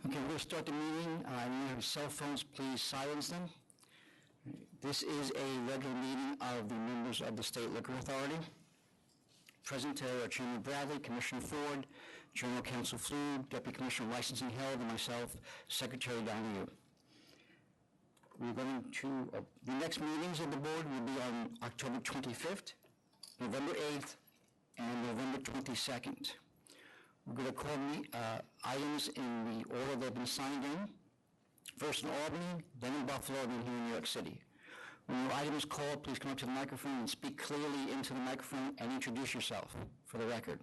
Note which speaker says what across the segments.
Speaker 1: Okay, we're going to start the meeting. Anyone who has cell phones, please silence them. This is a regular meeting of the members of the State Liquor Authority. Present today are Chairman Bradley, Commissioner Ford, General Counsel Flood, Deputy Commissioner Licensing Held, and myself, Secretary Donahue. We're going to, the next meetings of the board will be on October 25th, November 8th, and November 22nd. We're going to call items in the order they've been signed in. First in Albany, then in Buffalo, then here in New York City. When your item is called, please come up to the microphone and speak clearly into the microphone and introduce yourself for the record.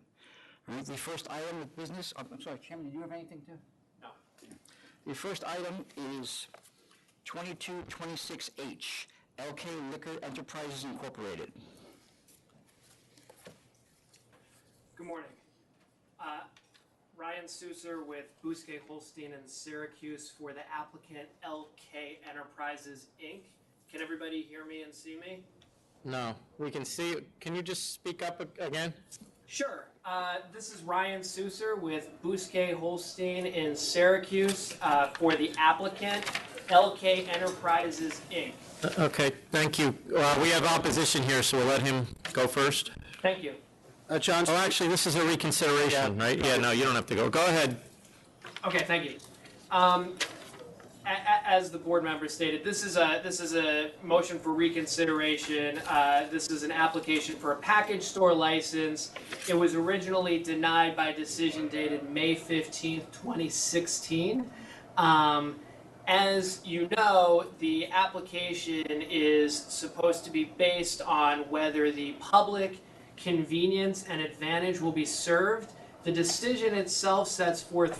Speaker 1: All right, the first item of business, I'm sorry, Chairman, do you have anything to?
Speaker 2: No.
Speaker 1: The first item is 2226H, LK Liquor Enterprises Incorporated.
Speaker 2: Good morning. Ryan Souser with Bousquet Holstein in Syracuse for the applicant LK Enterprises, Inc. Can everybody hear me and see me?
Speaker 3: No, we can see you. Can you just speak up again?
Speaker 2: Sure. This is Ryan Souser with Bousquet Holstein in Syracuse for the applicant LK Enterprises, Inc.
Speaker 3: Okay, thank you. We have opposition here, so we'll let him go first.
Speaker 2: Thank you.
Speaker 3: John? Oh, actually, this is a reconsideration, right? Yeah, no, you don't have to go. Go ahead.
Speaker 2: Okay, thank you. As the board member stated, this is a motion for reconsideration. This is an application for a package store license. It was originally denied by decision dated May 15th, 2016. As you know, the application is supposed to be based on whether the public convenience and advantage will be served. The decision itself sets forth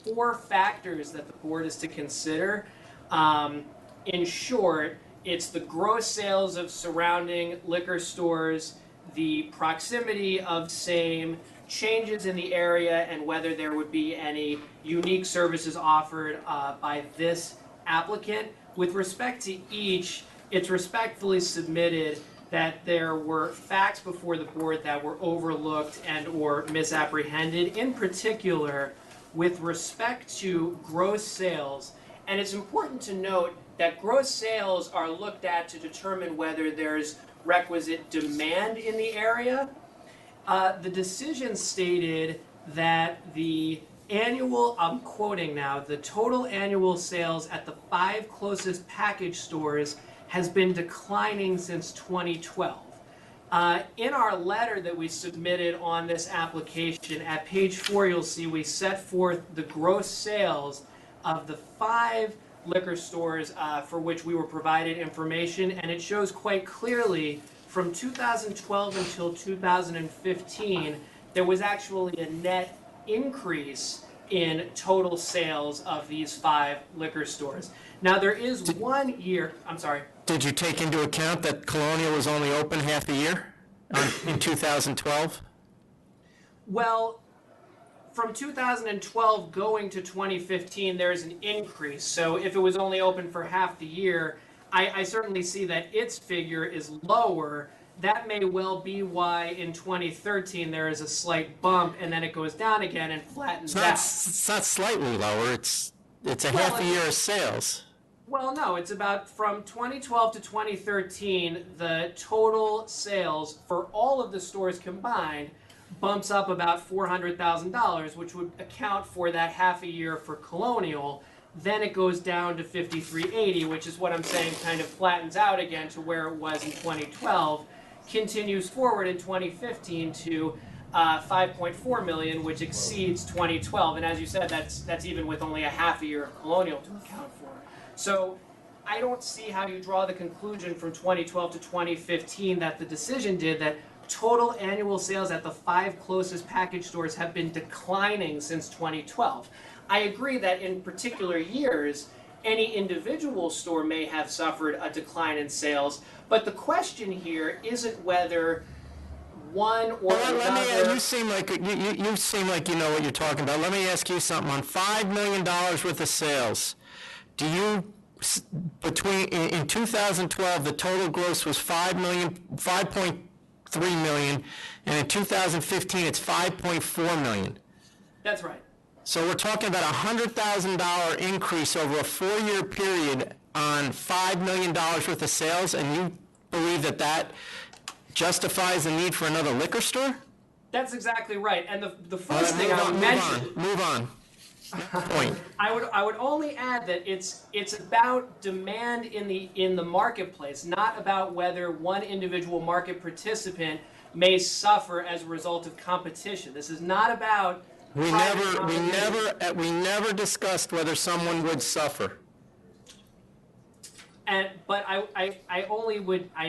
Speaker 2: four factors that the board is to consider. In short, it's the gross sales of surrounding liquor stores, the proximity of same, changes in the area, and whether there would be any unique services offered by this applicant. With respect to each, it's respectfully submitted that there were facts before the board that were overlooked and or misapprehended, in particular with respect to gross sales. And it's important to note that gross sales are looked at to determine whether there's requisite demand in the area. The decision stated that the annual, I'm quoting now, the total annual sales at the 5 closest package stores has been declining since 2012. In our letter that we submitted on this application, at page 4 you'll see we set forth the gross sales of the 5 liquor stores for which we were provided information, and it shows quite clearly from 2012 until 2015 there was actually a net increase in total sales of these 5 liquor stores. Now there is 1 year, I'm sorry.
Speaker 3: Did you take into account that Colonial was only open half a year in 2012?
Speaker 2: Well, from 2012 going to 2015, there's an increase. So if it was only open for half the year, I certainly see that its figure is lower. That may well be why in 2013 there is a slight bump and then it goes down again and flattens out.
Speaker 3: It's not slightly lower. It's a half a year of sales.
Speaker 2: Well, no, it's about from 2012 to 2013, the total sales for all of the stores combined bumps up about $400,000, which would account for that half a year for Colonial. Then it goes down to $5,380, which is what I'm saying kind of flattens out again to where it was in 2012, continues forward in 2015 to $5.4 million, which exceeds 2012. And as you said, that's even with only a half a year of Colonial to account for. So I don't see how you draw the conclusion from 2012 to 2015 that the decision did that total annual sales at the 5 closest package stores have been declining since 2012. I agree that in particular years, any individual store may have suffered a decline in sales, but the question here isn't whether one or another.
Speaker 3: You seem like you know what you're talking about. Let me ask you something. On $5 million worth of sales, do you, in 2012, the total gross was $5.3 million, and in 2015 it's $5.4 million.
Speaker 2: That's right.
Speaker 3: So we're talking about a $100,000 increase over a 4-year period on $5 million worth of sales, and you believe that that justifies the need for another liquor store?
Speaker 2: That's exactly right. And the first thing I would mention.
Speaker 3: Move on. Point.
Speaker 2: I would only add that it's about demand in the marketplace, not about whether one individual market participant may suffer as a result of competition. This is not about
Speaker 3: We
Speaker 2: private
Speaker 3: never discussed whether someone would suffer.
Speaker 2: But I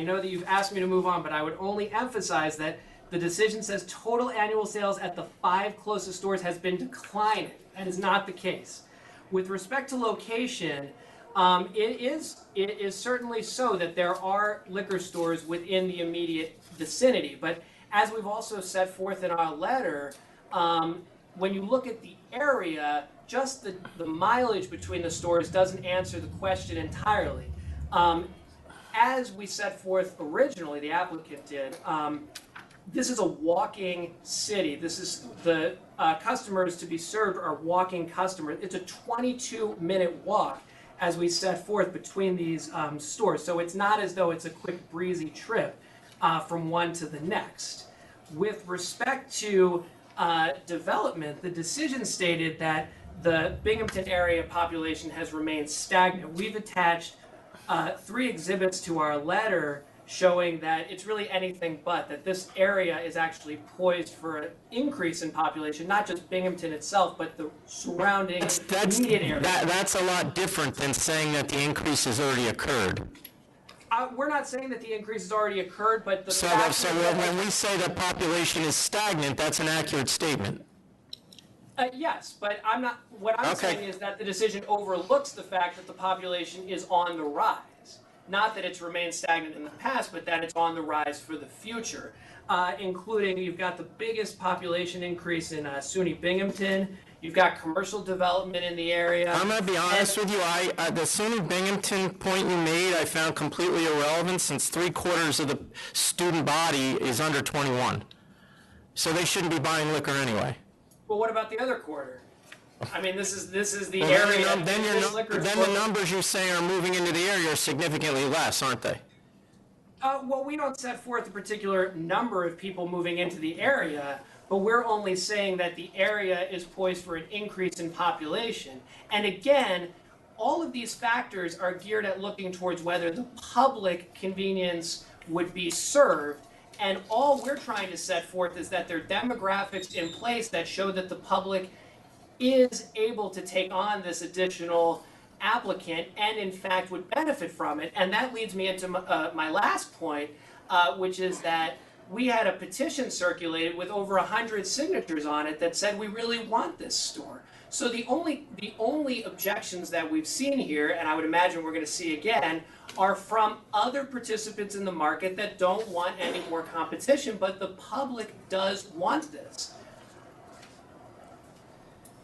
Speaker 2: know that you've asked me to move on, but I would only emphasize that the decision says total annual sales at the 5 closest stores has been declining. That is not the case. With respect to location, it is certainly so that there are liquor stores within the immediate vicinity. But as we've also set forth in our letter, when you look at the area, just the mileage between the stores doesn't answer the question entirely. As we set forth originally, the applicant did, this is a walking city. This is the customers to be served are walking customers. It's a 22-minute walk, as we set forth, between these stores. So it's not as though it's a quick, breezy trip from one to the next. With respect to development, the decision stated that the Binghamton area population has remained stagnant. We've attached 3 exhibits to our letter showing that it's really anything but, that this area is actually poised for an increase in population, not just Binghamton itself, but the surrounding immediate area.
Speaker 3: That's a lot different than saying that the increase has already occurred.
Speaker 2: We're not saying that the increase has already occurred, but the
Speaker 3: So
Speaker 2: fact
Speaker 3: when we say that population is stagnant, that's an accurate statement.
Speaker 2: Yes, but I'm not. What I'm saying is that the decision overlooks the fact that the population is on the rise. Not that it's remained stagnant in the past, but that it's on the rise for the future. Including, you've got the biggest population increase in SUNY Binghamton. You've got commercial development in the area.
Speaker 3: I'm going to be honest with you. The SUNY Binghamton point you made, I found completely irrelevant, since 3/4 of the student body is under 21. So they shouldn't be buying liquor anyway.
Speaker 2: Well, what about the other quarter? I mean, this is the area.
Speaker 3: Then the numbers you say are moving into the area are significantly less, aren't they?
Speaker 2: Well, we don't set forth a particular number of people moving into the area, but we're only saying that the area is poised for an increase in population. And again, all of these factors are geared at looking towards whether the public convenience would be served. And all we're trying to set forth is that there are demographics in place that show that the public is able to take on this additional applicant and in fact would benefit from it. And that leads me into my last point, which is that we had a petition circulated with over 100 signatures on it that said we really want this store. So the only objections that we've seen here, and I would imagine we're going to see again, are from other participants in the market that don't want any more competition, but the public does want this.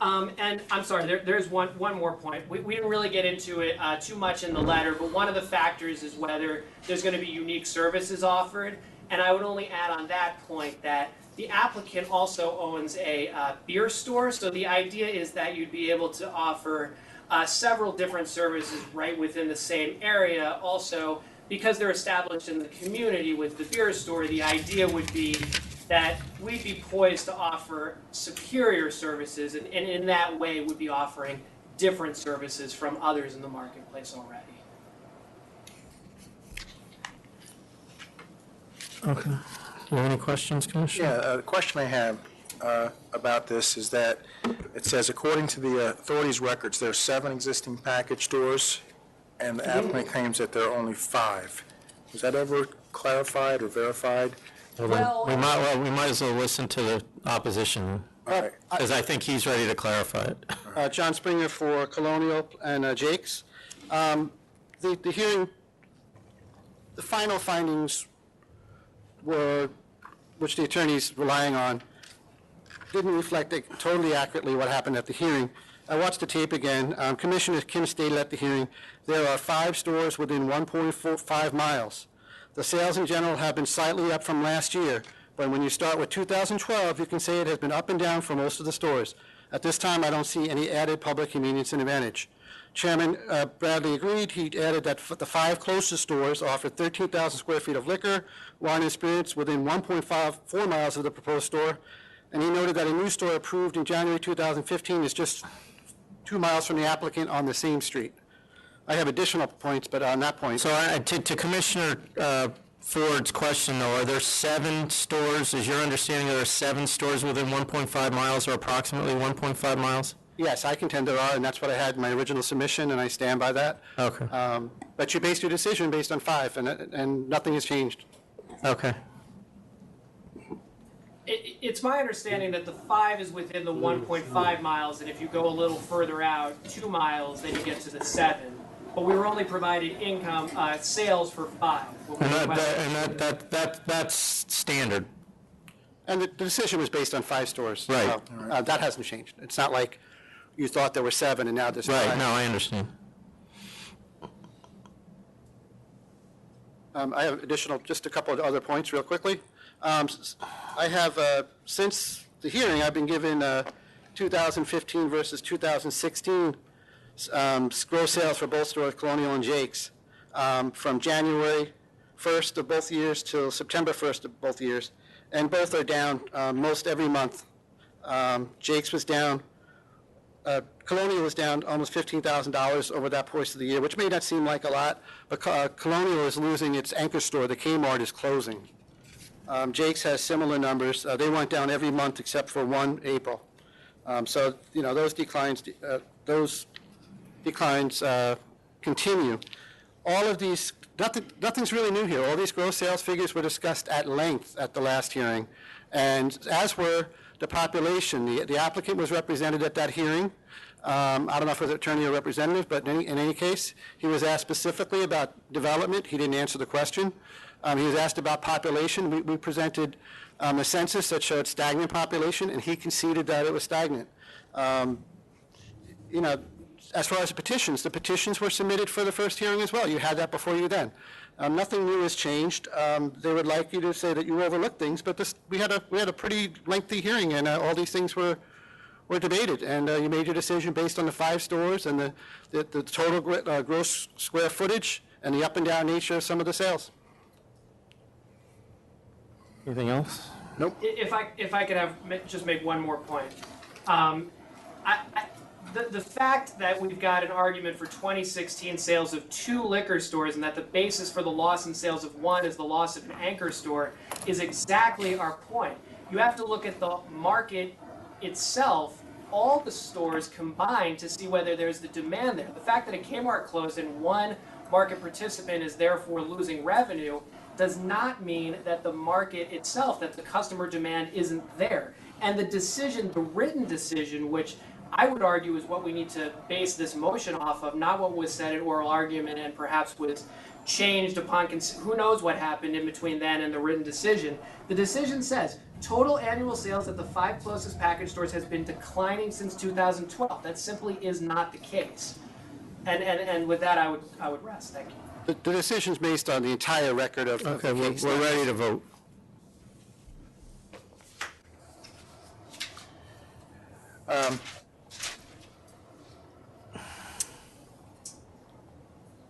Speaker 2: And I'm sorry, there's one more point. We didn't really get into it too much in the letter, but one of the factors is whether there's going to be unique services offered. And I would only add on that point that the applicant also owns a beer store. So the idea is that you'd be able to offer several different services right within the same area. Also, because they're established in the community with the beer store, the idea would be that we'd be poised to offer superior services, and in that way would be offering different services from others in the marketplace already.
Speaker 3: Okay. Do you have any questions, Commissioner?
Speaker 4: Yeah, the question I have about this is that it says, according to the authority's records, there are 7 existing package stores, and the applicant claims that there are only 5. Was that ever clarified or verified?
Speaker 2: Well,
Speaker 3: we might as well listen to the opposition, because I think he's ready to clarify it.
Speaker 5: John Springer for Colonial and Jake's. The hearing, the final findings were, which the attorney's relying on, didn't reflect totally accurately what happened at the hearing. I watched the tape again. Commissioner Kim stated at the hearing, there are 5 stores within 1.45 miles. The sales in general have been slightly up from last year, but when you start with 2012, you can say it has been up and down for most of the stores. At this time, I don't see any added public convenience and advantage. Chairman Bradley agreed. He added that the 5 closest stores offer 13,000 square feet of liquor, wine, and spirits within 1.54 miles of the proposed store. And he noted that a new store approved in January 2015 is just 2 miles from the applicant on the same street. I have additional points, but on that point.
Speaker 3: So to Commissioner Ford's question, though, are there 7 stores? Is your understanding there are 7 stores within 1.5 miles or approximately 1.5 miles?
Speaker 5: Yes, I contend there are, and that's what I had in my original submission, and I stand by that.
Speaker 3: Okay.
Speaker 5: But you based your decision based on 5, and nothing has changed.
Speaker 3: Okay.
Speaker 2: It's my understanding that the 5 is within the 1.5 miles, and if you go a little further out, 2 miles, then you get to the 7. But we were only providing sales for 5.
Speaker 3: That's standard.
Speaker 5: And the decision was based on 5 stores.
Speaker 3: Right.
Speaker 5: So, that hasn't changed. It's not like you thought there were 7 and now there's 5.
Speaker 3: Right, no, I understand.
Speaker 5: I have just a couple of other points real quickly. I have, since the hearing, I've been given 2015 versus 2016 gross sales for both stores, Colonial and Jake's, from January 1st of both years till September 1st of both years. And both are down most every month. Jake's was down, Colonial was down almost $15,000 over that portion of the year, which may not seem like a lot, but Colonial is losing its anchor store. The Kmart is closing. Jake's has similar numbers. They went down every month except for 1 April. So, those declines continue. All of these, nothing's really new here. All these gross sales figures were discussed at length at the last hearing, and as were the population. The applicant was represented at that hearing. I don't know if it was an attorney or representative, but in any case, he was asked specifically about development. He didn't answer the question. He was asked about population. We presented a census that showed stagnant population, and he conceded that it was stagnant. As far as the petitions were submitted for the first hearing as well. You had that before you then. Nothing new has changed. They would like you to say that you overlooked things, but we had a pretty lengthy hearing, and all these things were debated, and you made your decision based on the 5 stores and the total gross square footage and the up and down nature of some of the sales.
Speaker 3: Anything else?
Speaker 5: Nope.
Speaker 2: If I could just make one more point. The fact that we've got an argument for 2016 sales of 2 liquor stores and that the basis for the loss in sales of 1 is the loss of an anchor store is exactly our point. You have to look at the market itself, all the stores combined, to see whether there's the demand there. The fact that a Kmart closed and 1 market participant is therefore losing revenue does not mean that the market itself, that the customer demand isn't there. And the decision, the written decision, which I would argue is what we need to base this motion off of, not what was said in oral argument and perhaps was changed upon, who knows what happened in between then and the written decision. The decision says, total annual sales at the 5 closest package stores has been declining since 2012. That simply is not the case. And with that, I would rest. Thank you.
Speaker 5: The decision's based on the entire record of
Speaker 3: Okay,
Speaker 5: the case.
Speaker 3: we're ready to vote.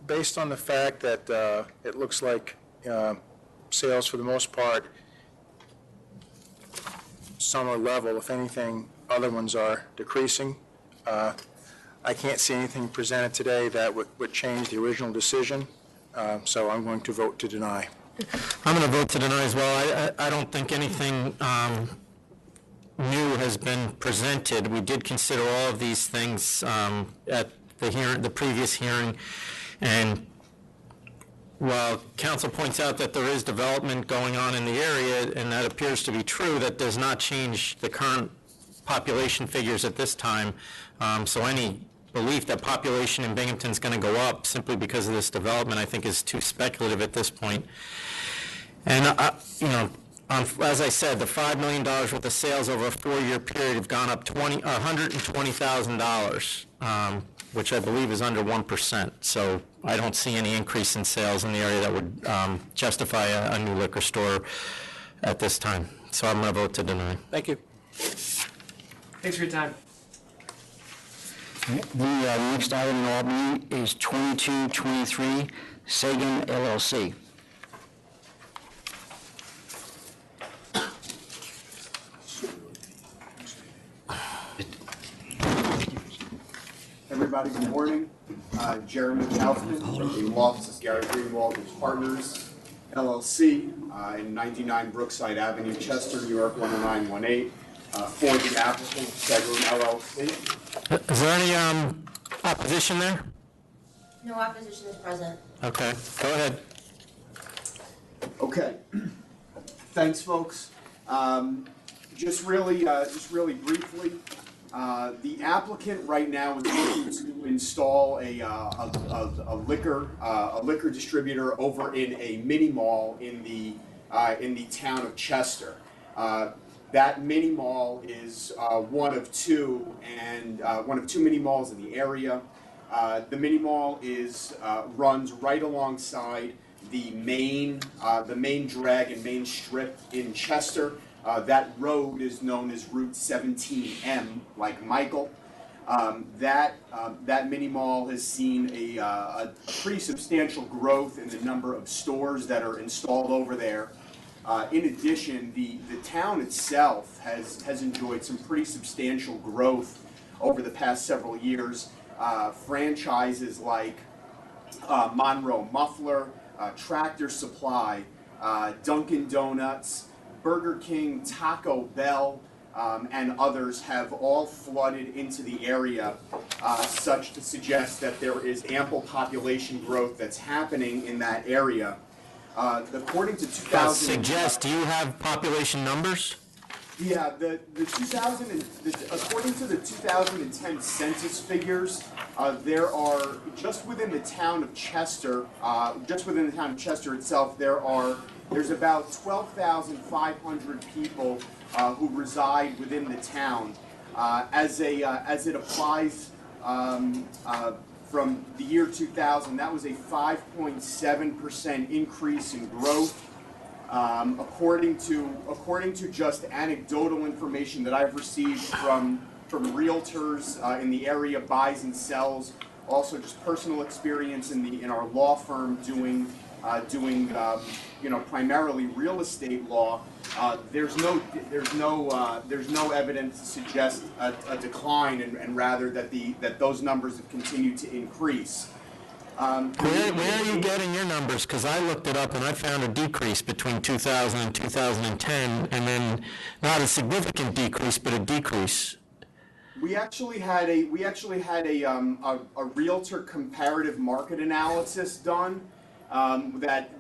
Speaker 4: Based on the fact that it looks like sales, for the most part, some are level. If anything, other ones are decreasing. I can't see anything presented today that would change the original decision, so I'm going to vote to deny.
Speaker 3: I'm going to vote to deny as well. I don't think anything new has been presented. We did consider all of these things at the previous hearing, and while council points out that there is development going on in the area, and that appears to be true, that does not change the current population figures at this time. So any belief that population in Binghamton is going to go up simply because of this development, I think, is too speculative at this point. And as I said, the $5 million worth of sales over a 4-year period have gone up $120,000, which I believe is under 1%. So I don't see any increase in sales in the area that would justify a new liquor store at this time. So I'm going to vote to deny.
Speaker 5: Thank you.
Speaker 2: Thanks for your time.
Speaker 1: The next item in Albany is 2223 Sagan LLC.
Speaker 6: Everybody, good morning. Jeremy Kaufman from the law office of Gary Greenwald and Partners, LLC, in 99 Brookside Avenue, Chester, New York, 10918, for the applicant, Segun LLC.
Speaker 3: Is there any opposition there?
Speaker 7: No opposition is present.
Speaker 3: Okay, go ahead.
Speaker 6: Okay. Thanks, folks. Just really briefly, the applicant right now is looking to install a liquor distributor over in a mini mall in the town of Chester. That mini mall is one of two mini malls in the area. The mini mall runs right alongside the main drag and main strip in Chester. That road is known as Route 17M, like Michael. That mini mall has seen a pretty substantial growth in the number of stores that are installed over there. In addition, the town itself has enjoyed some pretty substantial growth over the past several years. Franchises like Monroe Muffler, Tractor Supply, Dunkin' Donuts, Burger King, Taco Bell, and others have all flooded into the area, such to suggest that there is ample population growth that's happening in that area. According to 2000,
Speaker 3: Suggest, do you have population numbers?
Speaker 6: yeah, according to the 2010 census figures, there are just within the town of Chester, itself, there's about 12,500 people who reside within the town. As it applies from the year 2000, that was a 5.7% increase in growth. According to just anecdotal information that I've received from realtors in the area, buys and sells, also just personal experience in our law firm doing primarily real estate law, there's no evidence to suggest a decline, and rather that those numbers have continued to increase.
Speaker 3: Where are you getting your numbers? Because I looked it up and I found a decrease between 2000 and 2010, and then not a significant decrease, but a decrease.
Speaker 6: We actually had a realtor comparative market analysis done that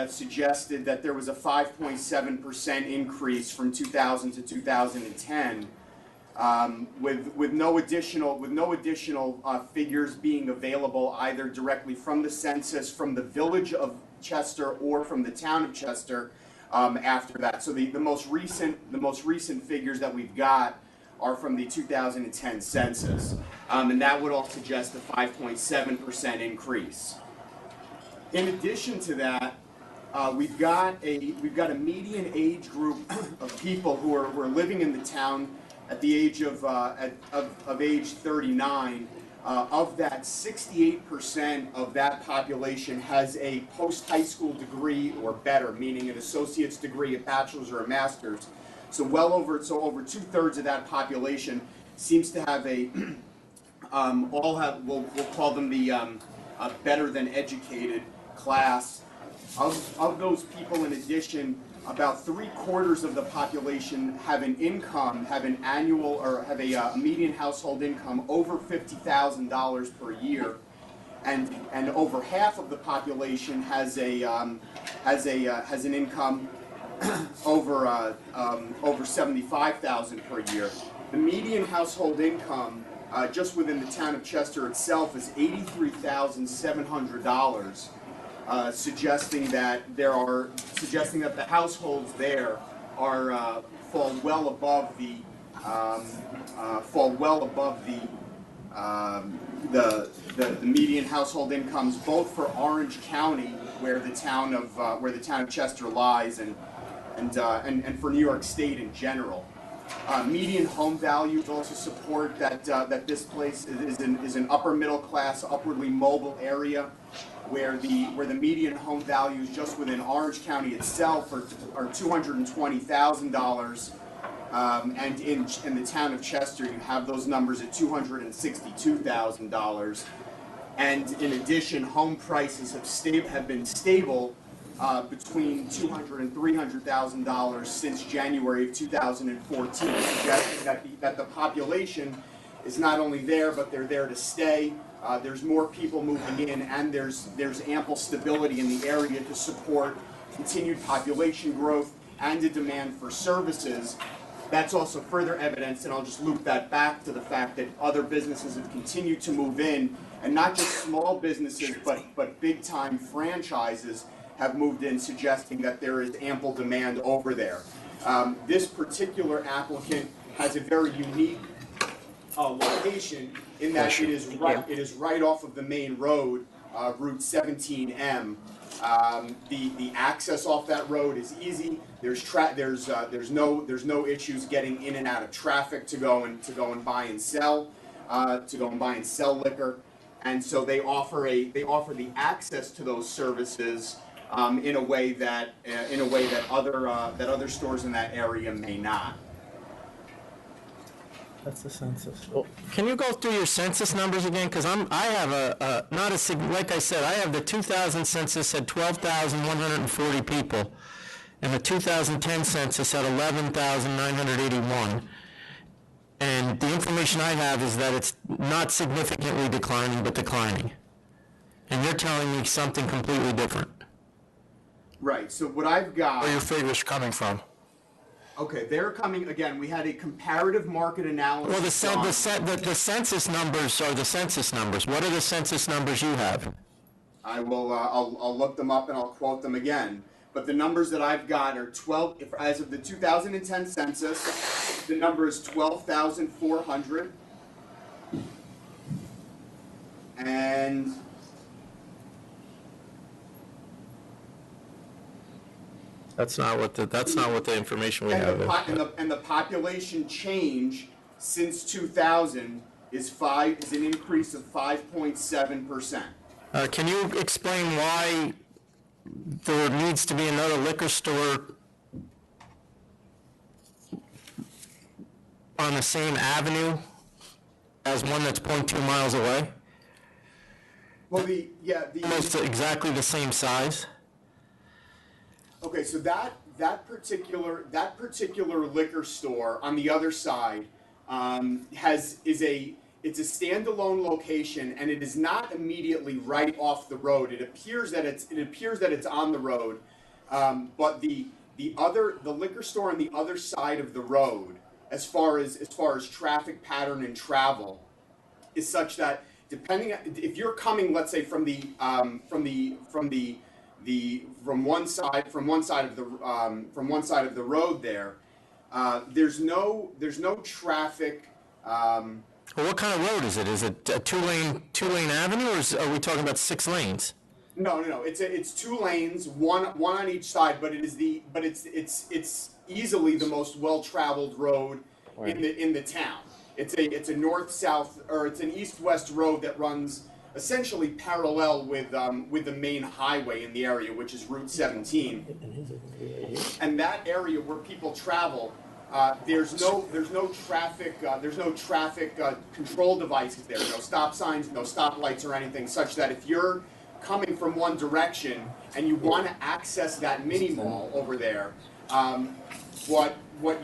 Speaker 6: suggested that there was a 5.7% increase from 2000 to 2010. With no additional figures being available either directly from the census, from the village of Chester, or from the town of Chester after that. So the most recent figures that we've got are from the 2010 census, and that would all suggest a 5.7% increase. In addition to that, we've got a median age group of people who are living in the town at the age of age 39. Of that, 68% of that population has a post-high school degree or better, meaning an associate's degree, a bachelor's or a master's. So over 2/3 of that population seems to have we'll call them the better than educated class. Of those people, in addition, about 3/4 of the population have an median household income over $50,000 per year, and over half of the population has an income over $75,000 per year. The median household income just within the town of Chester itself is $83,700. Suggesting that the households there fall well above the median household incomes, both for Orange County, where the town of Chester lies, and for New York State in general. Median home values also support that this place is an upper middle class, upwardly mobile area, where the median home values just within Orange County itself are $220,000, and in the town of Chester you have those numbers at $262,000. And in addition, home prices have been stable between $200,000 and $300,000 since January of 2014, suggesting that the population is not only there, but they're there to stay. There's more people moving in, and there's ample stability in the area to support continued population growth and a demand for services. That's also further evidence, and I'll just loop that back to the fact that other businesses have continued to move in, and not just small businesses, but big-time franchises have moved in, suggesting that there is ample demand over there. This particular applicant has a very unique location in that it is right off of the main road, Route 17M. The access off that road is easy. There's no issues getting in and out of traffic to go and buy and sell liquor, and so they offer the access to those services in a way that other stores in that area may not.
Speaker 3: That's the census. Oh, can you go through your census numbers again? Because I have like I said, I have the 2000 census had 12,140 people, and the 2010 census had 11,981. And the information I have is that it's not significantly declining, but declining. And you're telling me something completely different.
Speaker 6: Right. So what I've got.
Speaker 4: Where are your figures coming from?
Speaker 6: Okay, they're coming, again, we had a comparative market analysis.
Speaker 3: Well, the census numbers are the census numbers. What are the census numbers you have?
Speaker 6: I will, I'll look them up and I'll quote them again. But the numbers that I've got are as of the 2010 census, the number is 12,400. And
Speaker 3: That's not what the information we have is.
Speaker 6: And the population change since 2000 is an increase of 5.7%.
Speaker 3: Can you explain why there needs to be another liquor store on the same avenue as one that's 0.2 miles away?
Speaker 6: Well,
Speaker 3: Almost exactly the same size?
Speaker 6: Okay, so that particular liquor store on the other side it's a standalone location, and it is not immediately right off the road. It appears that it's on the road, but the liquor store on the other side of the road, as far as traffic pattern and travel, is such that if you're coming, let's say from one side of the road there, there's no traffic.
Speaker 3: Well, what kind of road is it? Is it a two-lane avenue, or are we talking about 6 lanes?
Speaker 6: No. It's 2 lanes, one on each side, but it's easily the most well-traveled road in the town. It's a north-south, or it's an east-west road that runs essentially parallel with the main highway in the area, which is Route 17. And that area where people travel, there's no traffic control devices there, no stop signs, no stoplights or anything, such that if you're coming from one direction and you want to access that mini mall over there, what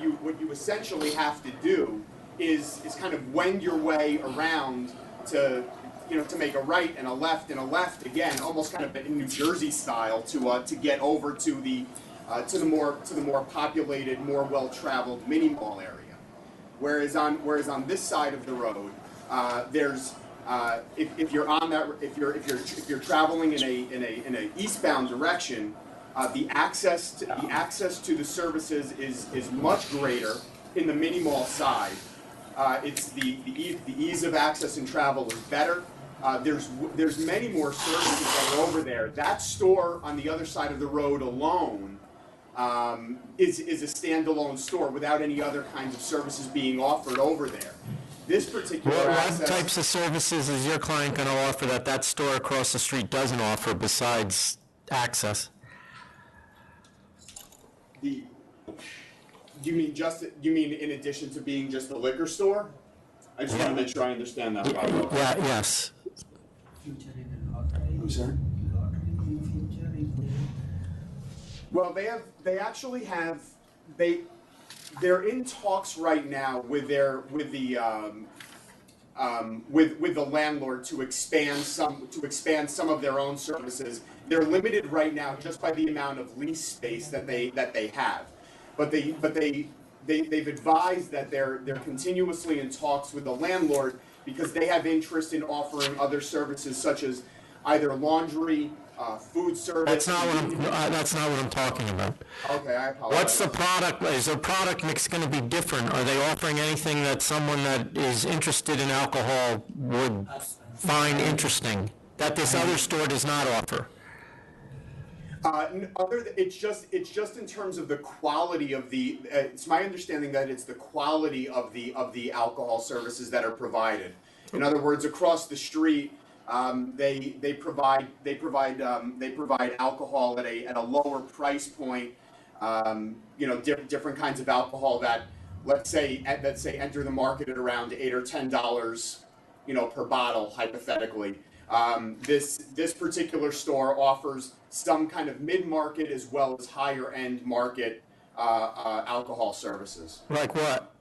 Speaker 6: you essentially have to do is kind of wend your way around to make a right and a left again, almost kind of in New Jersey style, to get over to the more populated, more well-traveled mini mall area. Whereas on this side of the road, there's if you're traveling in a eastbound direction, the access to the services is much greater in the mini mall side. It's the ease of access and travel is better. There's many more services that are over there. That store on the other side of the road alone is a standalone store without any other kinds of services being offered over there. This particular
Speaker 3: What
Speaker 6: access.
Speaker 3: types of services is your client going to offer that that store across the street doesn't offer besides access?
Speaker 6: Do you mean in addition to being just a liquor store? I just want to make sure I understand that properly.
Speaker 3: Yeah, yes.
Speaker 6: I'm sorry? Well, they're in talks right now with the landlord to expand some of their own services. They're limited right now just by the amount of lease space that they have, but they've advised that they're continuously in talks with the landlord because they have interest in offering other services such as either laundry, food service.
Speaker 3: That's not what I'm talking about.
Speaker 6: Okay, I apologize.
Speaker 3: What's the product? Is their product mix going to be different? Are they offering anything that someone that is interested in alcohol would find interesting that this other store does not offer?
Speaker 6: It's just in terms of the quality of the. It's my understanding that it's the quality of the alcohol services that are provided. In other words, across the street, they provide alcohol at a lower price point. Different kinds of alcohol that let's say enter the market at around $8 or $10, per bottle, hypothetically. This particular store offers some kind of mid-market as well as higher-end market alcohol services.
Speaker 3: Like what?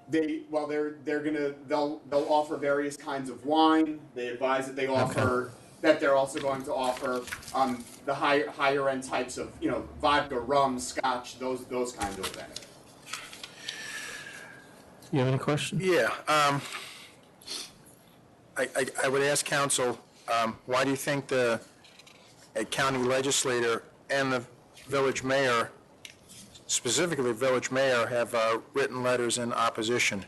Speaker 6: They'll offer various kinds of wine. They advise that they're also going to offer the higher end types of vodka, rum, scotch, those kinds of things.
Speaker 3: You have any questions?
Speaker 4: Yeah. I would ask counsel, why do you think a county legislator and the village mayor, specifically village mayor, have written letters in opposition?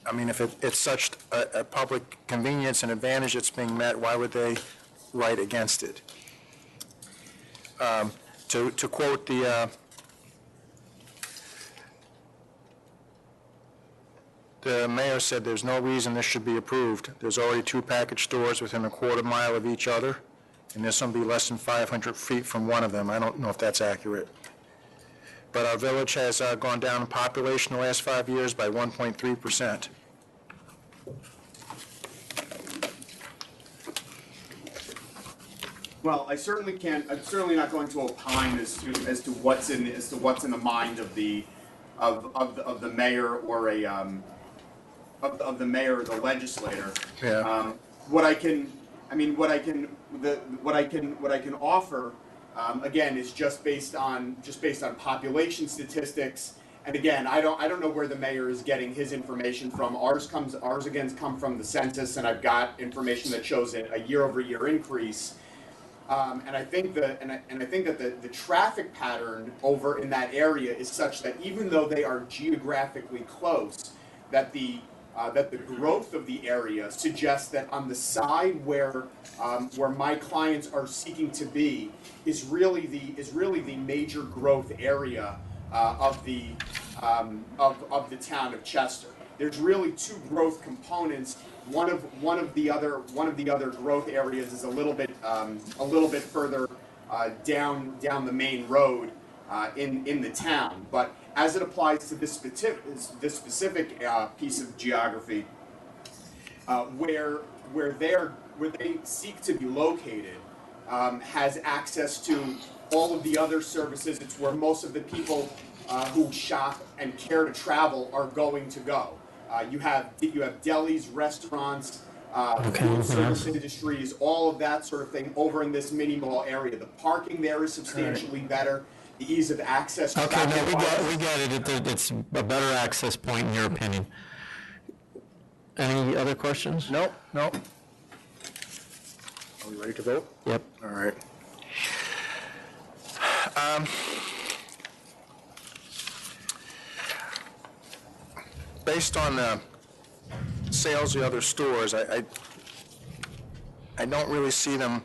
Speaker 4: I mean, if it's such a public convenience and advantage that's being met, why would they write against it? To quote the mayor said there's no reason this should be approved. There's already 2 package stores within a quarter mile of each other, and this will be less than 500 feet from one of them. I don't know if that's accurate. But our village has gone down in population the last 5 years by 1.3%.
Speaker 6: Well, I'm certainly not going to opine as to what's in the mind of the mayor or of the mayor or the legislator.
Speaker 4: Yeah.
Speaker 6: What I can offer, again, is just based on population statistics. And again, I don't know where the mayor is getting his information from. Ours again come from the census, and I've got information that shows a year-over-year increase. And I think that the traffic pattern over in that area is such that even though they are geographically close, that the growth of the area suggests that on the side where my clients are seeking to be is really the major growth area of the town of Chester. There's really 2 growth components. One of the other growth areas is a little bit further down the main road in the town. But as it applies to this specific piece of geography, where they seek to be located, has access to all of the other services. It's where most of the people who shop and care to travel are going to go. You have delis, restaurants, food service industries, all of that sort of thing over in this mini mall area. The parking there is substantially better. The ease of access.
Speaker 3: Okay, no, we get it. It's a better access point in your opinion. Any other questions?
Speaker 4: No. Are we ready to vote?
Speaker 3: Yep.
Speaker 4: All right. Based on the sales of the other stores, I don't really see them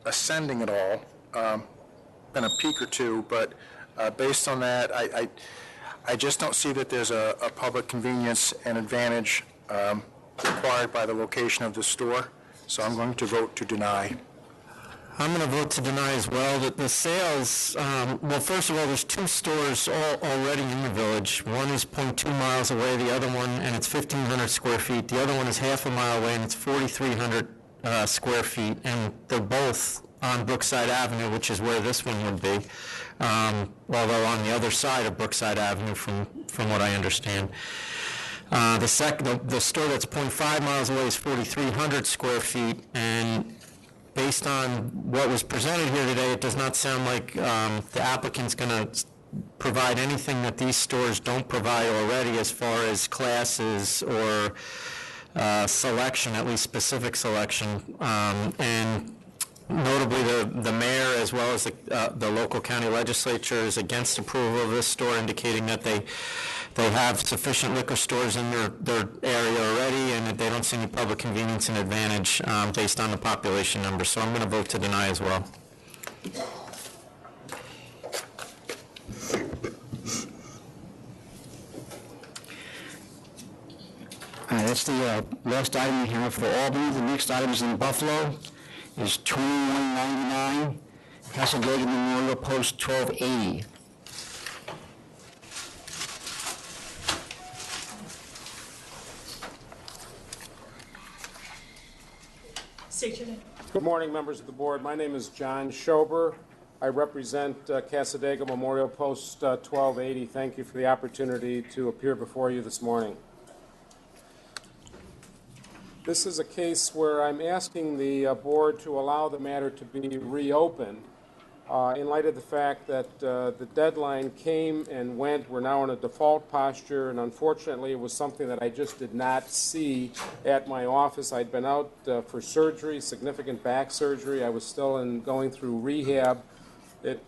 Speaker 4: ascending at all. Been a peak or two, but based on that, I just don't see that there's a public convenience and advantage required by the location of the store, so I'm going to vote to deny.
Speaker 3: I'm going to vote to deny as well. That the sales, well, first of all, there's two stores already in the village. One is 0.2 miles away, the other one, and it's 1,500 square feet. The other one is half a mile away, and it's 4,300 square feet, and they're both on Brookside Avenue, which is where this one would be, although on the other side of Brookside Avenue, from what I understand. The store that's 0.5 miles away is 4,300 square feet, and based on what was presented here today, it does not sound like the applicant's going to provide anything that these stores don't provide already as far as classes or selection, at least specific selection. And notably, the mayor, as well as the local county legislature, is against approval of this store, indicating that they have sufficient liquor stores in their area already, and that they don't see any public convenience and advantage based on the population number. So I'm going to vote to deny as well.
Speaker 1: That's the last item we have for Albany. The next item is in Buffalo. Is 2199 Casadega Memorial Post 1280.
Speaker 8: State your name.
Speaker 9: Good morning, members of the board. My name is John Schober. I represent Casadega Memorial Post 1280. Thank you for the opportunity to appear before you this morning. This is a case where I'm asking the board to allow the matter to be reopened in light of the fact that the deadline came and went. We're now in a default posture, and unfortunately it was something that I just did not see at my office. I'd been out for surgery, significant back surgery. I was still going through rehab. It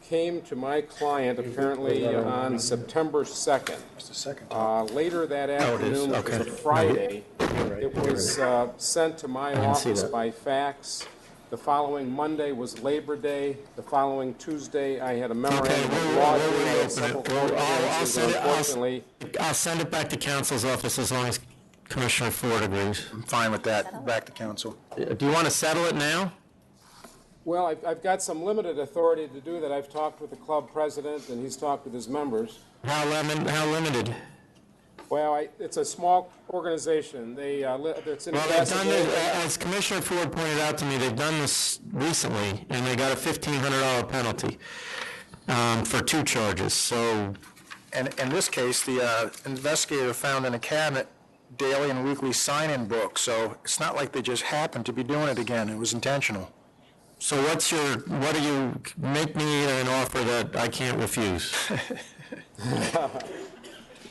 Speaker 9: came to my client apparently on September 2nd.
Speaker 4: It's the second time.
Speaker 9: Later that afternoon, which was a Friday, it was sent to my office by fax. The following Monday was Labor Day. The following Tuesday, I had a memorandum of law and several court cases, and unfortunately,
Speaker 3: I'll send it back to counsel's office as long as Commissioner Ford agrees.
Speaker 4: I'm fine with that. Back to council.
Speaker 3: Do you want to settle it now?
Speaker 9: well, I've got some limited authority to do that. I've talked with the club president, and he's talked with his members.
Speaker 3: How limited?
Speaker 9: Well, it's a small organization. It's in
Speaker 3: Well, they've done this,
Speaker 9: Casadega.
Speaker 3: as Commissioner Ford pointed out to me, they've done this recently, and they got a $1,500 penalty for 2 charges. So,
Speaker 4: And in this case, the investigator found in a cabinet daily and weekly sign-in books, so it's not like they just happened to be doing it again. It was intentional.
Speaker 3: so what do you make me an offer that I can't refuse?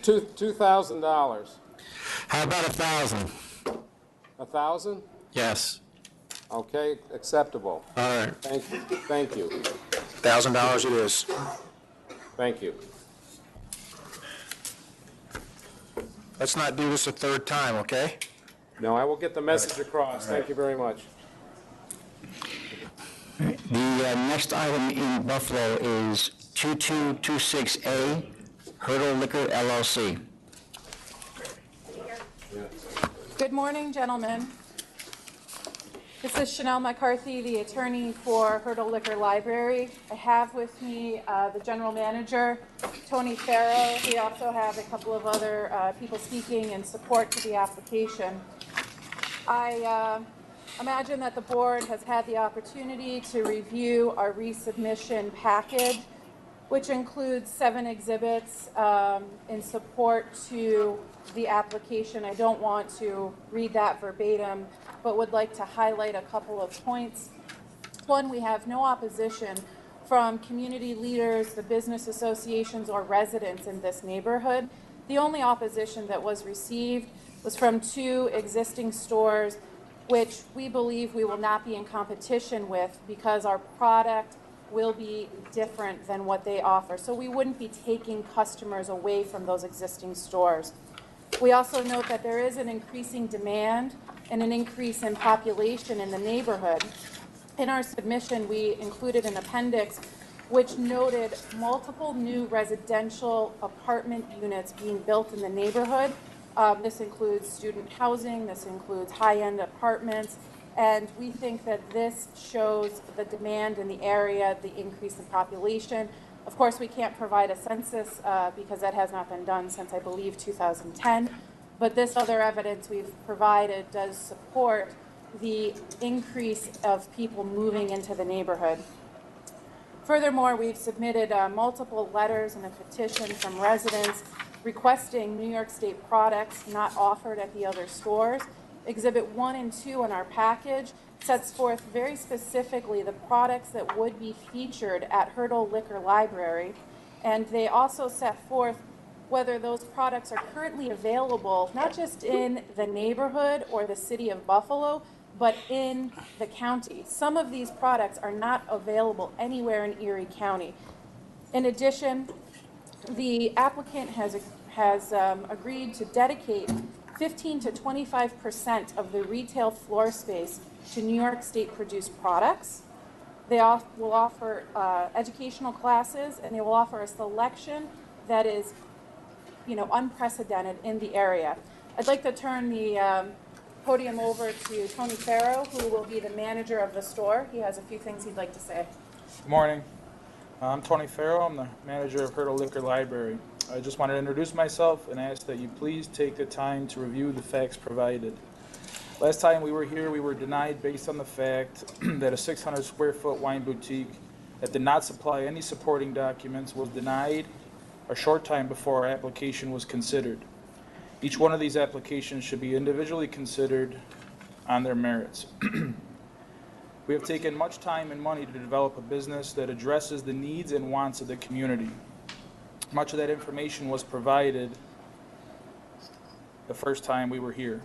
Speaker 9: $2,000.
Speaker 3: How about 1,000?
Speaker 9: 1,000?
Speaker 3: Yes.
Speaker 9: Okay, acceptable.
Speaker 3: All right.
Speaker 9: Thank you. Thank you.
Speaker 4: $1,000 it is.
Speaker 9: Thank you.
Speaker 4: Let's not do this a third time, okay?
Speaker 9: No, I will get the message across. Thank you very much.
Speaker 1: The next item in Buffalo is 2226A, Hurdle Liquor LLC.
Speaker 8: Good morning, gentlemen. This is Chanel McCarthy, the attorney for Hurdle Liquor Library. I have with me the general manager, Tony Farrow. We also have a couple of other people speaking in support to the application. I imagine that the board has had the opportunity to review our resubmission package, which includes 7 exhibits in support to the application. I don't want to read that verbatim, but would like to highlight a couple of points. One, we have no opposition from community leaders, the business associations, or residents in this neighborhood. The only opposition that was received was from 2 existing stores, which we believe we will not be in competition with because our product will be different than what they offer. So we wouldn't be taking customers away from those existing stores. We also note that there is an increasing demand and an increase in population in the neighborhood. In our submission, we included an appendix which noted multiple new residential apartment units being built in the neighborhood. This includes student housing, this includes high-end apartments, and we think that this shows the demand in the area, the increase in population. Of course, we can't provide a census because that has not been done since, I believe, 2010, but this other evidence we've provided does support the increase of people moving into the neighborhood. Furthermore, we've submitted multiple letters and a petition from residents requesting New York State products not offered at the other stores. Exhibit 1 and 2 in our package sets forth very specifically the products that would be featured at Hertel Liquor Library, and they also set forth whether those products are currently available not just in the neighborhood or the city of Buffalo, but in the county. Some of these products are not available anywhere in Erie County. In addition, the applicant has agreed to dedicate 15 to 25% of the retail floor space to New York State produced products. They will offer educational classes, and they will offer a selection that is, unprecedented in the area. I'd like to turn the podium over to Tony Farrow, who will be the manager of the store. He has a few things he'd like to say.
Speaker 10: Good morning. I'm Tony Farrow. I'm the manager of Hertel Liquor Library. I just wanted to introduce myself and ask that you please take the time to review the facts provided. Last time we were here, we were denied based on the fact that a 600 square foot wine boutique that did not supply any supporting documents was denied a short time before our application was considered. Each one of these applications should be individually considered on their merits. We have taken much time and money to develop a business that addresses the needs and wants of the community. Much of that information was provided the first time we were here.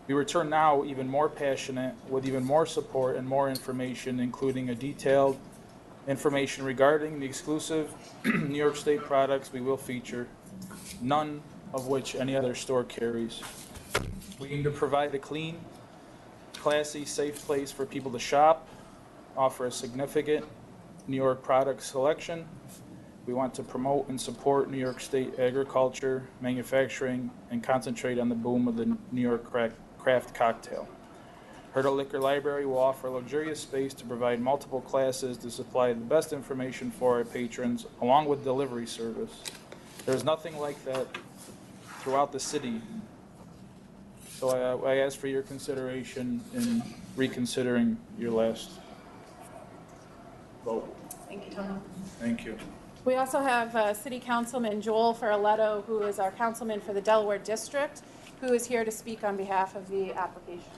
Speaker 10: We return now even more passionate with even more support and more information, including a detailed information regarding the exclusive New York State products we will feature, none of which any other store carries. We aim to provide a clean, classy, safe place for people to shop, offer a significant New York product selection. We want to promote and support New York State agriculture, manufacturing, and concentrate on the boom of the New York craft cocktail. Hertel Liquor Library will offer a luxurious space to provide multiple classes to supply the best information for our patrons, along with delivery service. There's nothing like that throughout the city. So I ask for your consideration in reconsidering your last vote.
Speaker 8: Thank you, Tony.
Speaker 10: Thank you.
Speaker 8: We also have City Councilman Joel Ferraletto, who is our councilman for the Delaware District, who is here to speak on behalf of the application.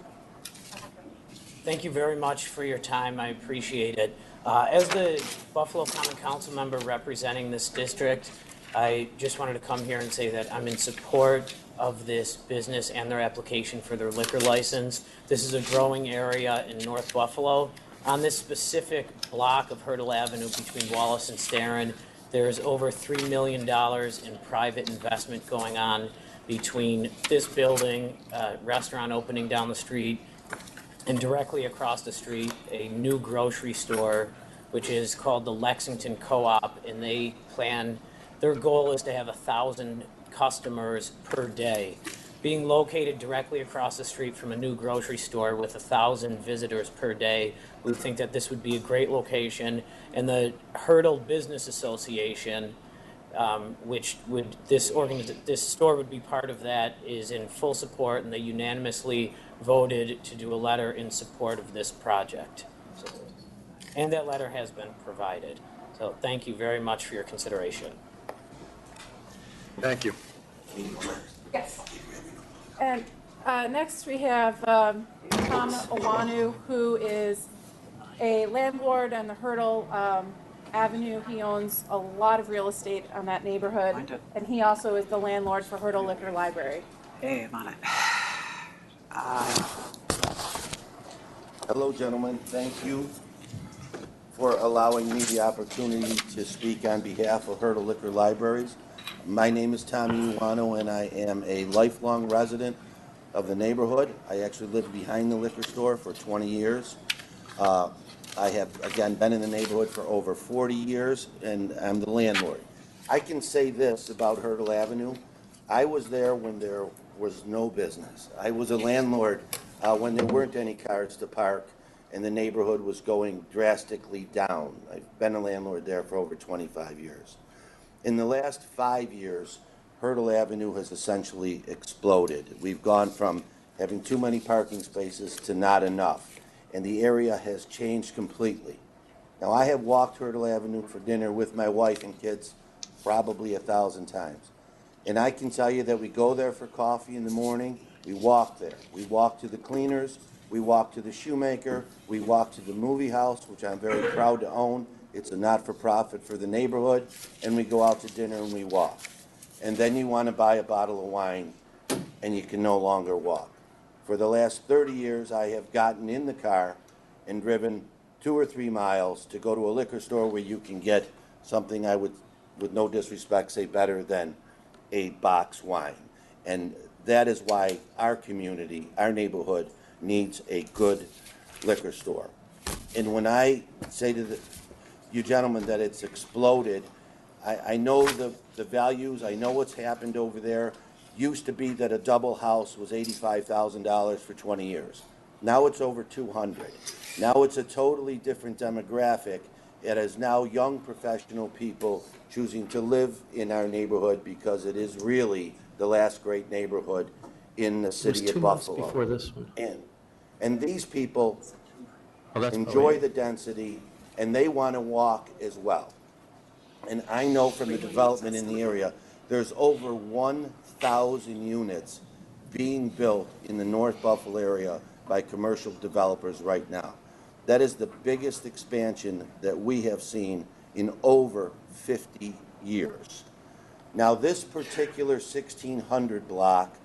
Speaker 11: Thank you very much for your time. I appreciate it. As the Buffalo Common Council member representing this district, I just wanted to come here and say that I'm in support of this business and their application for their liquor license. This is a growing area in North Buffalo. On this specific block of Hertel Avenue between Wallace and Starin, there's over $3 million in private investment going on between this building, restaurant opening down the street, and directly across the street, a new grocery store, which is called the Lexington Co-op, and their goal is to have 1,000 customers per day. Being located directly across the street from a new grocery store with 1,000 visitors per day, we think that this would be a great location. And the Hertel Business Association, which this store would be part of, that is in full support, and they unanimously voted to do a letter in support of this project. And that letter has been provided. So thank you very much for your consideration.
Speaker 4: Thank you.
Speaker 8: Yes. And next we have Tom Owanu, who is a landlord on the Hertel Avenue. He owns a lot of real estate on that neighborhood, and he also is the landlord for Hertel Liquor Library.
Speaker 12: Hey, I'm on it. Hello, gentlemen. Thank you for allowing me the opportunity to speak on behalf of Hertel Liquor Libraries. My name is Tommy Uwano, and I am a lifelong resident of the neighborhood. I actually lived behind the liquor store for 20 years. I have, again, been in the neighborhood for over 40 years, and I'm the landlord. I can say this about Hurdle Avenue. I was there when there was no business. I was a landlord when there weren't any cars to park, and the neighborhood was going drastically down. I've been a landlord there for over 25 years. In the last 5 years, Hurdle Avenue has essentially exploded. We've gone from having too many parking spaces to not enough, and the area has changed completely. Now, I have walked Hurdle Avenue for dinner with my wife and kids probably 1,000 times. And I can tell you that we go there for coffee in the morning, we walk there. We walk to the cleaners, we walk to the shoemaker, we walk to the movie house, which I'm very proud to own. It's a not-for-profit for the neighborhood, and we go out to dinner and we walk. And then you want to buy a bottle of wine, and you can no longer walk. For the last 30 years, I have gotten in the car and driven 2 or 3 miles to go to a liquor store where you can get something I would, with no disrespect, say better than a box wine. And that is why our community, our neighborhood, needs a good liquor store. And when I say to you gentlemen that it's exploded, I know the values, I know what's happened over there. Used to be that a double house was $85,000 for 20 years. Now it's over 200. Now it's a totally different demographic. It is now young professional people choosing to live in our neighborhood because it is really the last great neighborhood in the city of Buffalo.
Speaker 3: Before this one.
Speaker 12: And these people
Speaker 3: that's
Speaker 12: enjoy the density, and they want to walk as well. And I know from the development in the area, there's over 1,000 units being built in the North Buffalo area by commercial developers right now. That is the biggest expansion that we have seen in over 50 years. Now, this particular 1600 block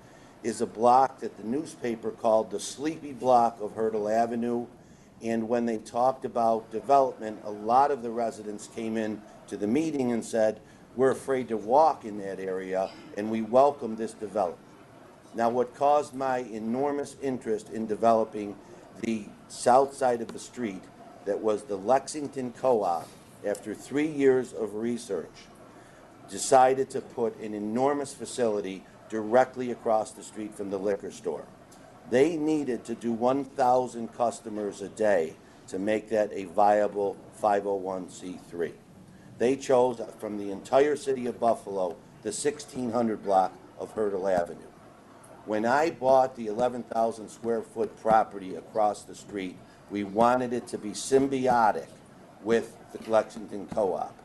Speaker 12: is a block that the newspaper called the sleepy block of Hurdle Avenue. And when they talked about development, a lot of the residents came in to the meeting and said, we're afraid to walk in that area, and we welcome this development. Now, what caused my enormous interest in developing the south side of the street, that was the Lexington Co-op, after 3 years of research, decided to put an enormous facility directly across the street from the liquor store. They needed to do 1,000 customers a day to make that a viable 501c3. They chose from the entire city of Buffalo the 1600 block of Hurdle Avenue. When I bought the 11,000 square foot property across the street, we wanted it to be symbiotic with the Lexington Co-op.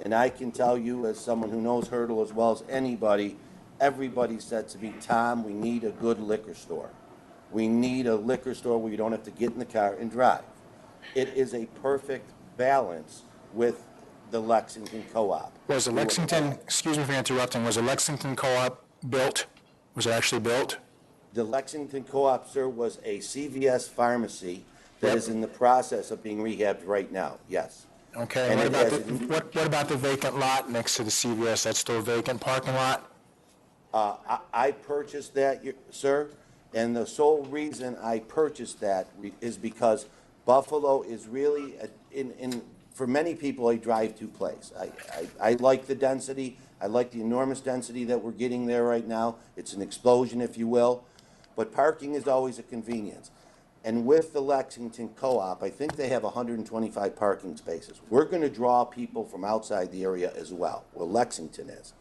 Speaker 12: And I can tell you, as someone who knows Hurdle as well as anybody, everybody said to me, Tom, we need a good liquor store. We need a liquor store where you don't have to get in the car and drive. It is a perfect balance with the Lexington Co-op.
Speaker 4: Was the Lexington, excuse me for interrupting, was the Lexington Co-op built? Was it actually built?
Speaker 12: The Lexington Co-op, sir, was a CVS pharmacy that is in the process of being rehabbed right now, yes.
Speaker 4: Okay,
Speaker 12: And
Speaker 4: what about the vacant lot next to the CVS? That's still a vacant parking lot?
Speaker 12: I purchased that, sir, and the sole reason I purchased that is because Buffalo is really, for many people, a drive-to place. I like the density. I like the enormous density that we're getting there right now. It's an explosion, if you will. But parking is always a convenience. And with the Lexington Co-op, I think they have 125 parking spaces. We're going to draw people from outside the area as well, where Lexington is.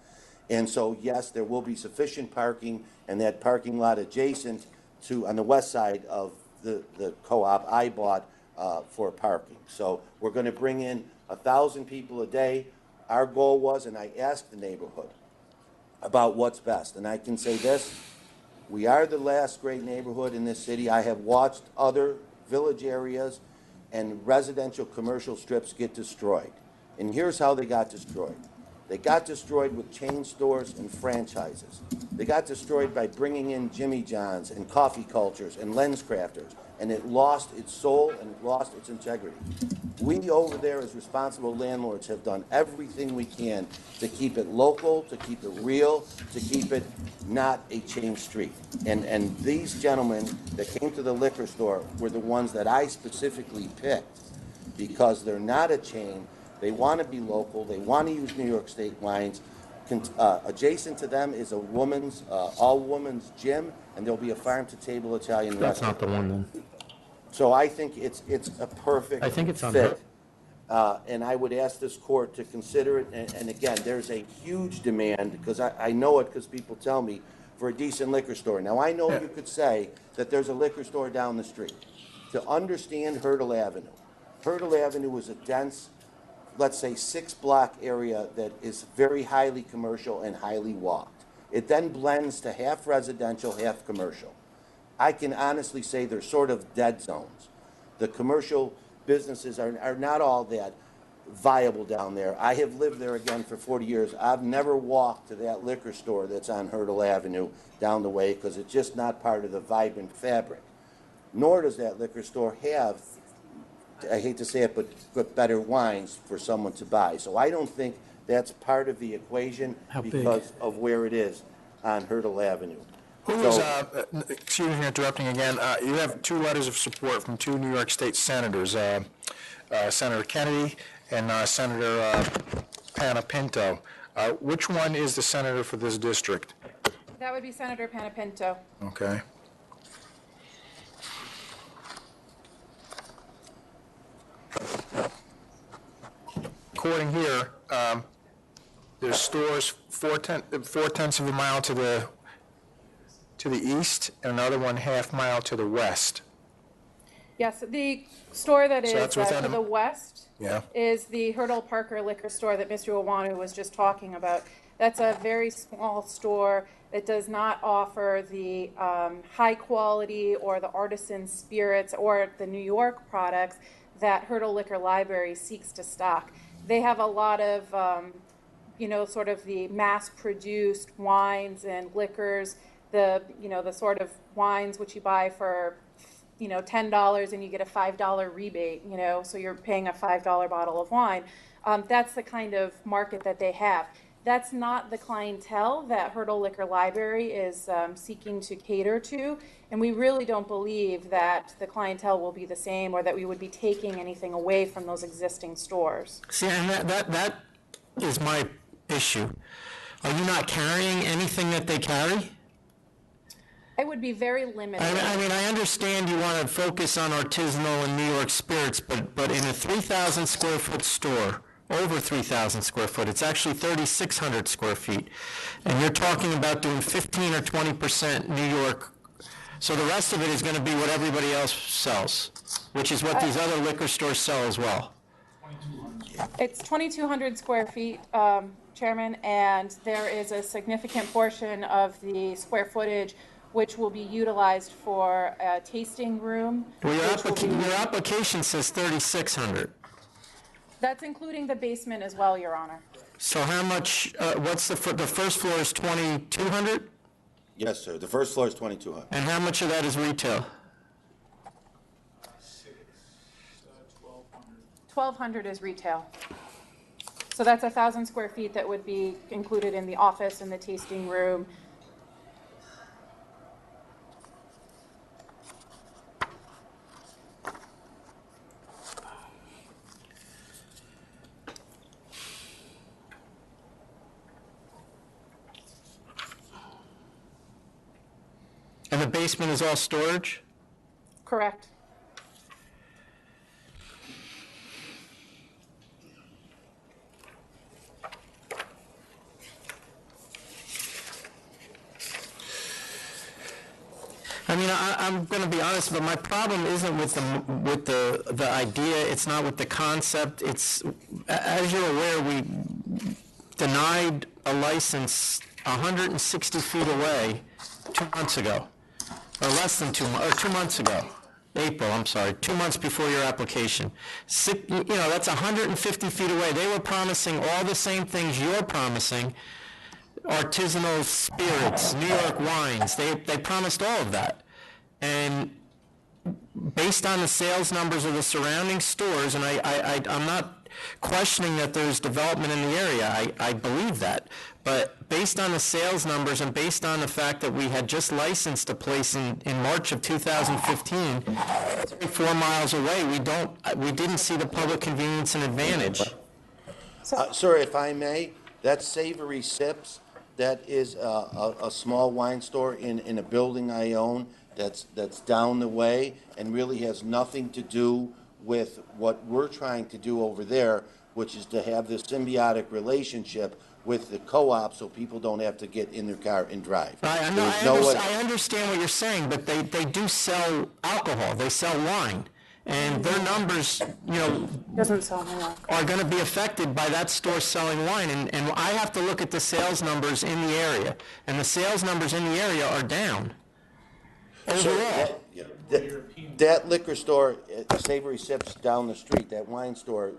Speaker 12: And so, yes, there will be sufficient parking, and that parking lot adjacent to, on the west side of the Co-op, I bought for parking. So we're going to bring in 1,000 people a day. Our goal was, and I asked the neighborhood about what's best, and I can say this, we are the last great neighborhood in this city. I have watched other village areas and residential commercial strips get destroyed. And here's how they got destroyed. They got destroyed with chain stores and franchises. They got destroyed by bringing in Jimmy John's and coffee cultures and lens crafters, and it lost its soul and it lost its integrity. We over there as responsible landlords have done everything we can to keep it local, to keep it real, to keep it not a chain street. And these gentlemen that came to the liquor store were the ones that I specifically picked because they're not a chain. They want to be local. They want to use New York State wines. Adjacent to them is a all-women's gym, and there'll be a farm-to-table Italian
Speaker 3: That's
Speaker 12: restaurant.
Speaker 3: not the one then.
Speaker 12: So I think it's a perfect
Speaker 3: I think it's on
Speaker 12: fit. And I would ask this court to consider it, and again, there's a huge demand, because I know it because people tell me, for a decent liquor store. Now, I know you could say that there's a liquor store down the street. To understand Hurdle Avenue, Hurdle Avenue is a dense, let's say, 6-block area that is very highly commercial and highly walked. It then blends to half residential, half commercial. I can honestly say they're sort of dead zones. The commercial businesses are not all that viable down there. I have lived there again for 40 years. I've never walked to that liquor store that's on Hurdle Avenue down the way because it's just not part of the vibrant fabric. Nor does that liquor store have, I hate to say it, but better wines for someone to buy. So I don't think that's part of the equation because of where it is on Hurdle Avenue.
Speaker 4: Excuse me for interrupting again, you have 2 letters of support from 2 New York State senators, Senator Kennedy and Senator Panapinto. Which one is the senator for this district?
Speaker 8: That would be Senator Panapinto.
Speaker 4: Okay. According here, there's stores 4/10 of a mile to the east, and another one half mile to the west.
Speaker 8: Yes, the store that is
Speaker 4: that's within
Speaker 8: to the west
Speaker 4: Yeah.
Speaker 8: is the Hurdle Parker liquor store that Mr. Iwanu was just talking about. That's a very small store that does not offer the high quality or the artisan spirits or the New York products that Hurdle Liquor Library seeks to stock. They have a lot of, sort of the mass-produced wines and liquors, the sort of wines which you buy for, $10 and you get a $5 rebate, so you're paying a $5 bottle of wine. That's the kind of market that they have. That's not the clientele that Hurdle Liquor Library is seeking to cater to, and we really don't believe that the clientele will be the same or that we would be taking anything away from those existing stores.
Speaker 3: See, and that is my issue. Are you not carrying anything that they carry?
Speaker 8: It would be very limited.
Speaker 3: I understand you want to focus on artisanal and New York spirits, but in a 3,000 square foot store, over 3,000 square foot, it's actually 3,600 square feet, and you're talking about doing 15 or 20% New York, so the rest of it is going to be what everybody else sells, which is what these other liquor stores sell as well.
Speaker 8: It's 2,200 square feet, Chairman, and there is a significant portion of the square footage which will be utilized for a tasting room.
Speaker 3: Well, your application says 3,600.
Speaker 8: That's including the basement as well, Your Honor.
Speaker 3: So how much, what's the first floor is 2,200?
Speaker 12: Yes, sir. The first floor is 2,200.
Speaker 3: And how much of that is retail?
Speaker 8: 1,200 is retail. So that's 1,000 square feet that would be included in the office and the tasting room.
Speaker 3: And the basement is all storage?
Speaker 8: Correct.
Speaker 3: I mean, I'm going to be honest, but my problem isn't with the idea. It's not with the concept. It's, as you're aware, we denied a license 160 feet away 2 months ago, or less than 2 months ago. April, I'm sorry, 2 months before your application. That's 150 feet away. They were promising all the same things you're promising. Artisanal spirits, New York wines, they promised all of that. And based on the sales numbers of the surrounding stores, and I'm not questioning that there's development in the area, I believe that, but based on the sales numbers and based on the fact that we had just licensed a place in March of 2015, 4 miles away, we didn't see the public convenience and advantage.
Speaker 12: Sir, if I may, that's Savory Sips. That is a small wine store in a building I own that's down the way and really has nothing to do with what we're trying to do over there, which is to have this symbiotic relationship with the co-op so people don't have to get in their car and drive.
Speaker 3: I understand what you're saying, but they do sell alcohol. They sell wine. And their numbers,
Speaker 8: Doesn't sell more.
Speaker 3: are going to be affected by that store selling wine. And I have to look at the sales numbers in the area. And the sales numbers in the area are down overall.
Speaker 12: That liquor store, Savory Sips down the street, that wine store,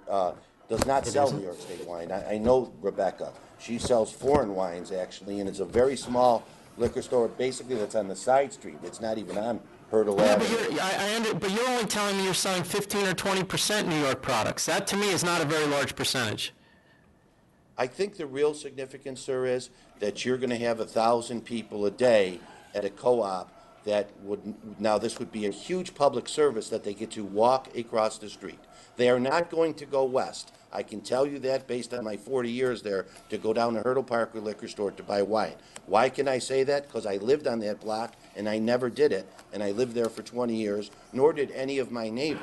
Speaker 12: does not sell New York State wine. I know Rebecca. She sells foreign wines, actually, and it's a very small liquor store, basically, that's on the side street. It's not even on Hurdle Avenue.
Speaker 3: But you're only telling me you're selling 15 or 20% New York products. That, to me, is not a very large percentage.
Speaker 12: I think the real significance, sir, is that you're going to have 1,000 people a day at a co-op that would, now this would be a huge public service that they get to walk across the street. They are not going to go west. I can tell you that based on my 40 years there, to go down to Hurdle Parker Liquor Store to buy wine. Why can I say that? Because I lived on that block and I never did it, and I lived there for 20 years, nor did any of my neighbors.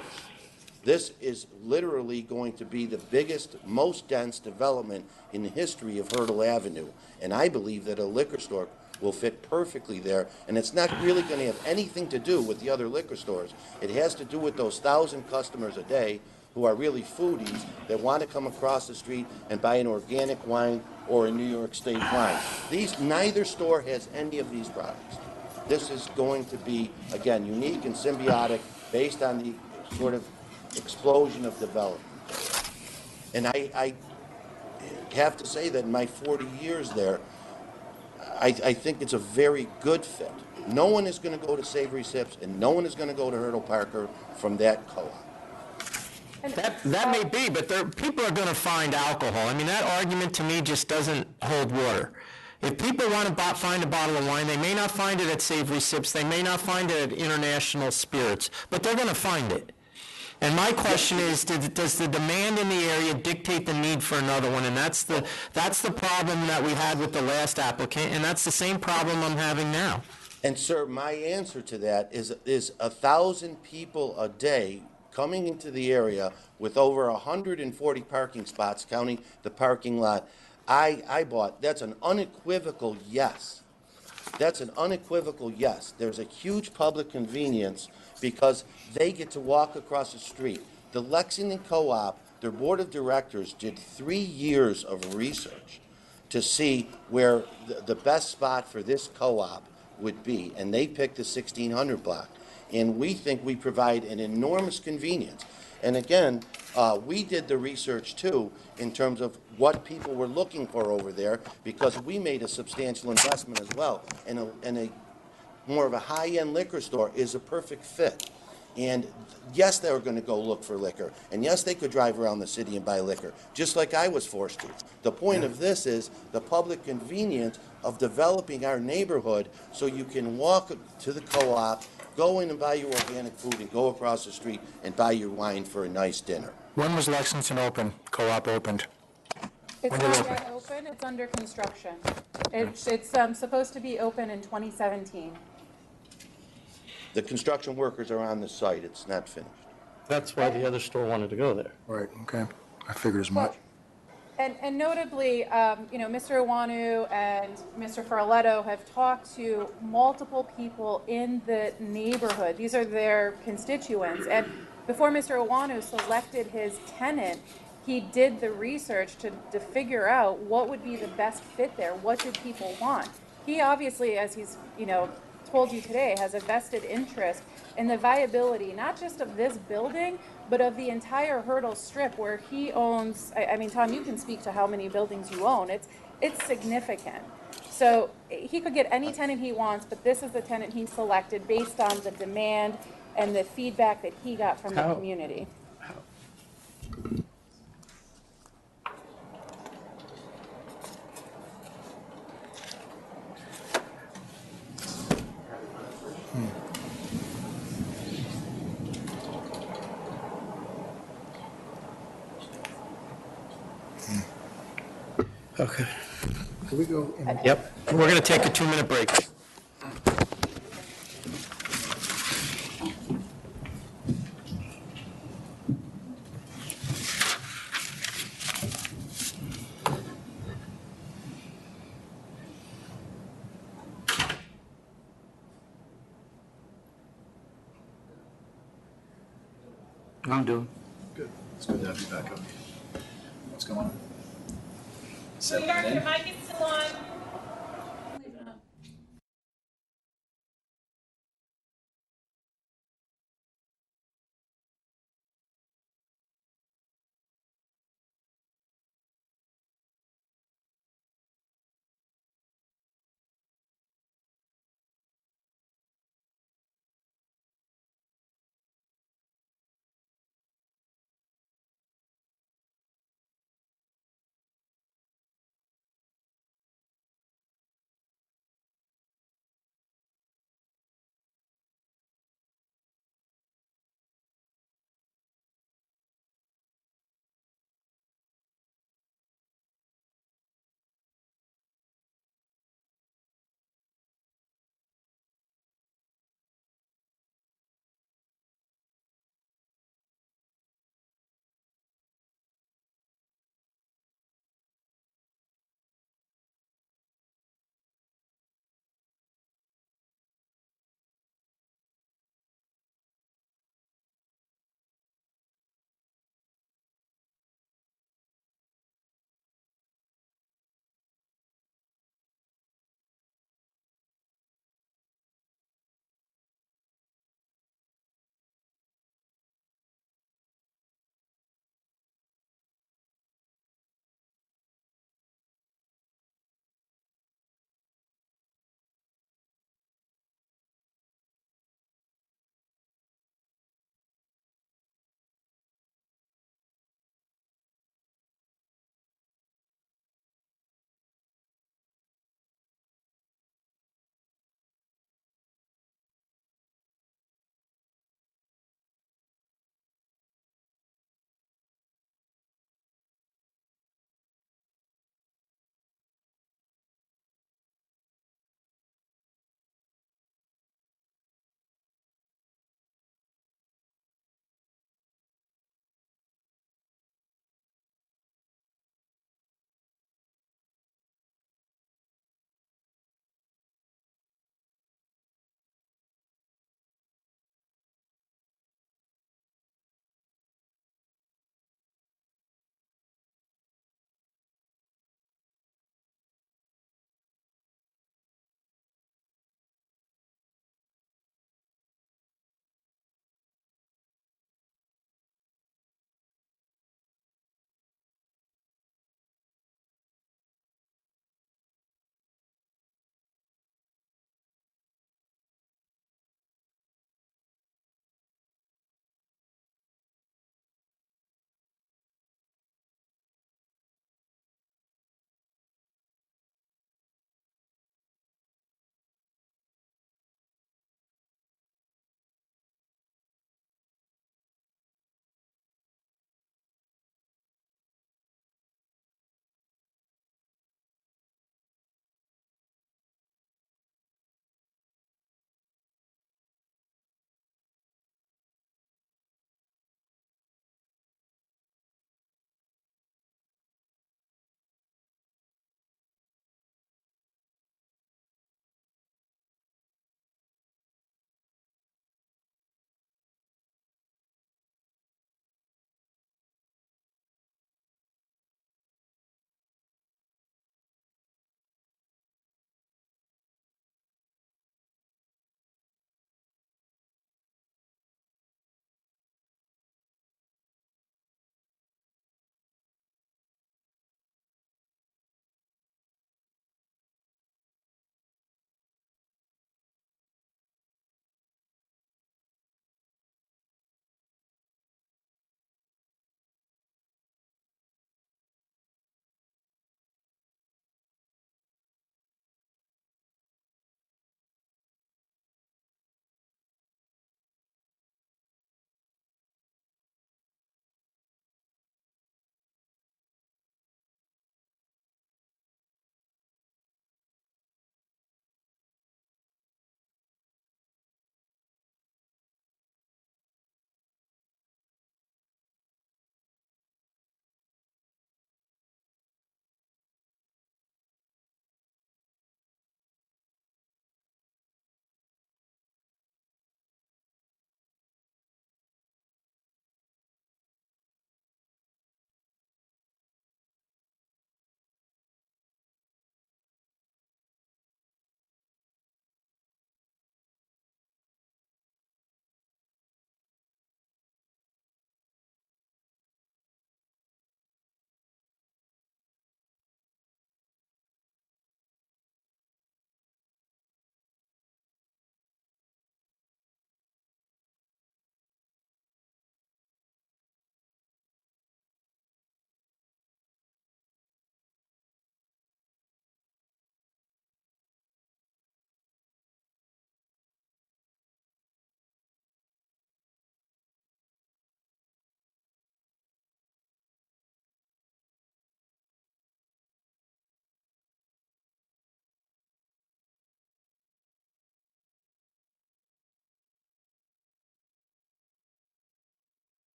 Speaker 12: This is literally going to be the biggest, most dense development in the history of Hurdle Avenue, and I believe that a liquor store will fit perfectly there, and it's not really going to have anything to do with the other liquor stores. It has to do with those 1,000 customers a day who are really foodies that want to come across the street and buy an organic wine or a New York State wine. Neither store has any of these products. This is going to be, again, unique and symbiotic based on the sort of explosion of development. And I have to say that in my 40 years there, I think it's a very good fit. No one is going to go to Savory Sips, and no one is going to go to Hurdle Parker from that co-op.
Speaker 3: That may be, but people are going to find alcohol. I mean, that argument to me just doesn't hold water. If people want to find a bottle of wine, they may not find it at Savory Sips, they may not find it at International Spirits, but they're going to find it. And my question is, does the demand in the area dictate the need for another one? And that's the problem that we had with the last applicant, and that's the same problem I'm having now.
Speaker 12: And sir, my answer to that is 1,000 people a day coming into the area with over 140 parking spots, counting the parking lot I bought. That's an unequivocal yes. That's an unequivocal yes. There's a huge public convenience because they get to walk across the street. The Lexington Co-op, their board of directors did 3 years of research to see where the best spot for this co-op would be, and they picked the 1600 block. And we think we provide an enormous convenience. And again, we did the research too in terms of what people were looking for over there, because we made a substantial investment as well. And a more of a high-end liquor store is a perfect fit. And yes, they were going to go look for liquor. And yes, they could drive around the city and buy liquor, just like I was forced to. The point of this is the public convenience of developing our neighborhood so you can walk to the co-op, go in and buy your organic food, and go across the street and buy your wine for a nice dinner.
Speaker 4: When was Lexington open, co-op opened?
Speaker 8: It's not yet open, it's under construction. It's supposed to be open in 2017.
Speaker 12: The construction workers are on the site. It's not finished.
Speaker 3: That's why the other store wanted to go there.
Speaker 4: Right, okay. I figured as much.
Speaker 8: And notably, Mr. Iwanu and Mr. Ferletto have talked to multiple people in the neighborhood. These are their constituents. And before Mr. Iwanu selected his tenant, he did the research to figure out what would be the best fit there. What did people want? He obviously, as he's, told you today, has a vested interest in the viability, not just of this building, but of the entire Hurdle Strip where he owns, I mean, Tom, you can speak to how many buildings you own. It's significant. So he could get any tenant he wants, but this is the tenant he selected based on the demand and the feedback that he got from the community.
Speaker 5: Okay. Can we go?
Speaker 3: Yep. We're going to take a 2-minute break.
Speaker 1: I'm doing.
Speaker 13: Good. It's good to have you back up. What's going on?
Speaker 8: Sweetheart, your mic is still on.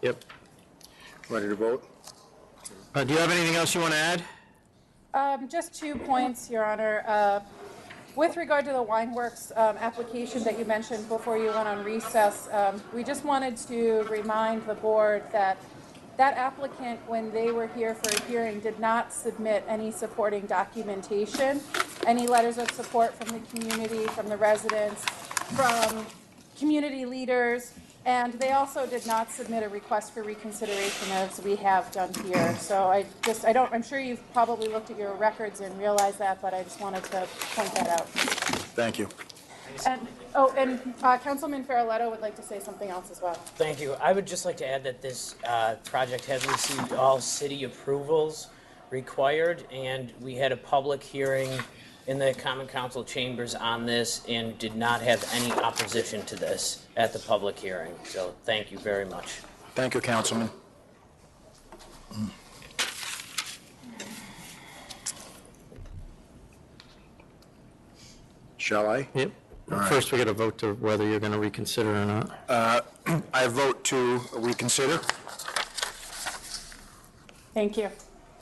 Speaker 3: Yep.
Speaker 4: Ready to vote?
Speaker 3: Do you have anything else you want to add?
Speaker 8: Just 2 points, Your Honor. With regard to the Wineworks application that you mentioned before you went on recess, we just wanted to remind the board that that applicant, when they were here for a hearing, did not submit any supporting documentation, any letters of support from the community, from the residents, from community leaders, and they also did not submit a request for reconsideration as we have done here. So I'm sure you've probably looked at your records and realized that, but I just wanted to point that out.
Speaker 4: Thank you.
Speaker 8: And, Councilman Farrelletto would like to say something else as well.
Speaker 11: Thank you. I would just like to add that this project has received all city approvals required, and we had a public hearing in the Common Council chambers on this and did not have any opposition to this at the public hearing. So thank you very much.
Speaker 4: Thank you, Councilman. Shall I?
Speaker 3: Yep.
Speaker 4: right.
Speaker 3: First, we got to vote to whether you're going to reconsider or not.
Speaker 4: I vote to reconsider.
Speaker 8: Thank you.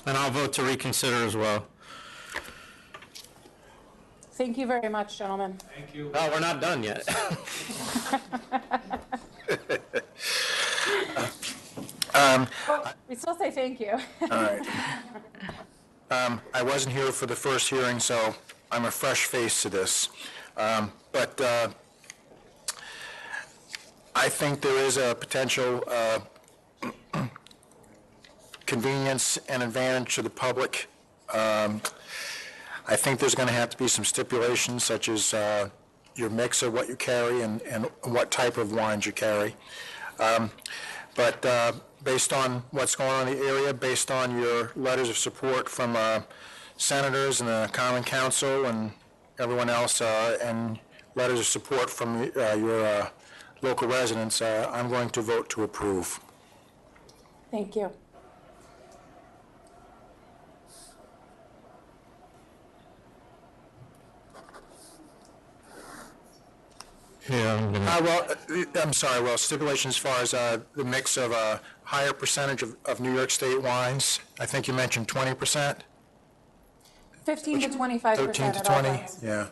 Speaker 3: And I'll vote to reconsider as well.
Speaker 8: Thank you very much, gentlemen.
Speaker 3: Thank you. Oh, we're not done yet.
Speaker 8: We still say thank you.
Speaker 4: All right. I wasn't here for the first hearing, so I'm a fresh face to this. But I think there is a potential convenience and advantage to the public. I think there's going to have to be some stipulations, such as your mix of what you carry and what type of wines you carry. But based on what's going on in the area, based on your letters of support from senators and the Common Council and everyone else, and letters of support from your local residents, I'm going to vote to approve.
Speaker 8: Thank you.
Speaker 3: Yeah,
Speaker 4: I'm sorry, well, stipulations as far as the mix of a higher percentage of New York State wines. I think you mentioned 20%?
Speaker 8: 15 to 25%
Speaker 4: 13 to
Speaker 8: at all
Speaker 4: 20,
Speaker 8: times.
Speaker 4: yeah.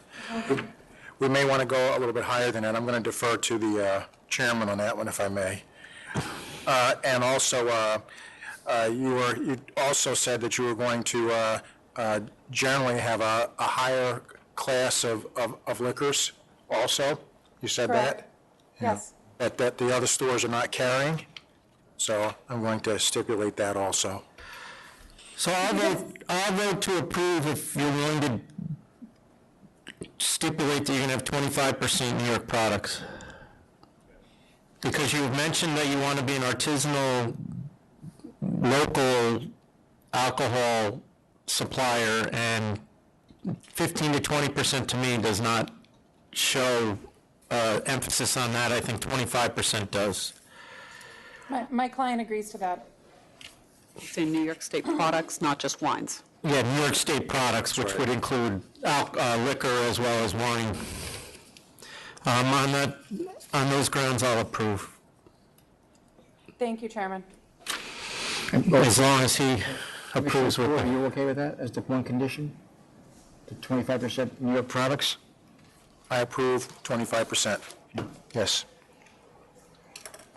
Speaker 4: We may want to go a little bit higher than that. I'm going to defer to the chairman on that one, if I may. And also, you also said that you were going to generally have a higher class of liquors also. You said
Speaker 8: Correct.
Speaker 4: that?
Speaker 8: Yes.
Speaker 4: That the other stores are not carrying? So I'm going to stipulate that also.
Speaker 3: So I'll vote to approve if you're willing to stipulate that you're going to have 25% New York products. Because you've mentioned that you want to be an artisanal, local alcohol supplier, and 15 to 20% to me does not show emphasis on that. I think 25% does.
Speaker 8: My client agrees to that.
Speaker 14: Say New York State products, not just wines.
Speaker 3: Yeah, New York State products, which would include liquor as well as wine. On those grounds, I'll approve.
Speaker 8: Thank you, Chairman.
Speaker 3: As long as he approves with
Speaker 1: Are
Speaker 3: that.
Speaker 1: you okay with that as the one condition? The 25% New York products?
Speaker 4: I approve 25%. Yes.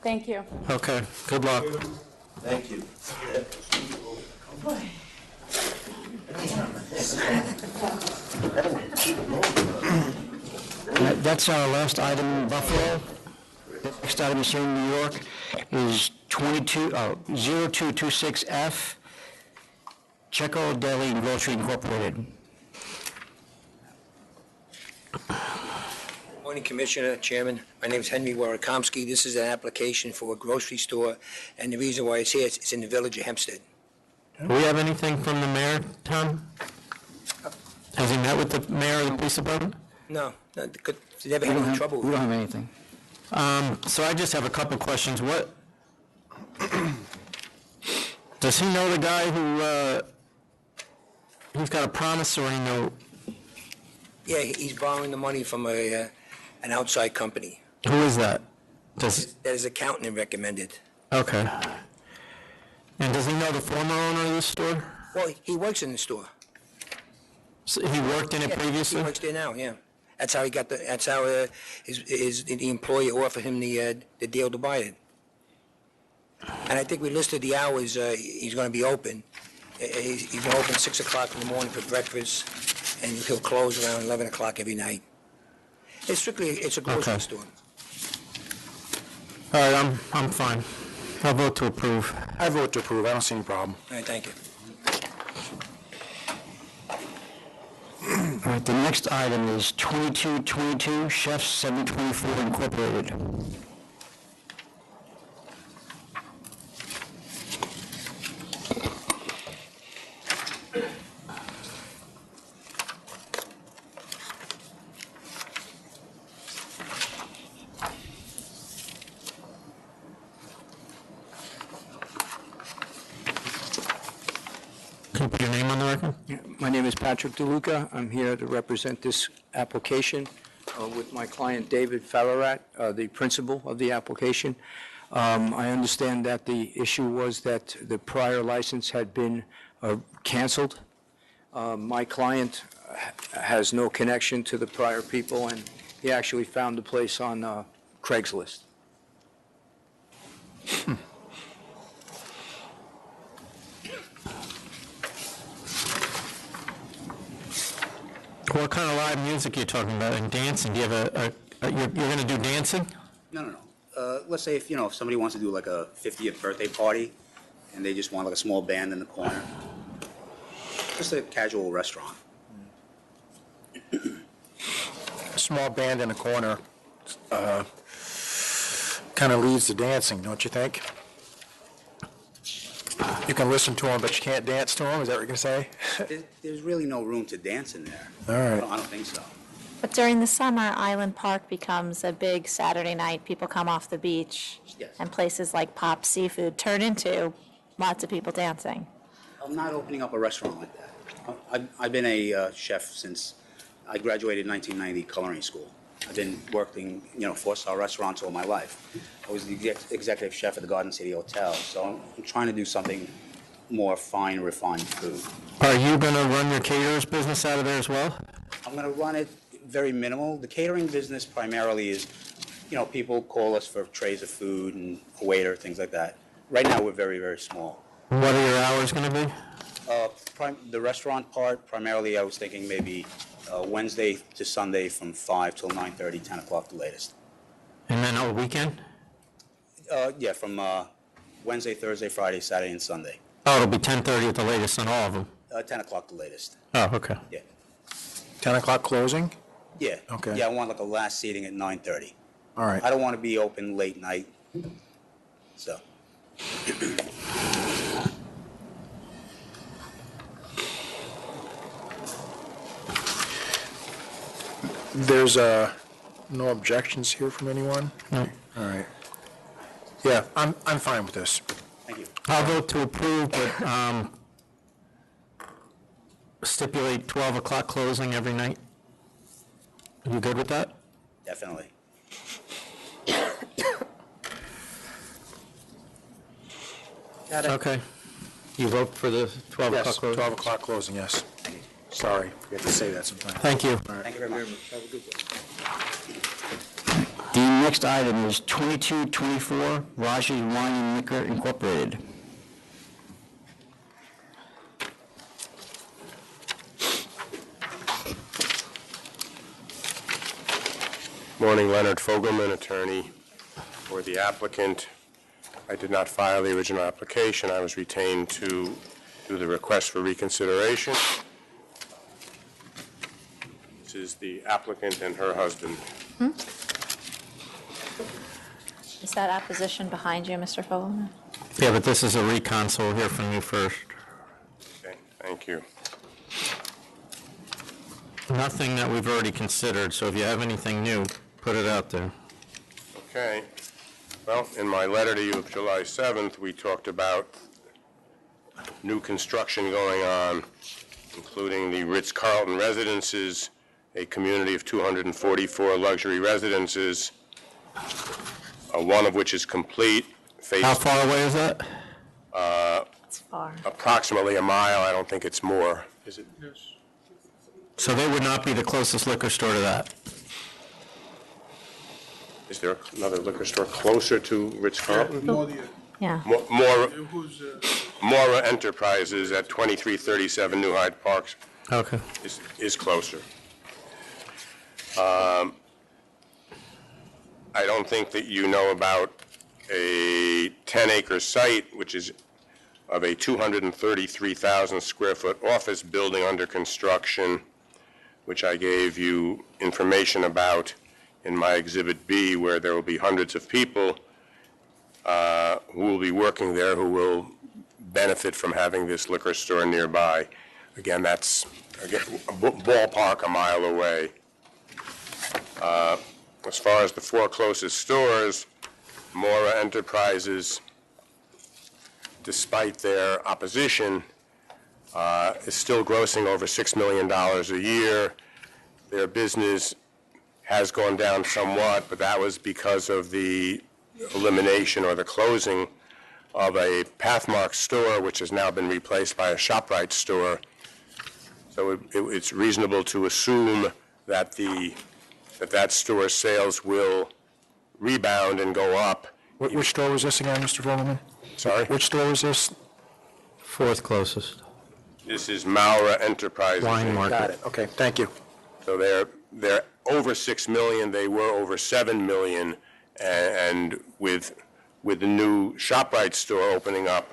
Speaker 8: Thank you.
Speaker 3: Okay, good luck.
Speaker 12: Thank you.
Speaker 1: That's our last item in Buffalo. The next item is here in New York is 0226F, Checo Deli and Grocery Incorporated.
Speaker 15: Morning, Commissioner, Chairman. My name is Henry Warakomsky. This is an application for a grocery store, and the reason why it's here, it's in the village of Hempstead.
Speaker 3: Do we have anything from the mayor, Tom? Has he met with the mayor of the police department?
Speaker 15: No, they never had any trouble.
Speaker 1: We don't have anything.
Speaker 3: So I just have a couple questions. What, does he know the guy who, he's got a promissory note?
Speaker 15: Yeah, he's borrowing the money from an outside company.
Speaker 3: Who is that?
Speaker 15: That his accountant recommended.
Speaker 3: Okay. And does he know the former owner of this store?
Speaker 15: Well, he works in the store.
Speaker 3: So he worked in it
Speaker 15: Yeah,
Speaker 3: previously?
Speaker 15: He works there now, yeah. That's how he got that's how the employer offered him the deal to buy it. And I think we listed the hours he's going to be open. He's going to open 6 o'clock in the morning for breakfast, and he'll close around 11 o'clock every night. It's a grocery
Speaker 3: Okay.
Speaker 15: store.
Speaker 3: All right, I'm fine. I'll vote to approve.
Speaker 4: I vote to approve, I don't see any problem.
Speaker 15: All right, thank you.
Speaker 1: All right, the next item is 2222 Chefs 724 Incorporated.
Speaker 3: Can you put your name on the record?
Speaker 16: My name is Patrick DeLuca. I'm here to represent this application with my client David Farrarat, the principal of the application. I understand that the issue was that the prior license had been canceled. My client has no connection to the prior people, and he actually found the place on Craigslist.
Speaker 3: What kind of live music are you talking about? And dancing? Do you have you're going to do dancing?
Speaker 17: No. Let's say if somebody wants to do like a 50th birthday party, and they just want like a small band in the corner. Just a casual restaurant.
Speaker 4: A small band in the corner kind of leads to dancing, don't you think? You can listen to them, but you can't dance to them, is that what you're going to say?
Speaker 17: There's really no room to dance in there.
Speaker 4: All right.
Speaker 17: I don't think so.
Speaker 18: But during the summer, Island Park becomes a big Saturday night. People come off the beach,
Speaker 17: Yes.
Speaker 18: and places like Pop Seafood turn into lots of people dancing.
Speaker 17: I'm not opening up a restaurant like that. I've been a chef since I graduated in 1990 culinary school. I've been working, 4-star restaurants all my life. I was the executive chef at the Garden City Hotel, so I'm trying to do something more fine, refined food.
Speaker 3: Are you going to run your caterers business out of there as well?
Speaker 17: I'm going to run it very minimal. The catering business primarily is, people call us for trays of food and a waiter, things like that. Right now, we're very, very small.
Speaker 3: What are your hours going to be?
Speaker 17: The restaurant part, primarily, I was thinking maybe Wednesday to Sunday from 5 till 9:30, 10 o'clock the latest.
Speaker 3: And then a weekend?
Speaker 17: Yeah, from Wednesday, Thursday, Friday, Saturday, and Sunday.
Speaker 3: Oh, it'll be 10:30 at the latest on all of them.
Speaker 17: 10 o'clock the latest.
Speaker 3: Oh, okay.
Speaker 17: Yeah.
Speaker 4: 10 o'clock closing?
Speaker 17: Yeah.
Speaker 4: Okay.
Speaker 17: Yeah, I want like a last seating at 9:30.
Speaker 4: All right.
Speaker 17: I don't want to be open late night. So.
Speaker 4: There's no objections here from anyone?
Speaker 3: No.
Speaker 4: All right. Yeah, I'm fine with this.
Speaker 17: Thank you.
Speaker 3: I'll vote to approve, but stipulate 12 o'clock closing every night. Are you good with that?
Speaker 17: Definitely.
Speaker 3: Okay. You vote for the 12 o'clock
Speaker 4: Yes,
Speaker 3: closing?
Speaker 4: 12 o'clock closing, yes. Sorry, forget to say that sometimes.
Speaker 3: Thank you.
Speaker 4: All right.
Speaker 17: Thank you very much. Have a good day.
Speaker 1: The next item is 2224 Raji's Wine and Liquor Incorporated.
Speaker 19: Morning, Leonard Fogelman, attorney for the applicant. I did not file the original application. I was retained to do the request for reconsideration. This is the applicant and her husband.
Speaker 18: Is that opposition behind you, Mr. Fogelman?
Speaker 3: Yeah, but this is a recon, so we'll hear from you first.
Speaker 19: Okay, thank you.
Speaker 3: Nothing that we've already considered, so if you have anything new, put it out there.
Speaker 19: Okay. Well, in my letter to you of July 7th, we talked about new construction going on, including the Ritz-Carlton residences, a community of 244 luxury residences, one of which is complete,
Speaker 3: How far away is that?
Speaker 18: It's far.
Speaker 19: Approximately a mile. I don't think it's more. Is it? Yes.
Speaker 3: So they would not be the closest liquor store to that?
Speaker 19: Is there another liquor store closer to Ritz-Carlton?
Speaker 18: Yeah.
Speaker 19: Mora Enterprises at 2337 New Hyde Park
Speaker 3: Okay.
Speaker 19: is closer. I don't think that you know about a 10-acre site, which is of a 233,000 square foot office building under construction, which I gave you information about in my Exhibit B, where there will be hundreds of people who will be working there, who will benefit from having this liquor store nearby. Again, that's a ballpark a mile away. As far as the four closest stores, Mora Enterprises, despite their opposition, is still grossing over $6 million a year. Their business has gone down somewhat, but that was because of the elimination or the closing of a Pathmark store, which has now been replaced by a ShopRite store. So it's reasonable to assume that that store's sales will rebound and go up.
Speaker 4: Which store was this again, Mr. Vogelman?
Speaker 19: Sorry?
Speaker 4: Which store was this?
Speaker 3: Fourth closest.
Speaker 19: This is Maurer Enterprises.
Speaker 3: Wine market.
Speaker 4: Got it, okay, thank you.
Speaker 19: So they're over 6 million, they were over 7 million, and with the new ShopRite store opening up,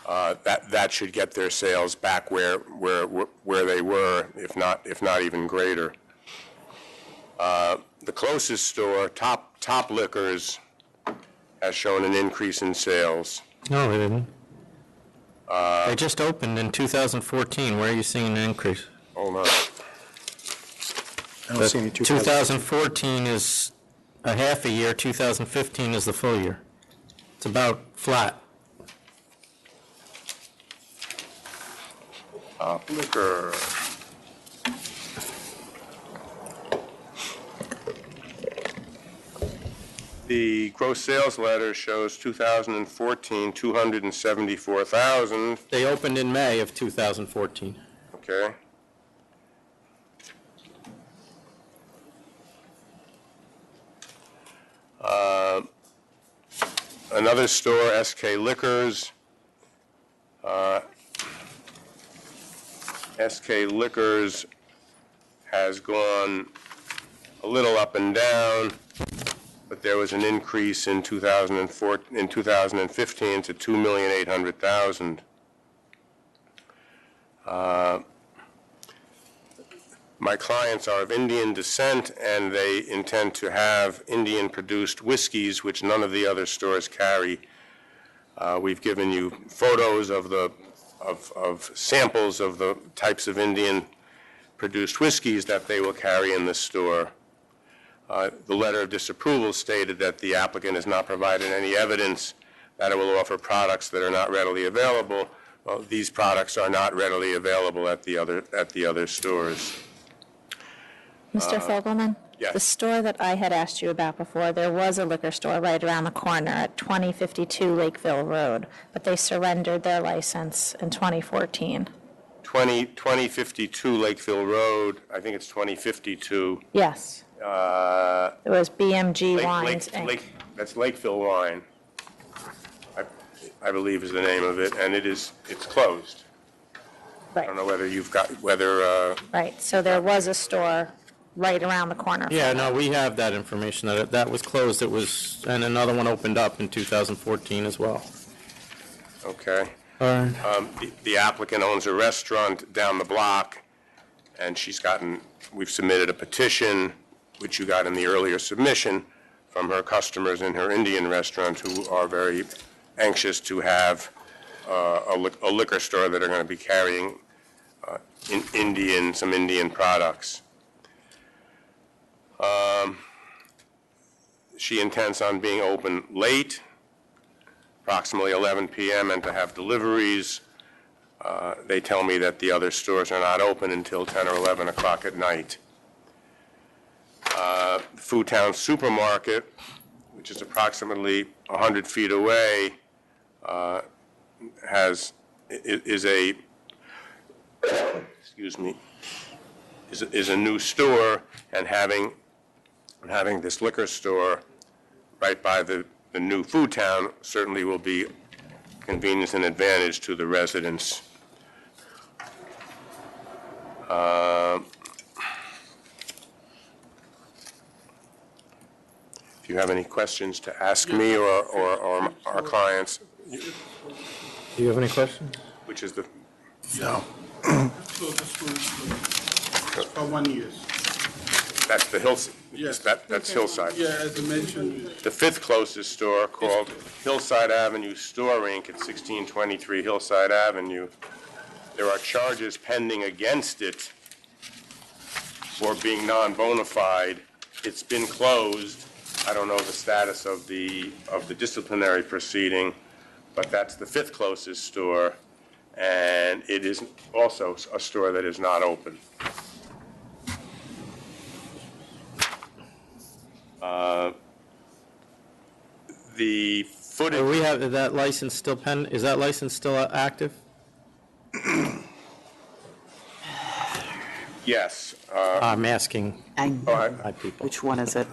Speaker 19: that should get their sales back where they were, if not even greater. The closest store, Top Liquors, has shown an increase in sales.
Speaker 3: No, they didn't. They just opened in 2014. Where are you seeing an increase?
Speaker 19: Hold on.
Speaker 4: I don't see any
Speaker 3: 2014 is a half a year, 2015 is the full year. It's about flat.
Speaker 19: Top Liquor. The gross sales letter shows 2014, 274,000.
Speaker 3: They opened in May of 2014.
Speaker 19: Okay. Another store, SK Liquors. SK Liquors has gone a little up and down, but there was an increase in 2015 to 2,800,000. My clients are of Indian descent, and they intend to have Indian-produced whiskeys, which none of the other stores carry. We've given you photos of samples of the types of Indian-produced whiskeys that they will carry in this store. The letter of disapproval stated that the applicant has not provided any evidence that it will offer products that are not readily available. Well, these products are not readily available at the other stores.
Speaker 18: Mr. Fogelman?
Speaker 19: yes.
Speaker 18: The store that I had asked you about before, there was a liquor store right around the corner at 2052 Lakeville Road, but they surrendered their license in 2014.
Speaker 19: 2052 Lakeville Road, I think it's 2052.
Speaker 18: Yes. It was BMG Wines, Inc.
Speaker 19: That's Lakeville Wine, I believe is the name of it, and it's closed.
Speaker 18: Right.
Speaker 19: I don't know whether
Speaker 18: Right, so there was a store right around the corner.
Speaker 3: Yeah, no, we have that information, that was closed, and another one opened up in 2014 as well.
Speaker 19: Okay.
Speaker 3: All right.
Speaker 19: The applicant owns a restaurant down the block, and we've submitted a petition, which you got in the earlier submission, from her customers in her Indian restaurant who are very anxious to have a liquor store that are going to be carrying some Indian products. She intends on being open late, approximately 11 p.m., and to have deliveries. They tell me that the other stores are not open until 10 or 11 o'clock at night. Foodtown Supermarket, which is approximately 100 feet away, is a new store, and having this liquor store right by the new food town certainly will be convenience and advantage to the residents. If you have any questions to ask me or our clients,
Speaker 3: Do you have any questions?
Speaker 19: which is the,
Speaker 20: No. For 1 year.
Speaker 19: that's the Hillside.
Speaker 20: Yes.
Speaker 19: That's Hillside.
Speaker 20: Yeah, as I mentioned.
Speaker 19: The fifth closest store, called Hillside Avenue Store Inc. at 1623 Hillside Avenue, there are charges pending against it for being non-bona fide. It's been closed. I don't know the status of the disciplinary proceeding, but that's the fifth closest store, and it is also a store that is not open. The footage.
Speaker 3: We have, that license still is that license still active?
Speaker 19: Yes.
Speaker 3: I'm asking my people.
Speaker 14: Which one is it?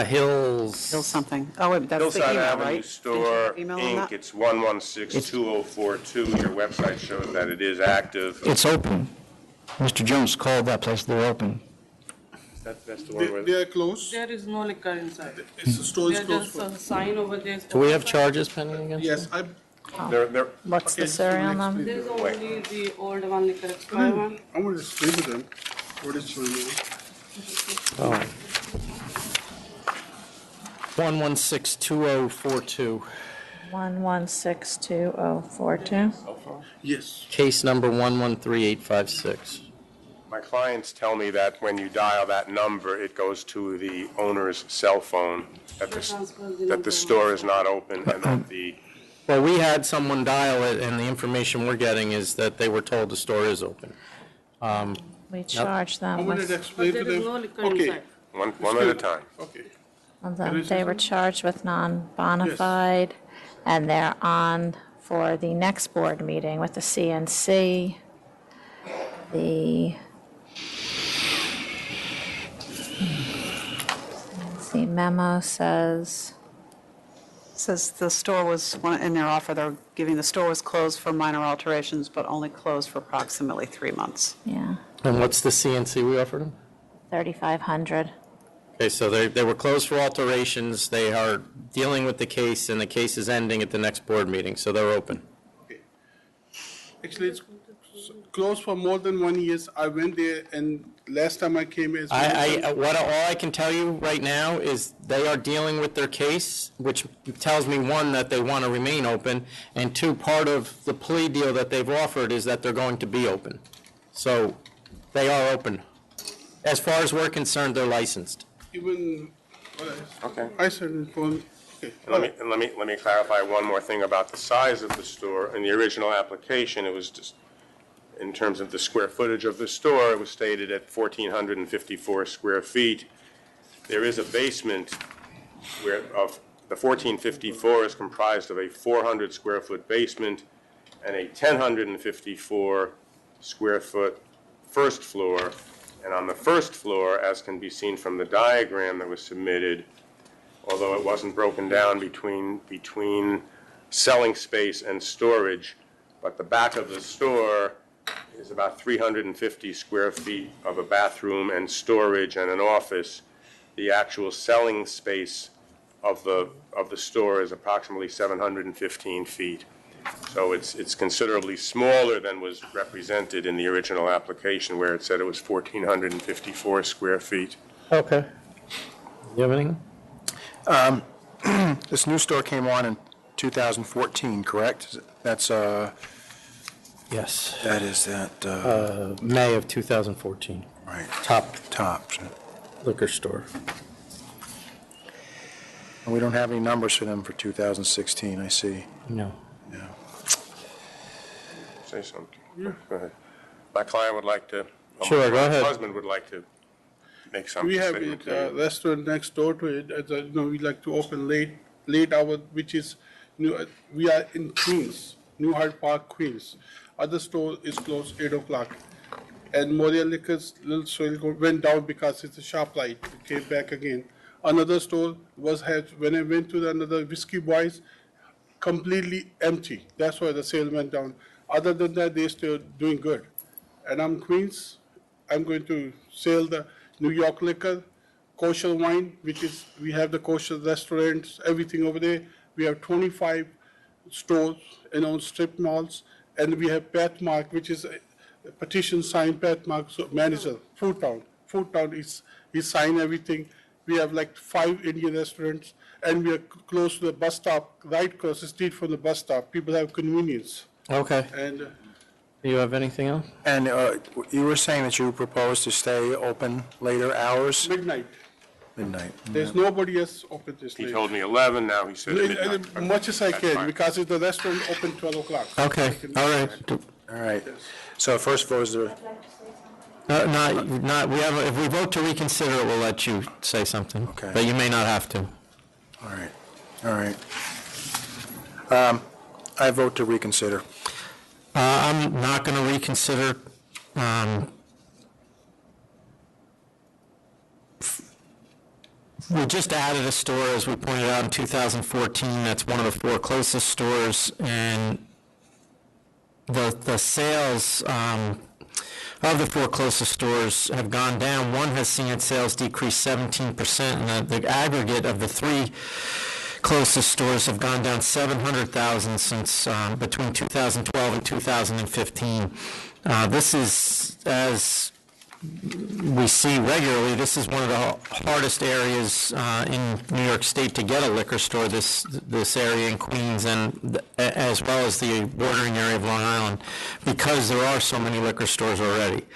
Speaker 3: Hills.
Speaker 14: Hill something. Oh, wait, that's the
Speaker 19: Hillside
Speaker 14: email,
Speaker 19: Avenue
Speaker 14: right?
Speaker 19: Store,
Speaker 14: Email on
Speaker 19: Inc.,
Speaker 14: that?
Speaker 19: it's 116-2042. Your website shows that it is active.
Speaker 1: It's open. Mr. Jones called that place, they're open.
Speaker 19: That's the one where...
Speaker 20: They are closed.
Speaker 21: There is no liquor inside.
Speaker 20: It's the store is
Speaker 21: There's
Speaker 20: closed.
Speaker 21: just a sign over there.
Speaker 3: Do we have charges pending against
Speaker 20: Yes,
Speaker 3: them?
Speaker 19: They're-
Speaker 18: What's the serial number?
Speaker 21: There's only the old one, liquor expired one.
Speaker 20: I want to explain to them what is showing you.
Speaker 3: Oh. 116-2042.
Speaker 18: 1162042.
Speaker 20: Yes.
Speaker 3: Case number 113856.
Speaker 19: My clients tell me that when you dial that number, it goes to the owner's cell phone, that the store is not open, and that the...
Speaker 3: Well, we had someone dial it, and the information we're getting is that they were told the store is open.
Speaker 18: We charge them
Speaker 20: I wanted to
Speaker 18: with,
Speaker 20: explain to them. Okay.
Speaker 19: One at a time.
Speaker 20: Okay.
Speaker 18: they were charged with non-bona fide, and they're on for the next board meeting with the CNC. The memo says,
Speaker 14: The store was, in their offer, they're giving, the store was closed for minor alterations, but only closed for approximately 3 months.
Speaker 18: yeah,
Speaker 3: And what's the CNC we offered them?
Speaker 18: 3,500.
Speaker 3: Okay, so they were closed for alterations, they are dealing with the case, and the case is ending at the next board meeting, so they're open.
Speaker 20: Actually, it's closed for more than 1 year. I went there, and last time I came here.
Speaker 3: All I can tell you right now is they are dealing with their case, which tells me, one, that they want to remain open, and two, part of the plea deal that they've offered is that they're going to be open. So they are open. As far as we're concerned, they're licensed.
Speaker 20: Even,
Speaker 19: Okay.
Speaker 20: I said informed. Okay.
Speaker 19: And let me clarify one more thing about the size of the store. In the original application, it was just, in terms of the square footage of the store, it was stated at 1,454 square feet. There is a basement where of the 1,454 is comprised of a 400 square foot basement and a 1,054 square foot first floor. And on the first floor, as can be seen from the diagram that was submitted, although it wasn't broken down between selling space and storage, but the back of the store is about 350 square feet of a bathroom and storage and an office. The actual selling space of the store is approximately 715 feet. So it's considerably smaller than was represented in the original application, where it said it was 1,454 square feet.
Speaker 3: Okay. You have anything?
Speaker 4: This new store came on in 2014, correct? That's,
Speaker 3: Yes.
Speaker 4: that is that,
Speaker 3: May of 2014.
Speaker 4: right,
Speaker 3: Top
Speaker 4: Tops.
Speaker 3: liquor store.
Speaker 4: And we don't have any numbers for them for 2016, I see.
Speaker 3: No.
Speaker 19: Say something. Go ahead. My client would like to.
Speaker 3: Sure, go ahead.
Speaker 19: My husband would like to make something.
Speaker 20: We have
Speaker 19: statement,
Speaker 20: a restaurant next door to it. As you know, we like to open late hour, which is, we are in Queens, New Hyde Park, Queens. Other store is closed 8 o'clock. And Moria Liquors little sale went down because it's a shop light. It came back again. Another store when I went to another Whiskey Boys, completely empty. That's why the sale went down. Other than that, they're still doing good. And I'm Queens. I'm going to sell the New York liquor, kosher wine, which is, we have the kosher restaurants, everything over there. We have 25 stores in our strip malls, and we have Pat Mark, which is a petition signed Pat Mark manager, Food Town. Food Town he signed everything. We have like 5 Indian restaurants, and we are close to the bus stop, right across the street from the bus stop. People have convenience.
Speaker 3: Okay.
Speaker 20: And
Speaker 3: Do you have anything else?
Speaker 4: And you were saying that you propose to stay open later hours?
Speaker 20: Midnight.
Speaker 4: Midnight.
Speaker 20: There's nobody else open this late.
Speaker 19: He told me 11, now he said midnight.
Speaker 20: Much as I
Speaker 19: That's
Speaker 20: can,
Speaker 19: fine.
Speaker 20: because if the restaurant open 12 o'clock.
Speaker 3: Okay, all right.
Speaker 4: All right. So first vote is the,
Speaker 3: If we vote to reconsider it, we'll let you say something.
Speaker 4: Okay.
Speaker 3: But you may not have to.
Speaker 4: all right, all right. I vote to reconsider.
Speaker 3: I'm not going to reconsider. We just added a store, as we pointed out, in 2014. That's one of the 4 closest stores, and the sales of the 4 closest stores have gone down. One has seen its sales decrease 17%, and the aggregate of the 3 closest stores have gone down $700,000 since between 2012 and 2015. This is, as we see regularly, this is one of the hardest areas in New York State to get a liquor store, this area in Queens, and as well as the bordering area of Long Island, because there are so many liquor stores already.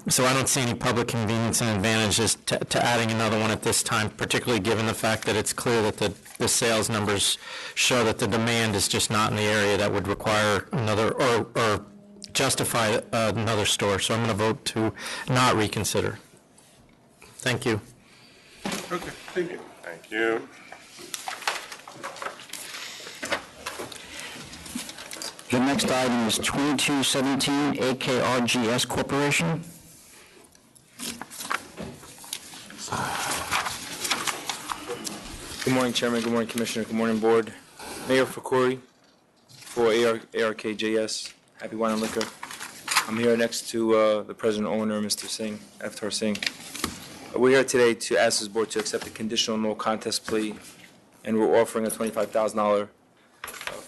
Speaker 3: So I don't see any public convenience and advantages to adding another one at this time, particularly given the fact that it's clear that the sales numbers show that the demand is just not in the area that would require another or justify another store. So I'm going to vote to not reconsider. Thank you.
Speaker 20: Okay, thank you.
Speaker 19: Thank you.
Speaker 1: The next item is 2217 AKRGS Corporation.
Speaker 2: Good morning, Chairman. Good morning, Commissioner. Good morning, Board. Mayor Fakuri for ARKJS, Happy Wine and Liquor. I'm here next to the president owner, Mr. Singh, Avtar Singh. We're here today to ask this board to accept a conditional no contest plea, and we're offering a $25,000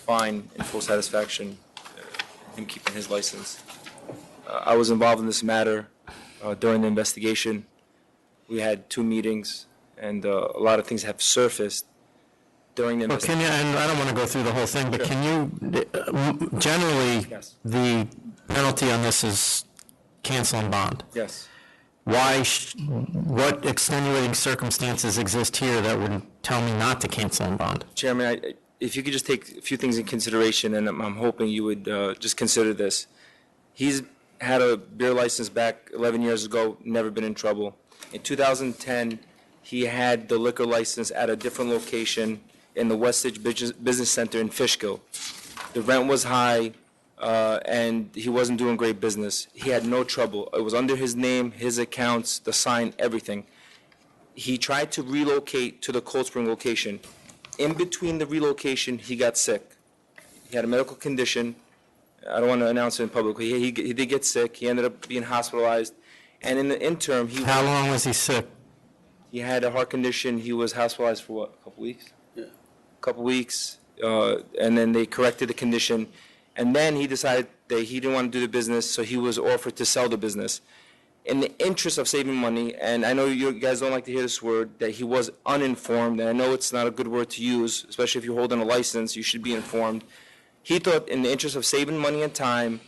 Speaker 2: fine in full satisfaction, him keeping his license. I was involved in this matter during the investigation. We had 2 meetings, and a lot of things have surfaced during the
Speaker 3: Well,
Speaker 2: investigation.
Speaker 3: and I don't want to go through the whole thing, but can you, generally, the penalty on this is cancel and bond.
Speaker 2: Yes.
Speaker 3: What extenuating circumstances exist here that would tell me not to cancel and bond?
Speaker 2: Chairman, if you could just take a few things in consideration, and I'm hoping you would just consider this. He's had a beer license back 11 years ago, never been in trouble. In 2010, he had the liquor license at a different location in the Westage Business Center in Fishkill. The rent was high, and he wasn't doing great business. He had no trouble. It was under his name, his accounts, the sign, everything. He tried to relocate to the Cold Spring location. In between the relocation, he got sick. He had a medical condition. I don't want to announce it in public. He did get sick. He ended up being hospitalized. And in the interim,
Speaker 3: How long was he sick?
Speaker 2: he had a heart condition. He was hospitalized for what, a couple weeks? Yeah. A couple weeks. And then they corrected the condition. And then he decided that he didn't want to do the business, so he was offered to sell the business. In the interest of saving money, and I know you guys don't like to hear this word, that he was uninformed, and I know it's not a good word to use, especially if you're holding a license, you should be informed. He thought in the interest of saving money and time,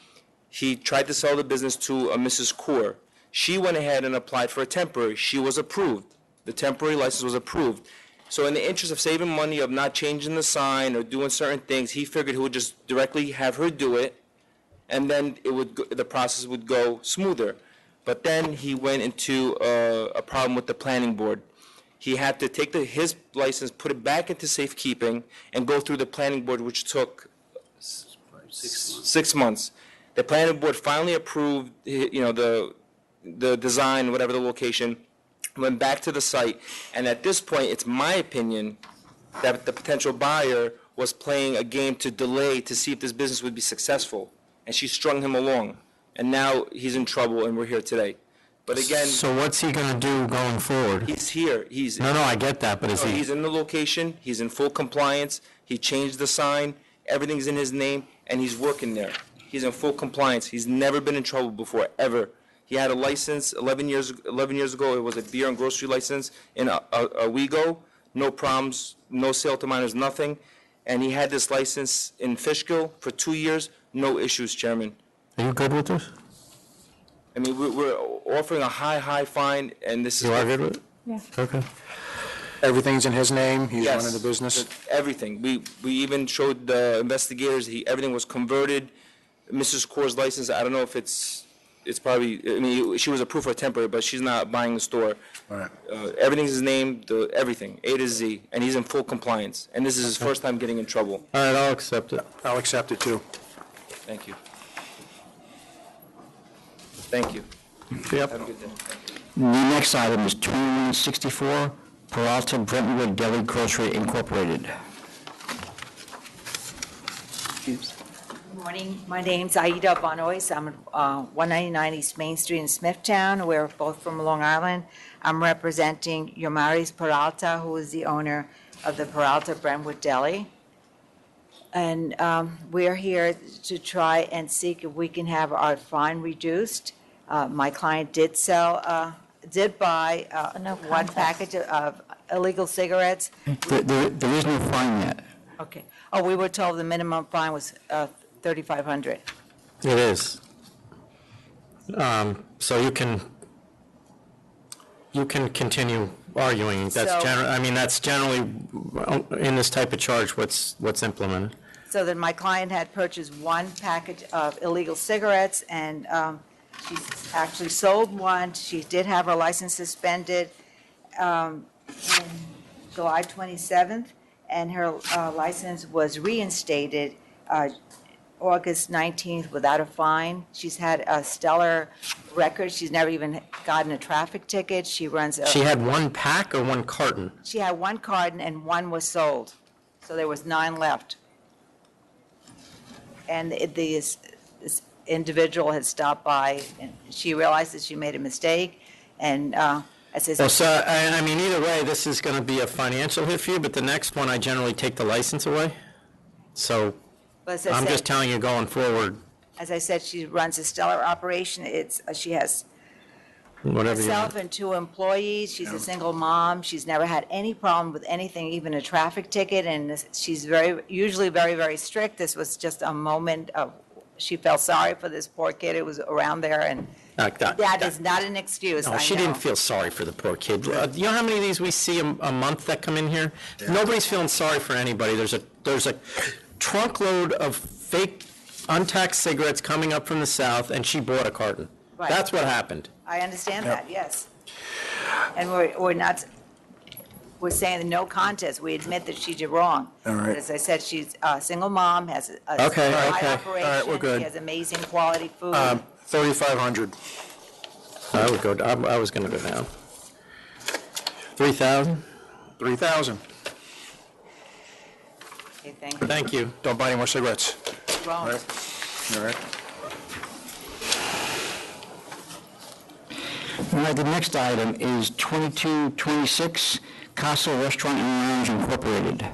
Speaker 2: he tried to sell the business to a Mrs. Kaur. She went ahead and applied for a temporary. She was approved. The temporary license was approved. So in the interest of saving money, of not changing the sign or doing certain things, he figured he would just directly have her do it, and then the process would go smoother. But then he went into a problem with the planning board. He had to take his license, put it back into safekeeping, and go through the planning board, which took 6 months. The planning board finally approved, the design, whatever the location, went back to the site, and at this point, it's my opinion that the potential buyer was playing a game to delay to see if this business would be successful, and she strung him along, and now he's in trouble, and we're here today. But again,
Speaker 3: So what's he going to do going forward?
Speaker 2: he's here.
Speaker 3: No, I get that, but is
Speaker 2: No,
Speaker 3: he?
Speaker 2: he's in the location, he's in full compliance, he changed the sign, everything's in his name, and he's working there. He's in full compliance. He's never been in trouble before, ever. He had a license 11 years ago. It was a beer and grocery license in Owego. No problems, no sale to minors, nothing. And he had this license in Fishkill for 2 years, no issues, Chairman.
Speaker 3: Are you good with this?
Speaker 2: I mean, we're offering a high fine, and this is...
Speaker 3: You are good with it?
Speaker 8: Yeah.
Speaker 3: Okay.
Speaker 4: Everything's in his name, he's
Speaker 2: Yes,
Speaker 4: running the business?
Speaker 2: Everything. We even showed the investigators, everything was converted. Mrs. Kaur's license, I don't know if it's probably, I mean, she was approved for temporary, but she's not buying the store.
Speaker 4: All right.
Speaker 2: Everything's his name, everything, A to Z, and he's in full compliance. And this is his first time getting in trouble.
Speaker 3: All right, I'll accept it.
Speaker 4: I'll accept it, too.
Speaker 2: Thank you. Thank you.
Speaker 3: Yep.
Speaker 2: Have a good day.
Speaker 1: The next item is 2164 Peralta Brentwood Deli Grocery Incorporated.
Speaker 7: Good morning. My name's Aida Bonois. I'm at 199 East Main Street in Smithtown. We're both from Long Island. I'm representing Yomaris Peralta, who is the owner of the Peralta Brentwood Deli. And we're here to try and seek if we can have our fine reduced. My client did buy one package of illegal cigarettes.
Speaker 1: There is no fine yet.
Speaker 7: Okay. Oh, we were told the minimum fine was $3,500.
Speaker 3: It is. So you can continue arguing. That's
Speaker 7: So-
Speaker 3: that's generally, in this type of charge, what's implemented.
Speaker 7: So that my client had purchased one package of illegal cigarettes, and she actually sold one. She did have her license suspended in July 27th, and her license was reinstated August 19th without a fine. She's had a stellar record. She's never even gotten a traffic ticket. She runs a...
Speaker 3: She had one pack or one carton?
Speaker 7: She had one carton and one was sold. So there was 9 left. And this individual had stopped by, and she realized that she made a mistake, and as I
Speaker 3: Well,
Speaker 7: said,
Speaker 3: so, I mean, either way, this is going to be a financial hit for you, but the next one, I generally take the license away. So
Speaker 7: but as I
Speaker 3: I'm
Speaker 7: said-
Speaker 3: just telling you, going forward,
Speaker 7: as I said, she runs a stellar operation. She has
Speaker 3: whatever you
Speaker 7: herself
Speaker 3: want.
Speaker 7: and 2 employees. She's a single mom. She's never had any problem with anything, even a traffic ticket, and she's usually very, very strict. This was just a moment of, she felt sorry for this poor kid who was around there, and that is not an excuse.
Speaker 3: No,
Speaker 7: I
Speaker 3: she
Speaker 7: know.
Speaker 3: didn't feel sorry for the poor kid. You know how many of these we see a month that come in here? Nobody's feeling sorry for anybody. There's a trunkload of fake untaxed cigarettes coming up from the south, and she bought a carton.
Speaker 7: Right.
Speaker 3: That's what happened.
Speaker 7: I understand
Speaker 3: Yep.
Speaker 7: that, yes. And we're saying that no contest. We admit that she did wrong.
Speaker 4: All right.
Speaker 7: But as I said, she's a single mom, has a
Speaker 4: Okay,
Speaker 7: wide
Speaker 4: okay.
Speaker 7: operation.
Speaker 4: All right, we're good.
Speaker 7: She has amazing quality food.
Speaker 4: 3,500.
Speaker 3: I would go. I was going to go down. 3,000.
Speaker 4: 3,000.
Speaker 7: Okay, thank you.
Speaker 3: Thank you.
Speaker 4: Don't buy any more cigarettes.
Speaker 7: Wrong.
Speaker 4: All right. All right.
Speaker 1: All right, the next item is 2226 Castle Restaurant and Lounge Incorporated.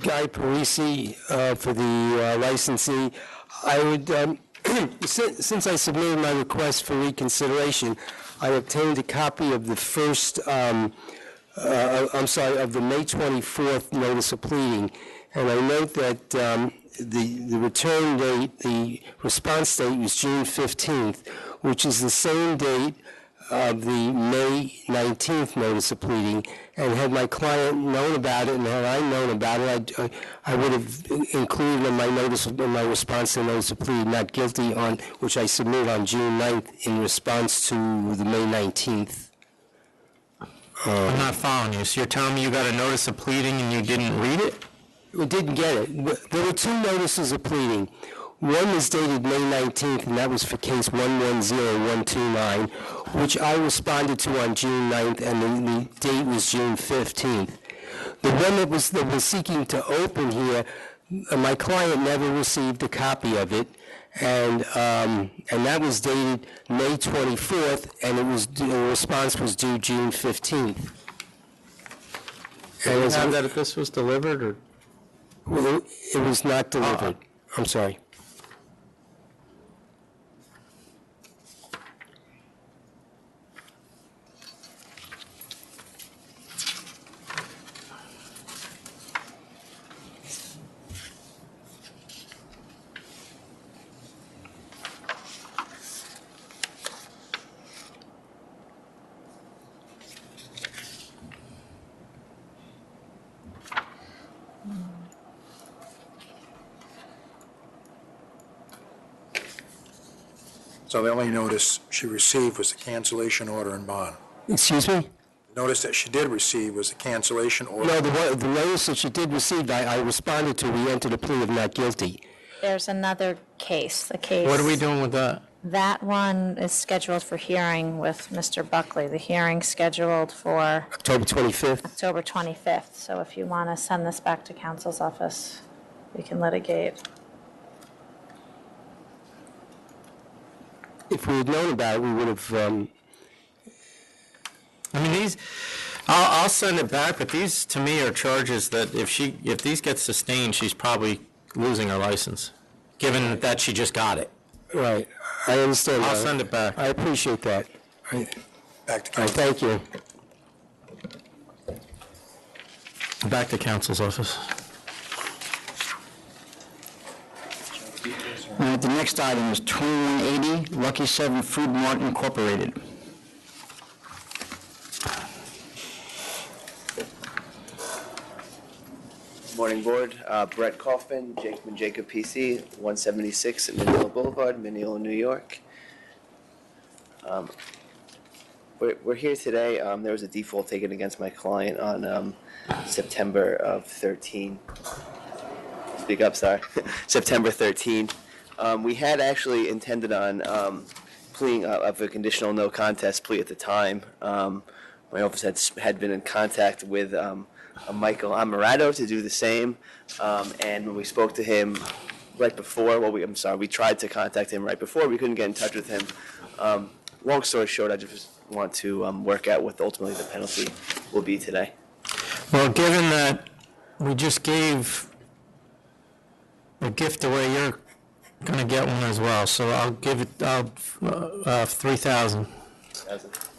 Speaker 22: Guy Parisi for the licensee. I would, since I submitted my request for reconsideration, I obtained a copy of the first, of the May 24th notice of pleading, and I note that the return date, the response date was June 15th, which is the same date of the May 19th notice of pleading, and had my client known about it, and had I known about it, I would have included in my notice, in my response to the notice of plea, not guilty, on which I submitted on June 9th in response to the May 19th.
Speaker 3: I'm not following you. So you're telling me you got a notice of pleading and you didn't read it?
Speaker 22: We didn't get it. There were two notices of pleading. One was dated May 19th, and that was for case 110129, which I responded to on June 9th, and the date was June 15th. The one that was seeking to open here, my client never received a copy of it, and that was dated May 24th, and the response was due June 15th.
Speaker 3: And is that if this was delivered, or?
Speaker 22: Well, it was not delivered. I'm sorry.
Speaker 4: So the only notice she received was the cancellation order and bond.
Speaker 22: Excuse me?
Speaker 4: The notice that she did receive was the cancellation order.
Speaker 22: No, the notice that she did receive, I responded to. We entered a plea of not guilty.
Speaker 18: There's another case, the case.
Speaker 3: What are we doing with that?
Speaker 18: That one is scheduled for hearing with Mr. Buckley. The hearing's scheduled for
Speaker 22: October 25th.
Speaker 18: October 25th. So if you want to send this back to counsel's office, we can litigate.
Speaker 22: If we had known about it, we would have.
Speaker 3: I mean, I'll send it back, but these, to me, are charges that if these get sustained, she's probably losing her license, given that she just got it.
Speaker 22: Right. I understand that.
Speaker 3: I'll send it back.
Speaker 22: I appreciate that.
Speaker 4: Back to
Speaker 22: counsel. Thank you.
Speaker 3: Back to counsel's office.
Speaker 1: The next item is 2180 Lucky 7 Food Mart Incorporated.
Speaker 6: Morning, Board. Brett Kaufman, Jakeman Jacob PC, 176 Mineola Boulevard, Mineola, New York. We're here today. There was a default taken against my client on September of 13. Speak up, sorry. September 13. We had actually intended on pleading of a conditional no contest plea at the time. My office had been in contact with Michael Amarato to do the same, and when we spoke to him right before, we tried to contact him right before, we couldn't get in touch with him. Long story short, I just want to work out what ultimately the penalty will be today.
Speaker 3: Well, given that we just gave a gift away, you're going to get one as well, so I'll give it $3,000.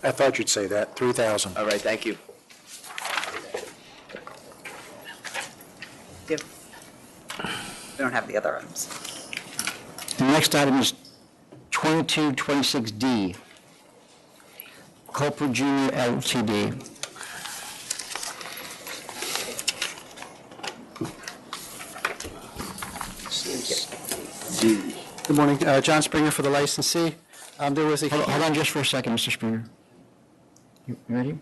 Speaker 4: I thought you'd say that, 3,000.
Speaker 6: All right, thank you.
Speaker 14: We don't have the other items.
Speaker 1: The next item is 2226D, Culper Jr. Ltd.
Speaker 5: Good morning, John Springer for the licensee. There was a...
Speaker 1: Hold on just for a second, Mr. Springer. You ready?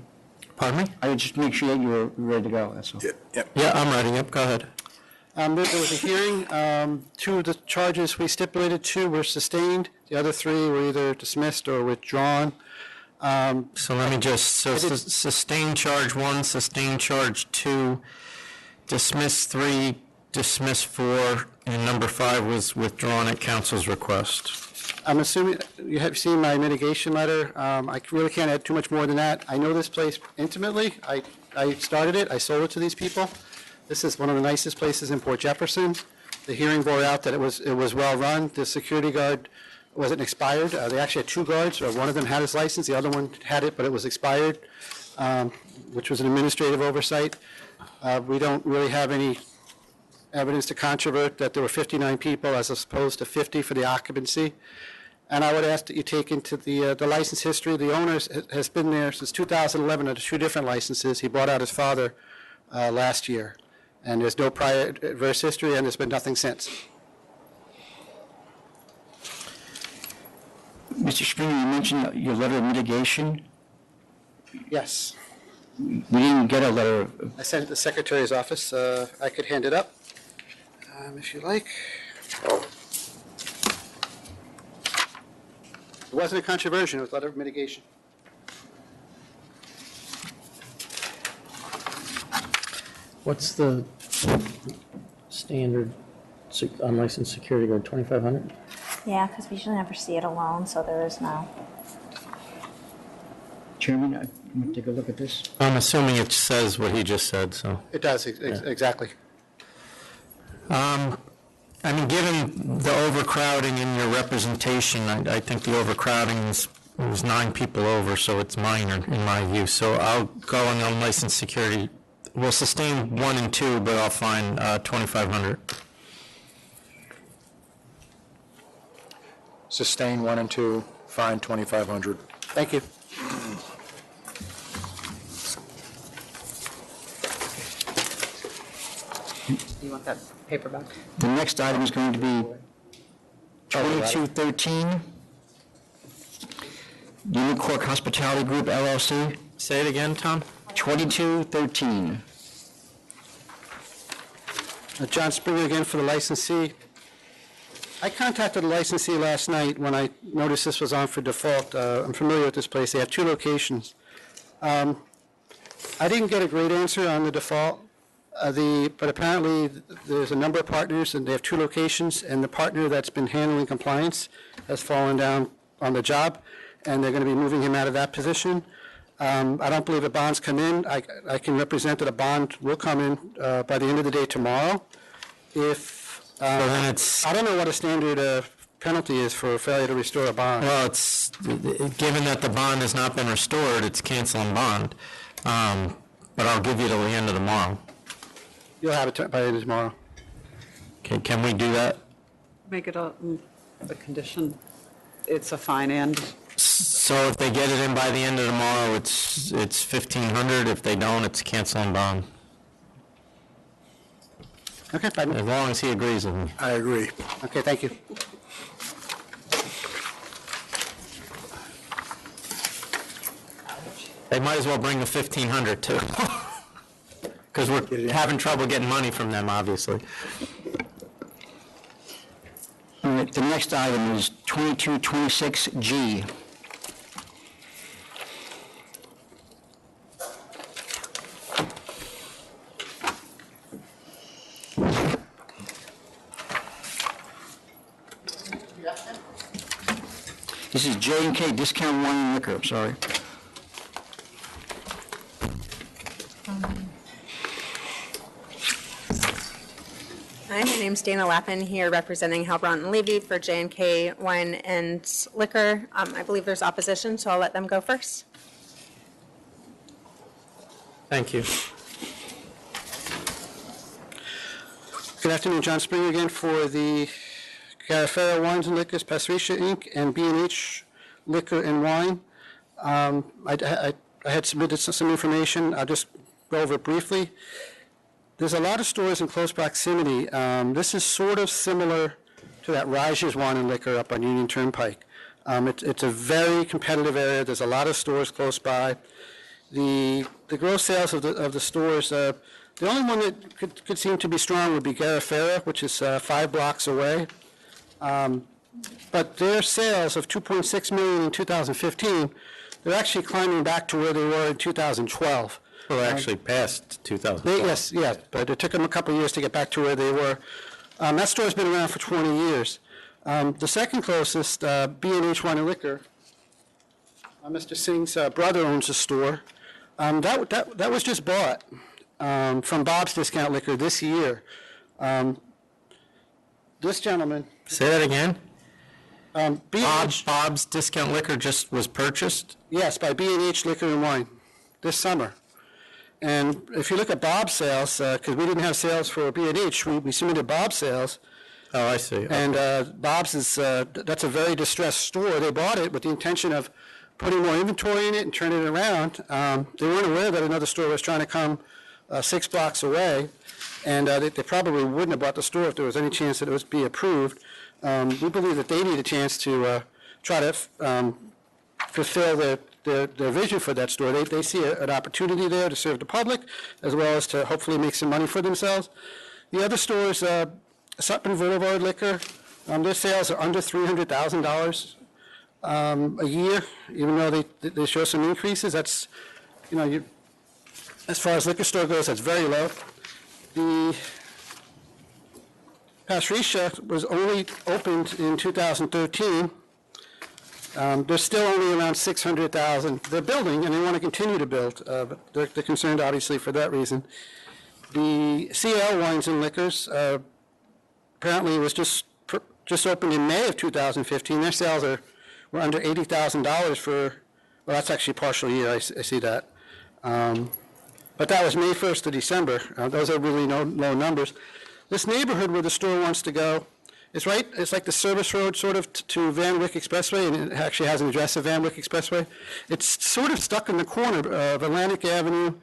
Speaker 3: Pardon me?
Speaker 1: I would just make sure that you're ready to go, that's all.
Speaker 3: Yeah, I'm ready. Yep, go ahead.
Speaker 5: There was a hearing. Two of the charges we stipulated to were sustained. The other three were either dismissed or withdrawn.
Speaker 3: So let me just, sustain charge 1, sustain charge 2, dismiss 3, dismiss 4, and number 5 was withdrawn at council's request.
Speaker 5: I'm assuming you have seen my mitigation letter. I really can't add too much more than that. I know this place intimately. I started it. I sold it to these people. This is one of the nicest places in Port Jefferson. The hearing bore out that it was well run. The security guard wasn't expired. They actually had 2 guards. One of them had his license. The other one had it, but it was expired, which was an administrative oversight. We don't really have any evidence to controvert that there were 59 people as opposed to 50 for the occupancy. And I would ask that you take into the license history. The owner has been there since 2011 under 2 different licenses. He bought out his father last year. And there's no prior adverse history, and there's been nothing since.
Speaker 1: Mr. Springer, you mentioned your letter of mitigation.
Speaker 5: Yes.
Speaker 1: We didn't get a letter.
Speaker 5: I sent it to the Secretary's office. I could hand it up if you like. It wasn't a controversial, it was a letter of mitigation.
Speaker 3: What's the standard unlicensed security guard, 2,500?
Speaker 18: Yeah, because we usually never see it alone, so there is no.
Speaker 1: Chairman, I'm going to take a look at this.
Speaker 3: I'm assuming it says what he just said, so.
Speaker 5: It does, exactly.
Speaker 3: I mean, given the overcrowding in your representation, I think the overcrowding was 9 people over, so it's minor in my view. So I'll go on the unlicensed security. We'll sustain 1 and 2, but I'll fine 2,500.
Speaker 4: Sustain 1 and 2, fine 2,500.
Speaker 5: Thank you.
Speaker 14: Do you want that paper back?
Speaker 1: The next item is going to be 2213, Union Cork Hospitality Group LLC.
Speaker 3: Say it again, Tom.
Speaker 1: 2213.
Speaker 5: John Springer again for the licensee. I contacted the licensee last night when I noticed this was on for default. I'm familiar with this place. They have 2 locations. I didn't get a great answer on the default. But apparently there's a number of partners and they have 2 locations, and the partner that's been handling compliance has fallen down on the job, and they're going to be moving him out of that position. I don't believe a bond's come in. I can represent that a bond will come in by the end of the day tomorrow. If
Speaker 3: then it's,
Speaker 5: I don't know what a standard penalty is for failure to restore a bond.
Speaker 3: well, it's, given that the bond has not been restored, it's canceling bond. But I'll give you till the end of tomorrow.
Speaker 5: You'll have it by the end of tomorrow.
Speaker 3: Okay, can we do that?
Speaker 14: Make it a condition. It's a fine and.
Speaker 3: So if they get it in by the end of tomorrow, it's 1,500. If they don't, it's canceling bond.
Speaker 5: Okay, fine.
Speaker 3: As long as he agrees with me.
Speaker 4: I agree.
Speaker 5: Okay, thank you.
Speaker 3: They might as well bring the 1,500 too. Because we're having trouble getting money from them, obviously.
Speaker 1: All right, the next item is 2226G. This is J&K Discount Wine and Liquor, I'm sorry.
Speaker 9: Hi, my name's Dana Lappin here representing Halbron and Levy for J&K Wine and Liquor. I believe there's opposition, so I'll let them go first.
Speaker 3: Thank you.
Speaker 5: Good afternoon, John Springer again for the Garofalo Wines and Liquors, Patricia Inc., and B&H Liquor and Wine. I had submitted some information. I'll just go over it briefly. There's a lot of stores in close proximity. This is sort of similar to that Raj's Wine and Liquor up on Union Turnpike. It's a very competitive area. There's a lot of stores close by. The gross sales of the stores, the only one that could seem to be strong would be Garofalo, which is 5 blocks away. But their sales of $2.6 million in 2015, they're actually climbing back to where they were in 2012.
Speaker 3: Well, actually past 2012.
Speaker 5: Yes, but it took them a couple of years to get back to where they were. That store's been around for 20 years. The second closest, B&H Wine and Liquor, Mr. Singh's brother owns a store. That was just bought from Bob's Discount Liquor this year. This gentleman.
Speaker 3: Say that again?
Speaker 5: B&H,
Speaker 3: Bob's Discount Liquor just was purchased?
Speaker 5: Yes, by B&H Liquor and Wine this summer. And if you look at Bob's sales, because we didn't have sales for B&H, we submitted Bob's sales.
Speaker 3: Oh, I see.
Speaker 5: And Bob's is, that's a very distressed store. They bought it with the intention of putting more inventory in it and turning it around. They weren't aware that another store was trying to come 6 blocks away, and they probably wouldn't have bought the store if there was any chance that it would be approved. We believe that they need a chance to try to fulfill their vision for that store. They see an opportunity there to serve the public, as well as to hopefully make some money for themselves. The other stores, Sutton Boulevard Liquor, their sales are under $300,000 a year, even though they show some increases. That's, as far as liquor store goes, that's very low. The Patricia was only opened in 2013. They're still only around 600,000. They're building, and they want to continue to build, but they're concerned, obviously, for that reason. The CL Wines and Liquors apparently was just opened in May of 2015. Their sales were under $80,000 for, well, that's actually partial year. I see that. But that was May 1st to December. Those are really low numbers. This neighborhood where the store wants to go, it's like the service road sort of to Van Wyck Expressway, and it actually has an address of Van Wyck Expressway. It's sort of stuck in the corner of Atlantic Avenue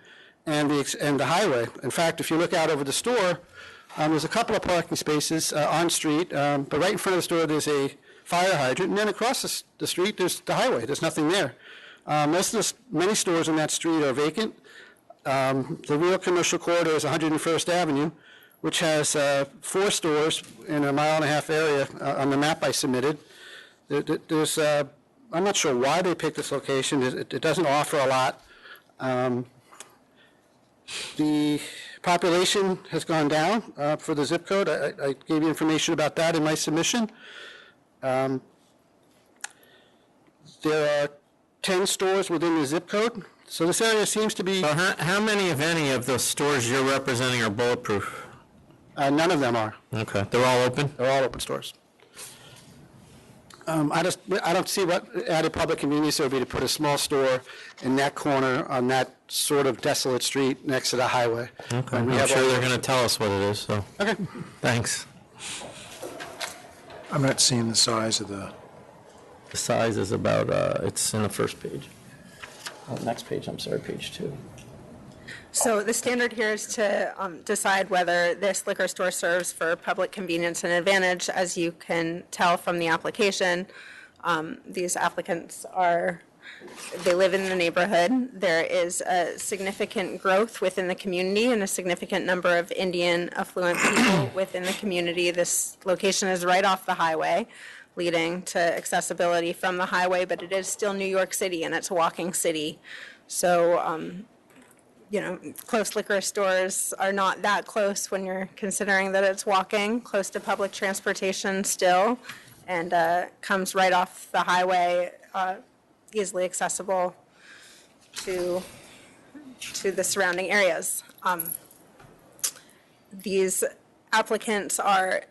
Speaker 5: and the highway. In fact, if you look out over the store, there's a couple of parking spaces on street, but right in front of the store there's a fire hydrant, and then across the street there's the highway. There's nothing there. Many stores on that street are vacant. The real commercial corridor is 101st Avenue, which has 4 stores in a 1.5 mile area on the map I submitted. There's, I'm not sure why they picked this location. It doesn't offer a lot. The population has gone down for the zip code. I gave you information about that in my submission. There are 10 stores within the zip code. So this area seems to be...
Speaker 3: So how many, if any, of the stores you're representing are bulletproof?
Speaker 5: None of them are.
Speaker 3: Okay. They're all open?
Speaker 5: They're all open stores. I don't see what added public convenience there would be to put a small store in that corner on that sort of desolate street next to the highway.
Speaker 3: Okay. I'm sure they're going to tell us what it is, so.
Speaker 5: Okay.
Speaker 3: Thanks.
Speaker 4: I'm not seeing the size of the...
Speaker 3: The size is about, it's in the first page. Next page, I'm sorry, page 2.
Speaker 9: So the standard here is to decide whether this liquor store serves for public convenience and advantage. As you can tell from the application, these applicants they live in the neighborhood. There is a significant growth within the community and a significant number of Indian affluent people within the community. This location is right off the highway, leading to accessibility from the highway, but it is still New York City, and it's a walking city. So, close liquor stores are not that close when you're considering that it's walking, close to public transportation still, and comes right off the highway, easily accessible to the surrounding areas. These applicants are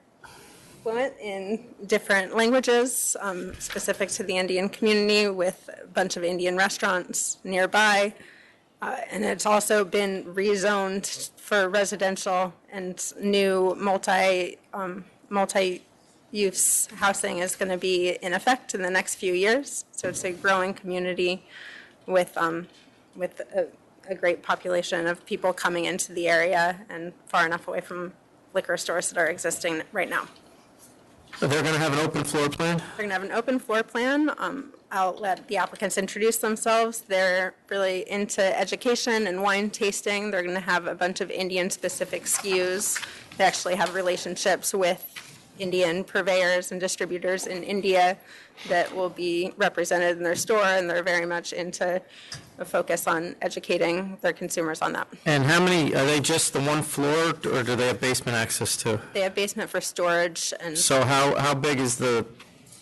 Speaker 9: fluent in different languages specific to the Indian community, with a bunch of Indian restaurants nearby. And it's also been rezoned for residential, and new multi-use housing is going to be in effect in the next few years. So it's a growing community with a great population of people coming into the area and far enough away from liquor stores that are existing right now.
Speaker 3: So they're going to have an open floor plan?
Speaker 9: They're going to have an open floor plan. I'll let the applicants introduce themselves. They're really into education and wine tasting. They're going to have a bunch of Indian-specific SKUs. They actually have relationships with Indian purveyors and distributors in India that will be represented in their store, and they're very much into a focus on educating their consumers on that.
Speaker 3: And how many, are they just the one floor, or do they have basement access too?
Speaker 9: They have basement for storage. And
Speaker 3: So how big is the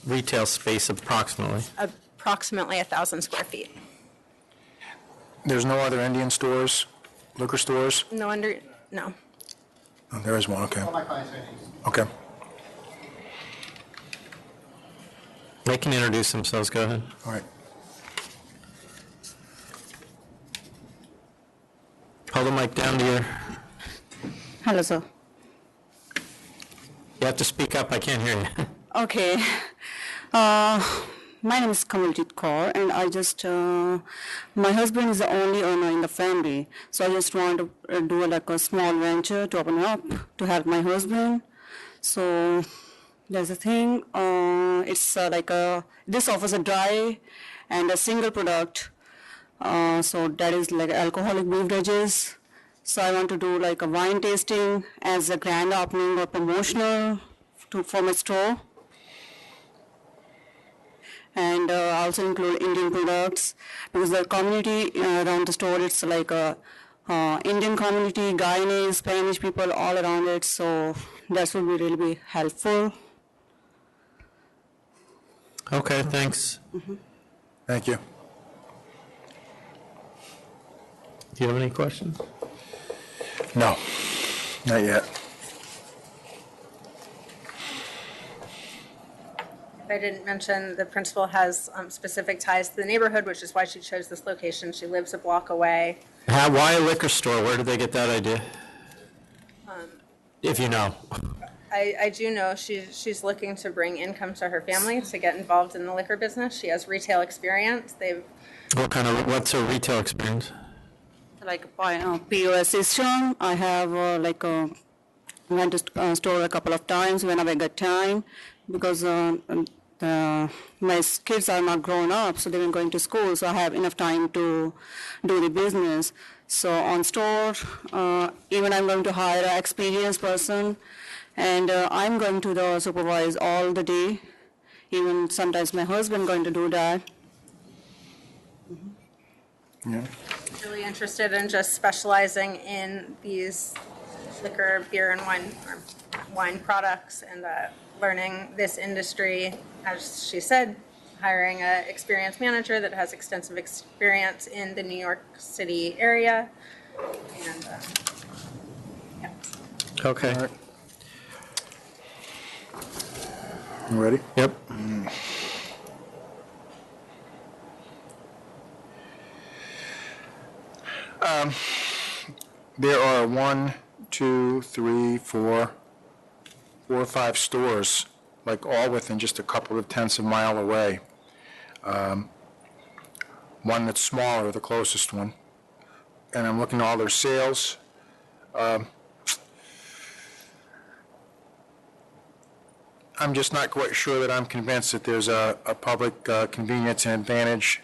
Speaker 3: retail space approximately?
Speaker 9: approximately 1,000 square feet.
Speaker 4: There's no other Indian stores, liquor stores?
Speaker 9: No.
Speaker 4: Oh, there is one, okay. Okay.
Speaker 3: They can introduce themselves, go ahead.
Speaker 4: All right.
Speaker 3: Hold the mic down to your...
Speaker 14: Hello, sir.
Speaker 3: You have to speak up, I can't hear you.
Speaker 21: Okay. My name is Kamaljeet Kaur, and I just, my husband is the only earner in the family, so I just want to do like a small venture to open up to help my husband. So there's a thing, it's like this offers a dry and a single product. So that is like alcoholic beverages. So I want to do like a wine tasting as a grand opening or promotional for my store. And also include Indian products because the community around the store, it's like a Indian community, Guyanese, Spanish people all around it. So that would be really be helpful.
Speaker 3: Okay, thanks.
Speaker 4: Thank you.
Speaker 3: Do you have any questions?
Speaker 4: No, not yet.
Speaker 9: I didn't mention the principal has specific ties to the neighborhood, which is why she chose this location. She lives a block away.
Speaker 3: Why a liquor store? Where did they get that idea? If you know.
Speaker 9: I do know she's looking to bring income to her family to get involved in the liquor business. She has retail experience.
Speaker 3: What's her retail experience?
Speaker 21: Like POS system, I have went to store a couple of times whenever I get time because my kids are not grown up, so they've been going to school, so I have enough time to do the business. So on store, even I'm going to hire an experienced person, and I'm going to supervise all the day. Even sometimes my husband going to do that.
Speaker 4: Yeah.
Speaker 9: Really interested in just specializing in these liquor, beer, and wine products, and learning this industry. As she said, hiring an experienced manager that has extensive experience in the New York City area. And
Speaker 3: Okay.
Speaker 4: All right. You ready?
Speaker 3: Yep.
Speaker 4: There are 1, 2, 3, 4 or 5 stores, like all within just a couple of tenths of a mile away. One that's smaller, the closest one. And I'm looking at all their sales. I'm just not quite sure that I'm convinced that there's a public convenience and advantage.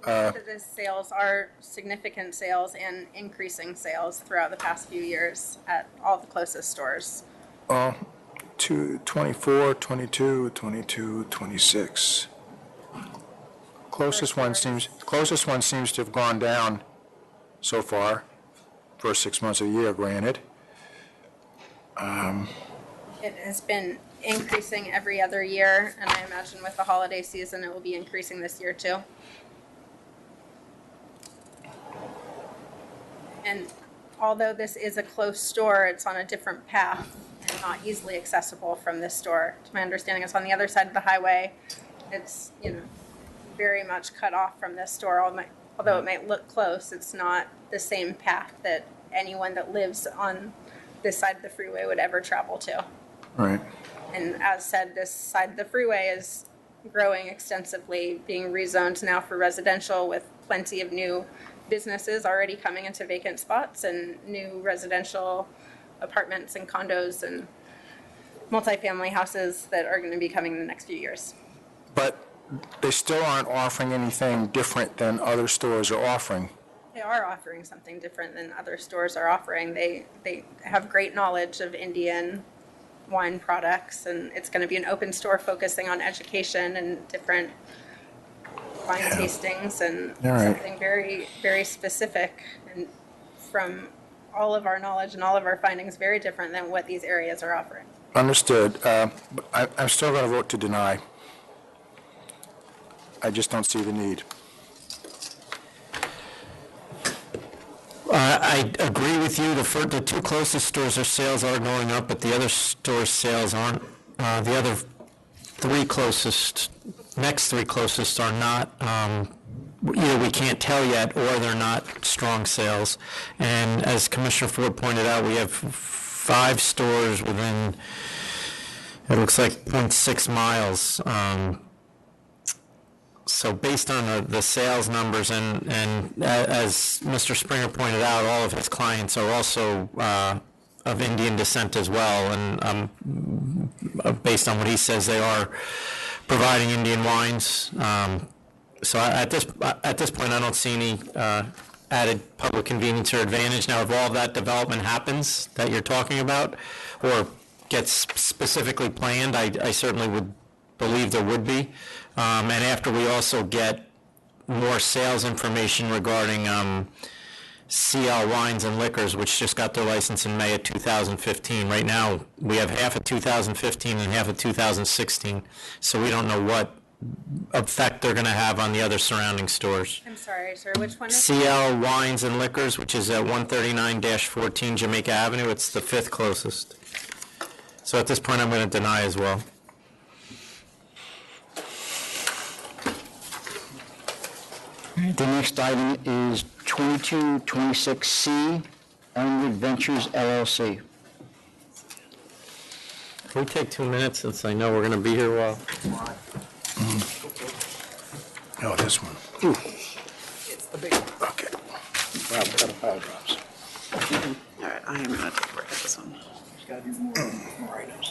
Speaker 9: the sales are significant sales and increasing sales throughout the past few years at all the closest stores.
Speaker 4: 24, 22, 22, 26. Closest one seems to have gone down so far, first 6 months of the year, granted.
Speaker 9: It has been increasing every other year, and I imagine with the holiday season, it will be increasing this year too. And although this is a close store, it's on a different path and not easily accessible from this store. To my understanding, it's on the other side of the highway. It's, very much cut off from this store. Although it might look close, it's not the same path that anyone that lives on this side of the freeway would ever travel to.
Speaker 4: Right.
Speaker 9: And as said, this side of the freeway is growing extensively, being rezoned now for residential with plenty of new businesses already coming into vacant spots and new residential apartments and condos and multifamily houses that are going to be coming in the next few years.
Speaker 4: But they still aren't offering anything different than other stores are offering.
Speaker 9: They are offering something different than other stores are offering. They have great knowledge of Indian wine products, and it's going to be an open store focusing on education and different wine tastings and something very, very specific, and from all of our knowledge and all of our findings, very different than what these areas are offering.
Speaker 4: Understood. But I'm still going to vote to deny. I just don't see the need.
Speaker 3: I agree with you. The two closest stores, their sales are going up, but the other stores' sales aren't. The other next three closest are not. Either we can't tell yet, or they're not strong sales. And as Commissioner Ford pointed out, we have 5 stores within It looks like 0.6 miles. So based on the sales numbers, and as Mr. Springer pointed out, all of his clients are also of Indian descent as well, and based on what he says, they are providing Indian wines. So at this point, I don't see any added public convenience or advantage. Now, if all of that development happens that you're talking about, or gets specifically planned, I certainly would believe there would be. And after we also get more sales information regarding CL Wines and Liquors, which just got their license in May of 2015. Right now, we have half of 2015 and half of 2016, so we don't know what effect they're going to have on the other surrounding stores.
Speaker 9: I'm sorry, sir, which one is
Speaker 3: CL Wines and Liquors, which is at 139-14 Jamaica Avenue. It's the fifth closest. So at this point, I'm going to deny as well.
Speaker 1: The next item is 2226C, Onward Ventures LLC.
Speaker 3: Can we take 2 minutes, since I know we're going to be here a while?
Speaker 4: Oh, this one.
Speaker 14: It's the big one.
Speaker 4: Okay.
Speaker 14: Wow, we've got a pile drops. All right, I am going to take a break at this one. There's got to be more items.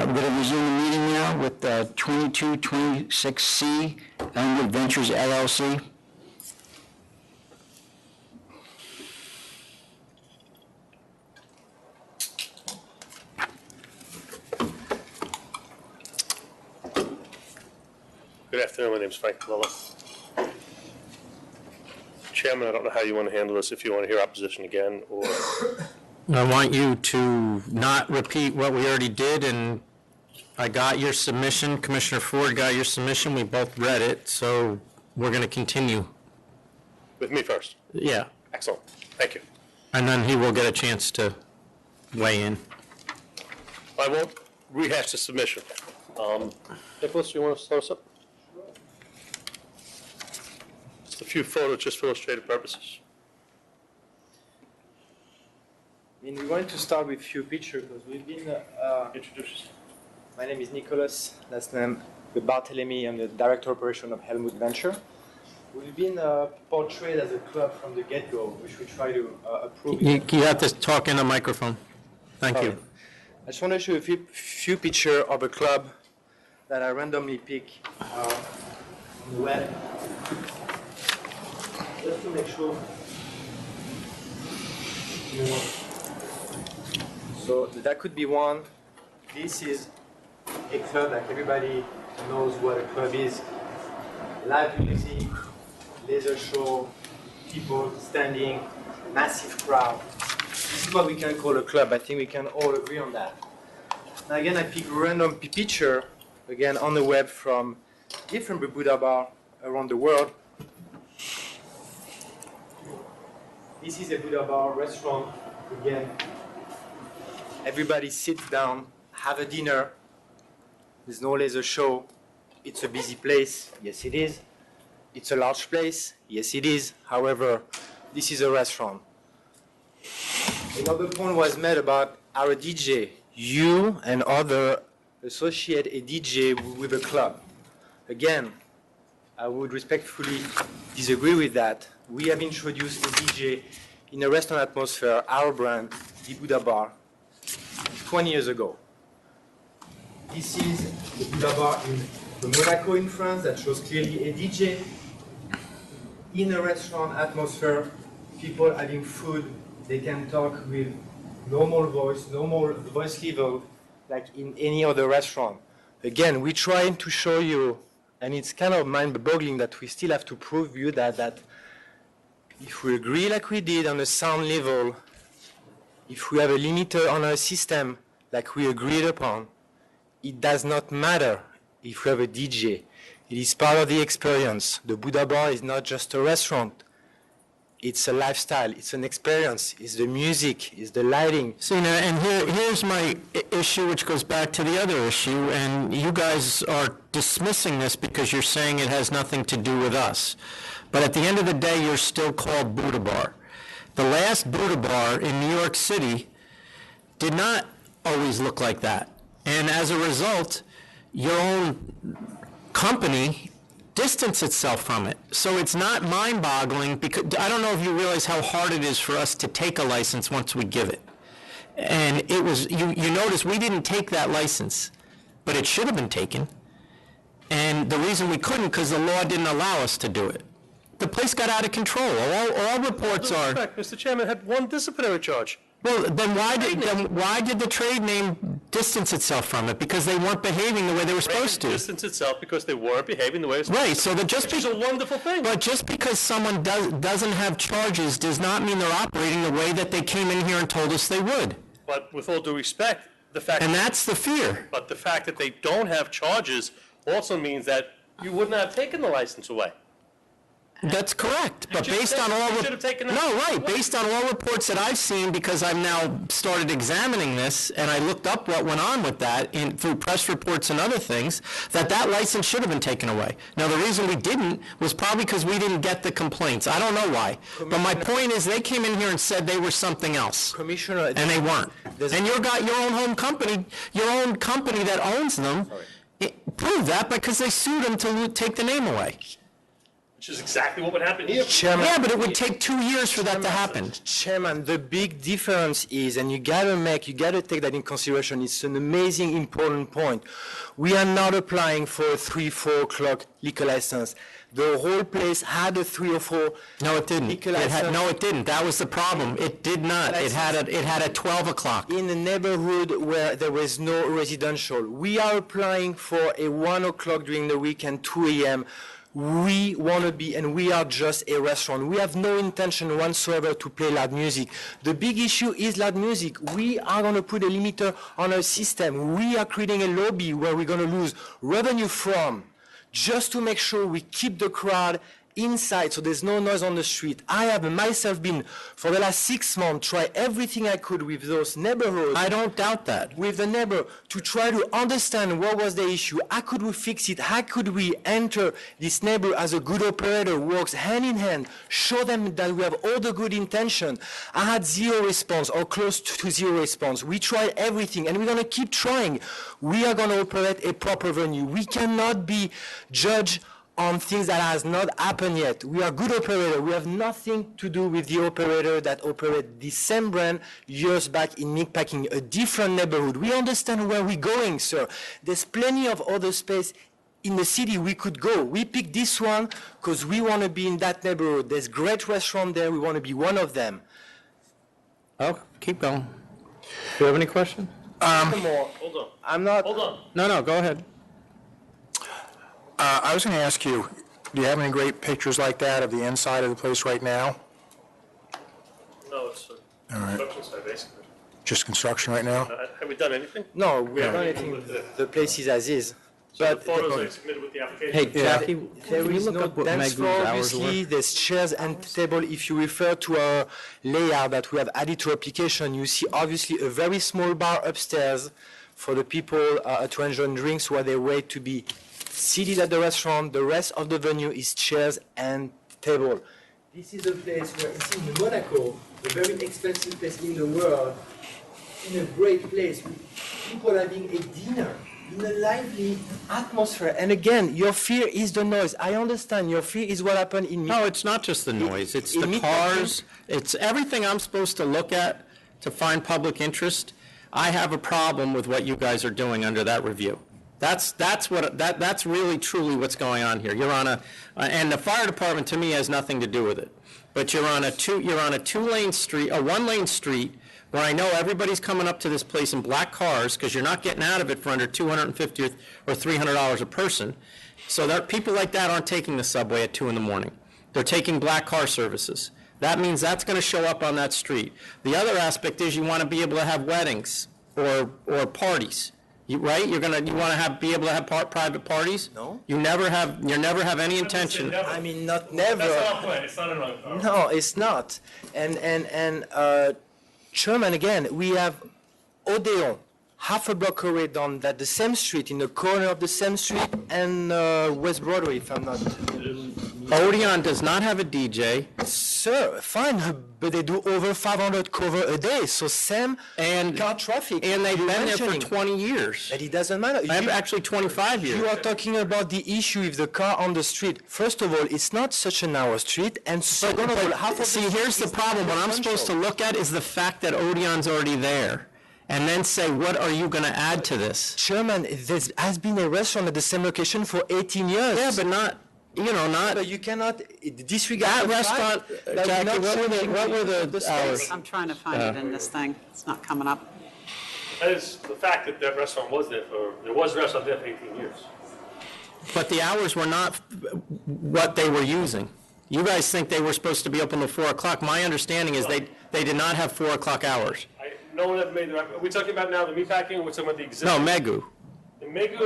Speaker 1: We're going to resume the meeting now with 2226C, Elmwood Ventures LLC.
Speaker 10: Good afternoon, my name is Frank Camillo. Chairman, I don't know how you want to handle this, if you want to hear opposition again, or...
Speaker 3: I want you to not repeat what we already did, and I got your submission, Commissioner Ford got your submission, we both read it, so we're going to continue.
Speaker 10: With me first?
Speaker 3: Yeah.
Speaker 10: Excellent, thank you.
Speaker 3: And then he will get a chance to weigh in.
Speaker 10: I won't rehash the submission. Nicholas, you want to start us up? Just a few photos, just for illustrative purposes.
Speaker 13: I mean, we wanted to start with a few pictures because we've been...
Speaker 10: Introduce yourself.
Speaker 13: My name is Nicholas, last name Barthelemy. I'm the Director of Operation of Elmwood Venture. We've been portrayed as a club from the get-go, which we try to approve.
Speaker 3: You have to talk in the microphone. Thank you.
Speaker 13: I just want to show you a few pictures of a club that I randomly pick on the web. Just to make sure. So that could be one. This is a club, like everybody knows what a club is. Live music, laser show, people standing, massive crowd. This is what we can call a club. I think we can all agree on that. Now again, I pick a random picture, again on the web from different Buddha bar around the world. This is a Buddha bar restaurant, again. Everybody sits down, have a dinner. There's no laser show. It's a busy place. Yes, it is. It's a large place. Yes, it is. However, this is a restaurant. Another point was made about our DJ. You and other associate a DJ with a club. Again, I would respectfully disagree with that. We have introduced a DJ in a restaurant atmosphere, our brand, the Buddha Bar, 20 years ago. This is the Buddha Bar in Monaco in France that shows clearly a DJ in a restaurant atmosphere, people having food, they can talk with normal voice level, like in any other restaurant. Again, we're trying to show you, and it's kind of mind-boggling that we still have to prove you that if we agree like we did on the sound level, if we have a limiter on our system like we agreed upon, it does not matter if we have a DJ. It is part of the experience. The Buddha Bar is not just a restaurant. It's a lifestyle. It's an experience. It's the music. It's the lighting.
Speaker 3: See, now, and here's my issue, which goes back to the other issue, and you guys are dismissing this because you're saying it has nothing to do with us. But at the end of the day, you're still called Buddha Bar. The last Buddha Bar in New York City did not always look like that. And as a result, your own company distance itself from it. So it's not mind-boggling because I don't know if you realize how hard it is for us to take a license once we give it. And it was, you notice we didn't take that license, but it should have been taken. And the reason we couldn't, because the law didn't allow us to do it. The place got out of control. All reports are...
Speaker 10: Mr. Chairman had one disciplinary charge.
Speaker 3: Well, then why did the trade name distance itself from it? Because they weren't behaving the way they were supposed to.
Speaker 10: Distance itself because they weren't behaving the way it's supposed to.
Speaker 3: Right, so that just
Speaker 10: which is a wonderful thing.
Speaker 3: But just because someone doesn't have charges does not mean they're operating the way that they came in here and told us they would.
Speaker 10: But with all due respect, the fact...
Speaker 3: And that's the fear.
Speaker 10: But the fact that they don't have charges also means that you wouldn't have taken the license away.
Speaker 3: That's correct, but based on all based on all reports that I've seen, because I've now started examining this, and I looked up what went on with that through press reports and other things, that license should have been taken away. Now, the reason we didn't was probably because we didn't get the complaints. I don't know why, but my point is they came in here and said they were something else,
Speaker 13: Commissioner,
Speaker 3: and they weren't. And you got your own home company, your own company that owns them, proved that because they sued them to take the name away.
Speaker 10: which is exactly what would happen here.
Speaker 13: Chairman,
Speaker 3: Yeah, but it would take 2 years for that to happen.
Speaker 13: Chairman, the big difference is, and you gotta take that in consideration, it's an amazing important point. We are not applying for a 3, 4 o'clock liquor license. The whole place had a 3 or 4.
Speaker 3: No, it didn't.
Speaker 13: Liquor license.
Speaker 3: No, it didn't. That was the problem. It did not. It had a 12 o'clock.
Speaker 13: In a neighborhood where there was no residential. We are applying for a 1 o'clock during the week and 2 a.m. We want to be, and we are just a restaurant. We have no intention whatsoever to play loud music. The big issue is loud music. We are going to put a limiter on our system. We are creating a lobby where we're going to lose revenue from, just to make sure we keep the crowd inside so there's no noise on the street. I have myself been, for the last 6 months, try everything I could with those neighborhoods.
Speaker 3: I don't doubt that.
Speaker 13: With the neighbor to try to understand what was the issue. How could we fix it? How could we enter this neighbor as a good operator, works hand in hand, show them that we have all the good intention. I had 0 response or close to 0 response. We tried everything and we're going to keep trying. We are going to operate a proper venue. We cannot be judged on things that has not happened yet. We are good operator. We have nothing to do with the operator that operated the same brand years back in Meatpacking, a different neighborhood. We understand where we're going, sir. There's plenty of other space in the city we could go. We picked this one because we want to be in that neighborhood. There's great restaurant there. We want to be one of them.
Speaker 3: Oh, keep going. Do you have any question?
Speaker 10: Hold on.
Speaker 13: I'm not.
Speaker 10: Hold on.
Speaker 3: No, go ahead.
Speaker 4: I was going to ask you, do you have any great pictures like that of the inside of the place right now?
Speaker 10: No, it's
Speaker 4: All right.
Speaker 10: construction site, basically.
Speaker 4: Just construction right now?
Speaker 10: Have we done anything?
Speaker 13: No, we haven't done
Speaker 10: Yeah.
Speaker 13: anything. The place is as is.
Speaker 10: So
Speaker 13: But
Speaker 10: the photos that you submitted with the application?
Speaker 3: Hey, Jackie,
Speaker 13: there
Speaker 3: can you
Speaker 13: is
Speaker 3: look
Speaker 13: no
Speaker 3: up what
Speaker 13: dance
Speaker 3: Meg's
Speaker 13: floor,
Speaker 3: hours
Speaker 13: obviously.
Speaker 3: were?
Speaker 13: There's chairs and table. If you refer to our layout that we have added to application, you see obviously a very small bar upstairs for the people to enjoy drinks while they wait to be seated at the restaurant. The rest of the venue is chairs and table. This is a place where it's in Monaco, a very expensive place in the world, in a great place, with people having a dinner in a lively atmosphere. And again, your fear is the noise. I understand your fear is what happened in
Speaker 3: No, it's not just the noise. It's
Speaker 13: in
Speaker 3: the
Speaker 13: Meatpacking.
Speaker 3: cars. It's everything I'm supposed to look at to find public interest. I have a problem with what you guys are doing under that review. That's really truly what's going on here. You're on and the fire department to me has nothing to do with it. But you're on a 2-lane street, a 1-lane street, where I know everybody's coming up to this place in black cars because you're not getting out of it for under $250 or $300 a person. So people like that aren't taking the subway at 2 in the morning. They're taking black car services. That means that's going to show up on that street. The other aspect is you want to be able to have weddings or parties. Right? You want to be able to have private parties?
Speaker 13: No.
Speaker 3: You never have any intention.
Speaker 13: I mean, not never.
Speaker 10: That's not a plan. It's not an
Speaker 13: No, it's not. And Chairman, again, we have Odeon, half a block away down that the same street, in the corner of the same street, and West Broadway, if I'm not.
Speaker 3: Odeon does not have a DJ.
Speaker 13: Sir, fine, but they do over 500 cover a day, so same car traffic.
Speaker 3: And they've
Speaker 13: you're
Speaker 3: been there for
Speaker 13: mentioning.
Speaker 3: 20 years.
Speaker 13: But it doesn't matter.
Speaker 3: Actually 25 years.
Speaker 13: You are talking about the issue with the car on the street. First of all, it's not such a narrow street, and second of all, half of
Speaker 3: See, here's the problem. What I'm supposed to look at is the fact that Odeon's already there. And then say, what are you going to add to this?
Speaker 13: Chairman, there has been a restaurant at the same location for 18 years.
Speaker 3: Yeah, but not.
Speaker 13: But you cannot disregard
Speaker 3: That restaurant, Jackie, what were the hours?
Speaker 14: I'm trying to find it in this thing. It's not coming up.
Speaker 10: That is the fact that that restaurant was there there was a restaurant there for 18 years.
Speaker 3: But the hours were not what they were using. You guys think they were supposed to be open till 4 o'clock. My understanding is they did not have 4 o'clock hours.
Speaker 10: No one ever made the. Are we talking about now the meatpacking, or we're talking about the existing?
Speaker 3: No, Megu.
Speaker 10: The Megu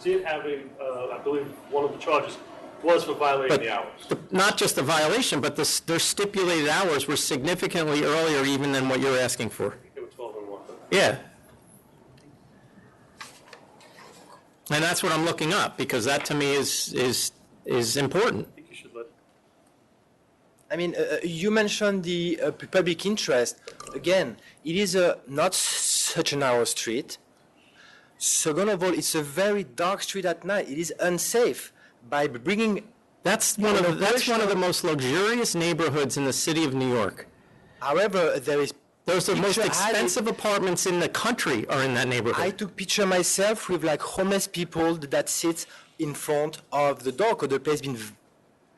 Speaker 10: did have I believe one of the charges was for violating the hours.
Speaker 3: Not just the violation, but their stipulated hours were significantly earlier even than what you're asking for.
Speaker 10: They were 12 and 1.
Speaker 3: Yeah. And that's what I'm looking up, because that to me is important.
Speaker 10: I think you should let.
Speaker 13: I mean, you mentioned the public interest. Again, it is not such a narrow street. Second of all, it's a very dark street at night. It is unsafe. by bringing.
Speaker 3: That's one of the most luxurious neighborhoods in the city of New York.
Speaker 13: However, there is.
Speaker 3: Those are the most expensive apartments in the country are in that neighborhood.
Speaker 13: I took picture myself with like homeless people that sit in front of the door because the place has been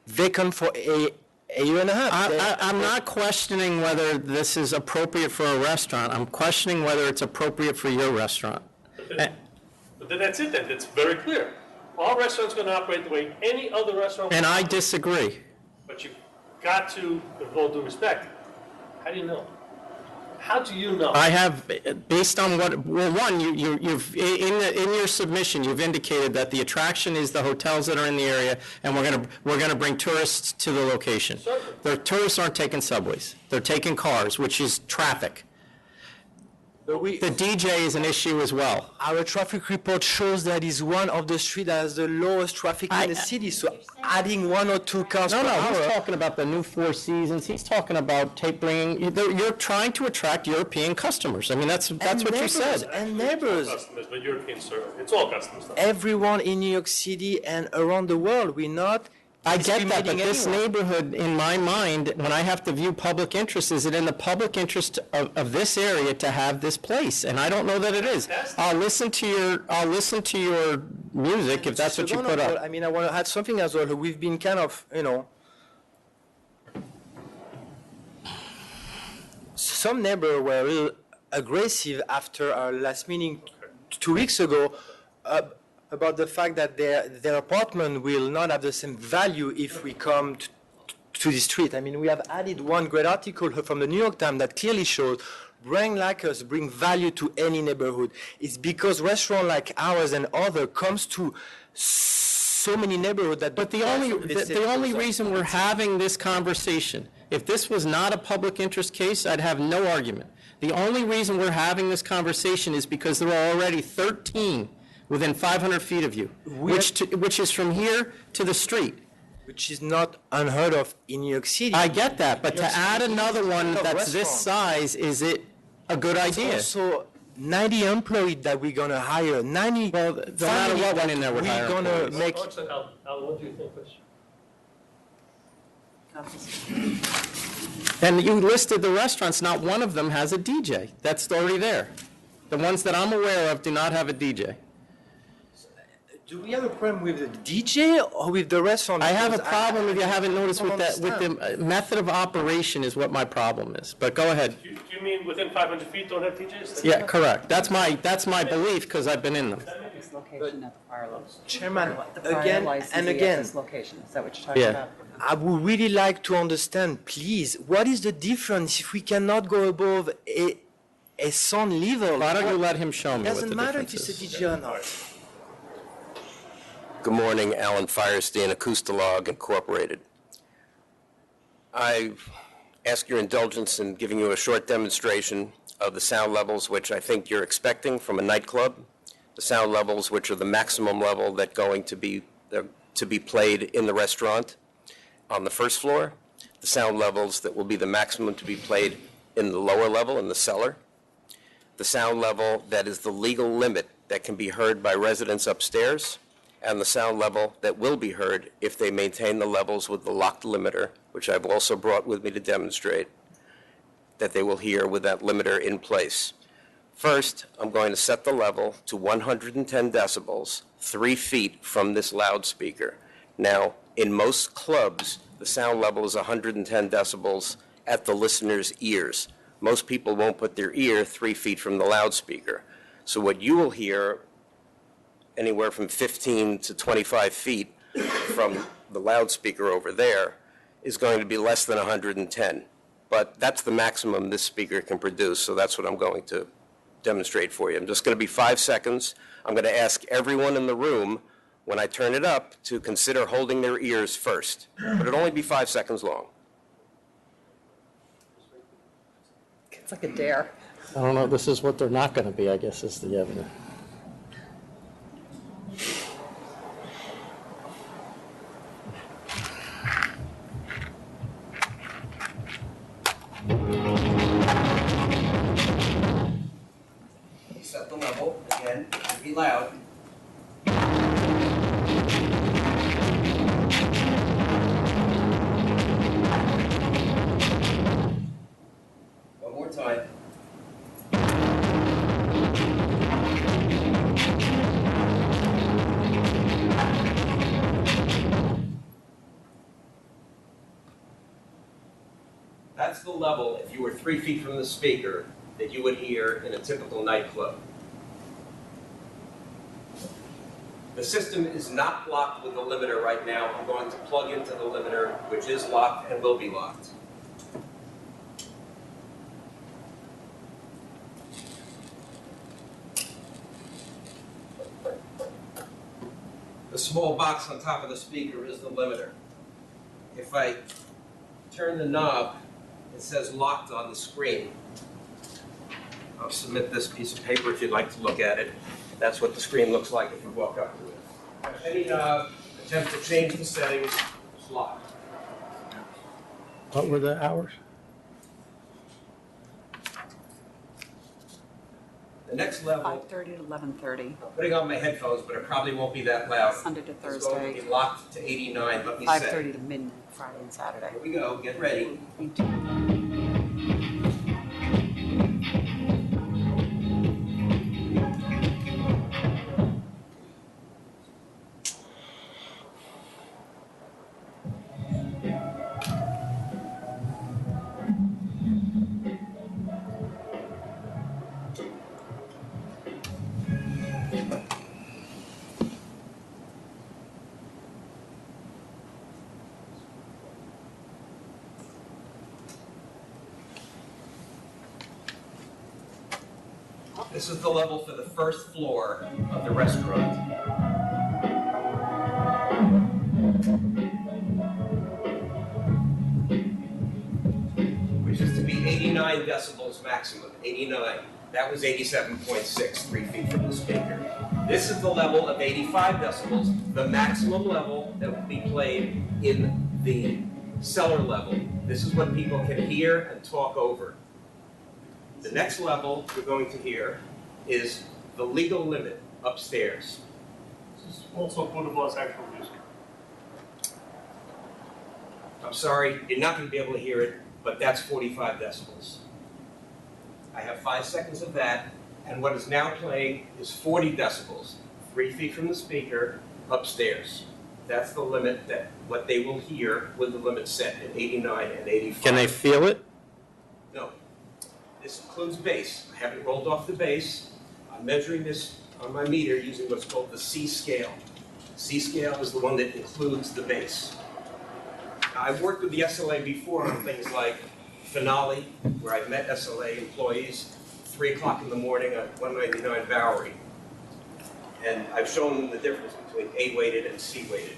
Speaker 13: vacant for a year and a half.
Speaker 3: I'm not questioning whether this is appropriate for a restaurant. I'm questioning whether it's appropriate for your restaurant.
Speaker 10: But then that's it then, it's very clear. All restaurants are going to operate the way any other restaurant.
Speaker 3: And I disagree.
Speaker 10: But you've got to, with all due respect, how do you know? How do you know?
Speaker 3: I have, based on what, well, one, you've in your submission, you've indicated that the attraction is the hotels that are in the area, and we're gonna bring tourists to the location. The tourists aren't taking subways; they're taking cars, which is traffic. The DJ is an issue as well.
Speaker 13: Our traffic report shows that is one of the streets that has the lowest traffic in the city. So adding 1 or 2 cars per hour.
Speaker 3: He's talking about the new Four Seasons. He's talking about you're trying to attract European customers. I mean, that's what you said.
Speaker 13: And neighbors.
Speaker 10: Customers, but European service. It's all customers.
Speaker 13: Everyone in New York City and around the world, we're not.
Speaker 3: I get that, but this neighborhood, in my mind, when I have to view public interest, is it in the public interest of this area to have this place? And I don't know that it is. I'll listen to your music if that's what you put up.
Speaker 13: I mean, I want to add something as well. We've been kind of, some neighbors were real aggressive after our last meeting 2 weeks ago. About the fact that their apartment will not have the same value if we come to the street. I mean, we have added one great article from the New York Times that clearly shows brands like us bring value to any neighborhood. It's because restaurants like ours and others comes to so many neighborhoods that.
Speaker 3: But the only reason we're having this conversation, if this was not a public interest case, I'd have no argument. The only reason we're having this conversation is because there are already 13 within 500 feet of you, which is from here to the street.
Speaker 13: Which is not unheard of in New York City.
Speaker 3: I get that, but to add another one that's this size, is it a good idea?
Speaker 13: Also, 90 employees that we're going to hire, 90.
Speaker 3: Well, no matter what one in there, we're
Speaker 13: going to make.
Speaker 10: Alan, what do you think, Chris?
Speaker 3: And you listed the restaurants, not one of them has a DJ. That's already there. The ones that I'm aware of do not have a DJ.
Speaker 13: Do we have a problem with the DJ or with the restaurant?
Speaker 3: I have a problem with you haven't noticed with the method of operation is what my problem is. But go ahead.
Speaker 10: Do you mean within 500 feet don't have DJs?
Speaker 3: Yeah, correct. That's my belief because I've been in them.
Speaker 14: This location at the fire location.
Speaker 13: Chairman,
Speaker 14: The fire
Speaker 13: again
Speaker 14: licensee
Speaker 13: and
Speaker 14: at
Speaker 13: again.
Speaker 14: this location. Is that what you're talking
Speaker 3: Yeah.
Speaker 14: about?
Speaker 13: I would really like to understand, please, what is the difference if we cannot go above a sound level?
Speaker 3: Why don't you let him show me what the
Speaker 13: Doesn't matter if
Speaker 3: difference
Speaker 13: it's a
Speaker 3: is.
Speaker 13: DJ or not.
Speaker 19: Good morning, Alan Firestein, Acoustalog Incorporated. I ask your indulgence in giving you a short demonstration of the sound levels which I think you're expecting from a nightclub, the sound levels which are the maximum level that going to be played in the restaurant on the first floor, the sound levels that will be the maximum to be played in the lower level, in the cellar, the sound level that is the legal limit that can be heard by residents upstairs, and the sound level that will be heard if they maintain the levels with the locked limiter, which I've also brought with me to demonstrate, that they will hear with that limiter in place. First, I'm going to set the level to 110 decibels, 3 feet from this loudspeaker. Now, in most clubs, the sound level is 110 decibels at the listener's ears. Most people won't put their ear 3 feet from the loudspeaker. So what you will hear anywhere from 15 to 25 feet from the loudspeaker over there is going to be less than 110. But that's the maximum this speaker can produce, so that's what I'm going to demonstrate for you. I'm just going to be 5 seconds. I'm going to ask everyone in the room, when I turn it up, to consider holding their ears first. But it'll only be 5 seconds long.
Speaker 14: It's like a dare.
Speaker 3: I don't know. This is what they're not going to be, I guess, is the evidence.
Speaker 15: Set the level, again, be loud.
Speaker 11: That's the level, if you were 3 feet from the speaker, that you would hear in a typical nightclub. The system is not locked with the limiter right now. I'm going to plug into the limiter, which is locked and will be locked. The small box on top of the speaker is the limiter. If I turn the knob, it says locked on the screen. I'll submit this piece of paper if you'd like to look at it. That's what the screen looks like if you walk up to it. Any knob, attempt to change the settings, it's locked.
Speaker 3: What were the hours?
Speaker 11: The next level,
Speaker 14: 5:30 to 11:30.
Speaker 11: I'm putting on my headphones, but it probably won't be that loud.
Speaker 14: Sunday to
Speaker 11: It's going
Speaker 14: Thursday.
Speaker 11: to be locked to 89, let me
Speaker 14: 5:30
Speaker 11: say.
Speaker 14: to midnight, Friday and Saturday.
Speaker 11: Here we go, get ready. This is the level for the first floor of the restaurant. Which is to be 89 decibels maximum, 89. That was 87.6, 3 feet from the speaker. This is the level of 85 decibels, the maximum level that will be played in the cellar level. This is what people can hear and talk over. The next level we're going to hear is the legal limit upstairs.
Speaker 10: This is also Boulevard's actual music.
Speaker 11: I'm sorry, you're not going to be able to hear it, but that's 45 decibels. I have 5 seconds of that, and what is now playing is 40 decibels, 3 feet from the speaker, upstairs. That's the limit, that what they will hear with the limit set at 89 and 85.
Speaker 3: Can they feel it?
Speaker 11: No. This includes bass. I haven't rolled off the bass. I'm measuring this on my meter using what's called the C scale. C scale is the one that includes the bass. Now, I've worked with the SLA before on things like Finale, where I've met SLA employees, 3 o'clock in the morning at 199 Bowery. And I've shown them the difference between A-weighted and C-weighted.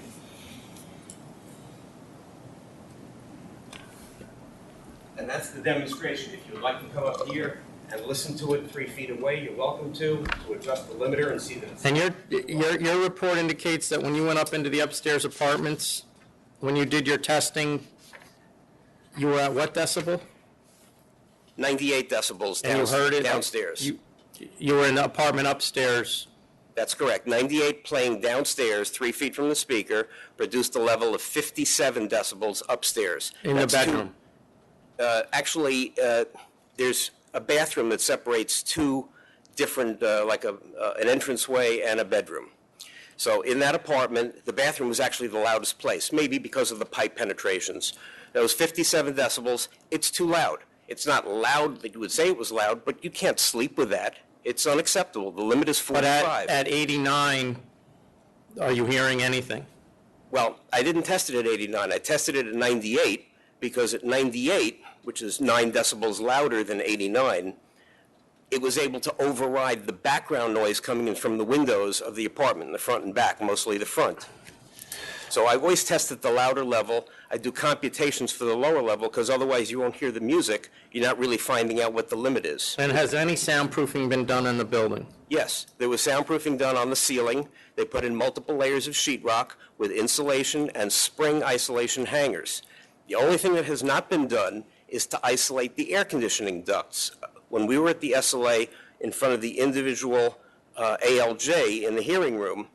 Speaker 11: And that's the demonstration. If you would like to come up here and listen to it 3 feet away, you're welcome to adjust the limiter and see that it's...
Speaker 3: And your report indicates that when you went up into the upstairs apartments, when you did your testing, you were at what decibel?
Speaker 11: 98 decibels
Speaker 3: And you heard it
Speaker 11: downstairs.
Speaker 3: You were in the apartment upstairs.
Speaker 11: That's correct. 98 playing downstairs, 3 feet from the speaker, produced a level of 57 decibels upstairs.
Speaker 3: In the bedroom?
Speaker 11: Actually, there's a bathroom that separates 2 different, like an entranceway and a bedroom. So in that apartment, the bathroom was actually the loudest place, maybe because of the pipe penetrations. That was 57 decibels. It's too loud. It's not loud that you would say it was loud, but you can't sleep with that. It's unacceptable. The limit is 45.
Speaker 3: But at 89, are you hearing anything?
Speaker 11: Well, I didn't test it at 89. I tested it at 98 because at 98, which is 9 decibels louder than 89, it was able to override the background noise coming in from the windows of the apartment, the front and back, mostly the front. So I always test at the louder level. I do computations for the lower level because otherwise you won't hear the music. You're not really finding out what the limit is.
Speaker 3: And has any soundproofing been done in the building?
Speaker 11: Yes, there was soundproofing done on the ceiling. They put in multiple layers of sheetrock with insulation and spring isolation hangers. The only thing that has not been done is to isolate the air conditioning ducts. When we were at the SLA in front of the individual ALJ in the hearing room,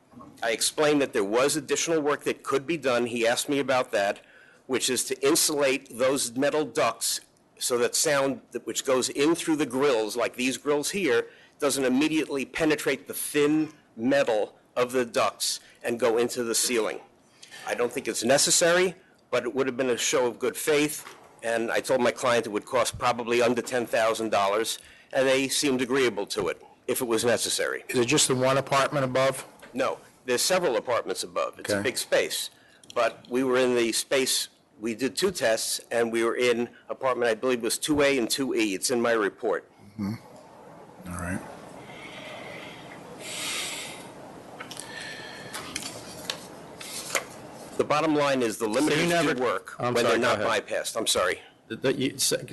Speaker 11: I explained that there was additional work that could be done. He asked me about that, which is to insulate those metal ducts so that sound which goes in through the grills, like these grills here, doesn't immediately penetrate the thin metal of the ducts and go into the ceiling. I don't think it's necessary, but it would have been a show of good faith, and I told my client it would cost probably under $10,000, and they seemed agreeable to it, if it was necessary.
Speaker 4: Is it just the one apartment above?
Speaker 11: No, there's several apartments above. It's a
Speaker 4: Okay.
Speaker 11: big space. But we were in the space, we did 2 tests, and we were in apartment, I believe was 2A and 2E. It's in my report.
Speaker 4: All right.
Speaker 11: The bottom line is the limiters do work
Speaker 3: I'm
Speaker 11: when
Speaker 3: sorry,
Speaker 11: they're not
Speaker 3: go ahead.
Speaker 11: bypassed. I'm sorry.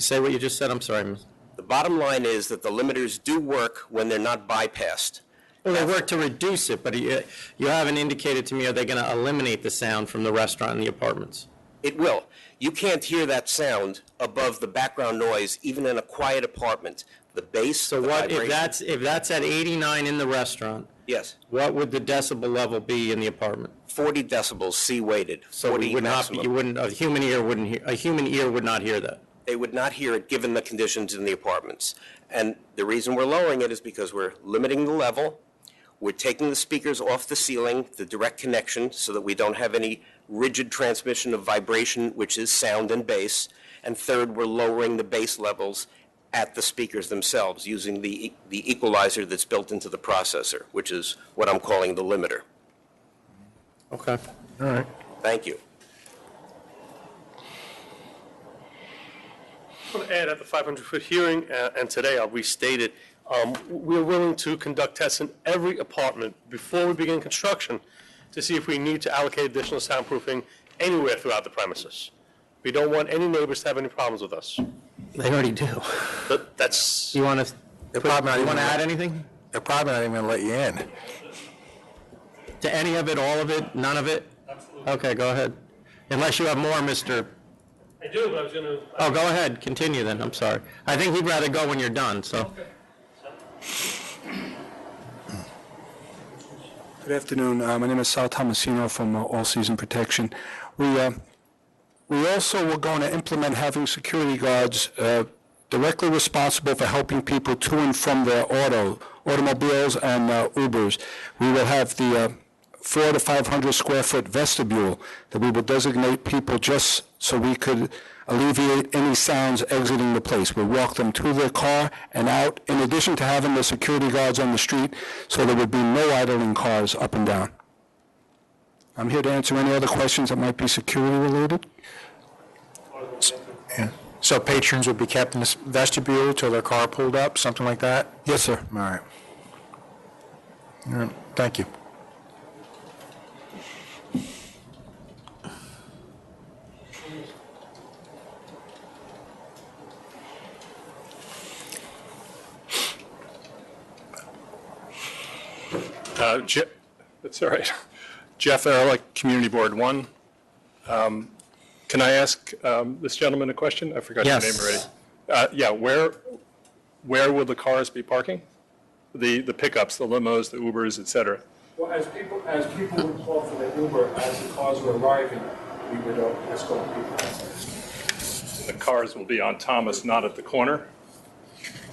Speaker 3: Say what you just said, I'm sorry.
Speaker 11: The bottom line is that the limiters do work when they're not bypassed.
Speaker 3: Well, they work to reduce it, but you haven't indicated to me, are they going to eliminate the sound from the restaurant and the apartments?
Speaker 11: It will. You can't hear that sound above the background noise, even in a quiet apartment. The bass,
Speaker 3: So
Speaker 11: the
Speaker 3: what,
Speaker 11: vibration.
Speaker 3: if that's at 89 in the restaurant,
Speaker 11: Yes,
Speaker 3: what would the decibel level be in the apartment?
Speaker 11: 40 decibels, C-weighted,
Speaker 3: So
Speaker 11: 40
Speaker 3: we would not,
Speaker 11: maximum.
Speaker 3: you wouldn't, a human ear would not hear that.
Speaker 11: They would not hear it given the conditions in the apartments. And the reason we're lowering it is because we're limiting the level. We're taking the speakers off the ceiling, the direct connection, so that we don't have any rigid transmission of vibration, which is sound and bass. And third, we're lowering the bass levels at the speakers themselves using the equalizer that's built into the processor, which is what I'm calling the limiter.
Speaker 3: Okay.
Speaker 4: All right.
Speaker 11: Thank you.
Speaker 10: I want to add at the 500-foot hearing, and today I'll restate it, we're willing to conduct tests in every apartment before we begin construction to see if we need to allocate additional soundproofing anywhere throughout the premises. We don't want any neighbors to have any problems with us.
Speaker 3: They already do.
Speaker 10: But that's...
Speaker 3: You want to,
Speaker 4: They're probably not
Speaker 3: you
Speaker 4: even
Speaker 3: want to
Speaker 4: gonna-
Speaker 3: add anything?
Speaker 4: They're probably not even going to let you in.
Speaker 3: To any of it, all of it, none of it? Absolutely. Okay, go ahead. Unless you have more, Mr.
Speaker 10: I do, but I was going to...
Speaker 3: Oh, go ahead, continue then, I'm sorry. I think he'd rather go when you're done, so.
Speaker 12: Good afternoon. My name is Sal Tomasino from All Season Protection. We also were going to implement having security guards directly responsible for helping people to and from their automobiles and Ubers. We will have the 400 to 500 square foot vestibule that we will designate people just so we could alleviate any sounds exiting the place. We'll walk them to their car and out, in addition to having the security guards on the street, so there would be no idling cars up and down. I'm here to answer any other questions that might be security related.
Speaker 4: Yeah. So patrons would be kept in this vestibule till their car pulled up, something like that?
Speaker 12: Yes, sir.
Speaker 4: All right. All right, thank you.
Speaker 16: That's all right. Jeff Ehrlich, Community Board 1. Can I ask this gentleman a question? I forgot your name
Speaker 3: Yes.
Speaker 16: already. Yeah, where will the cars be parking? The pickups, the limos, the Ubers, et cetera?
Speaker 23: Well, as people would call for the Uber, as the cars were arriving, we would escort people.
Speaker 16: The cars will be on Thomas, not at the corner?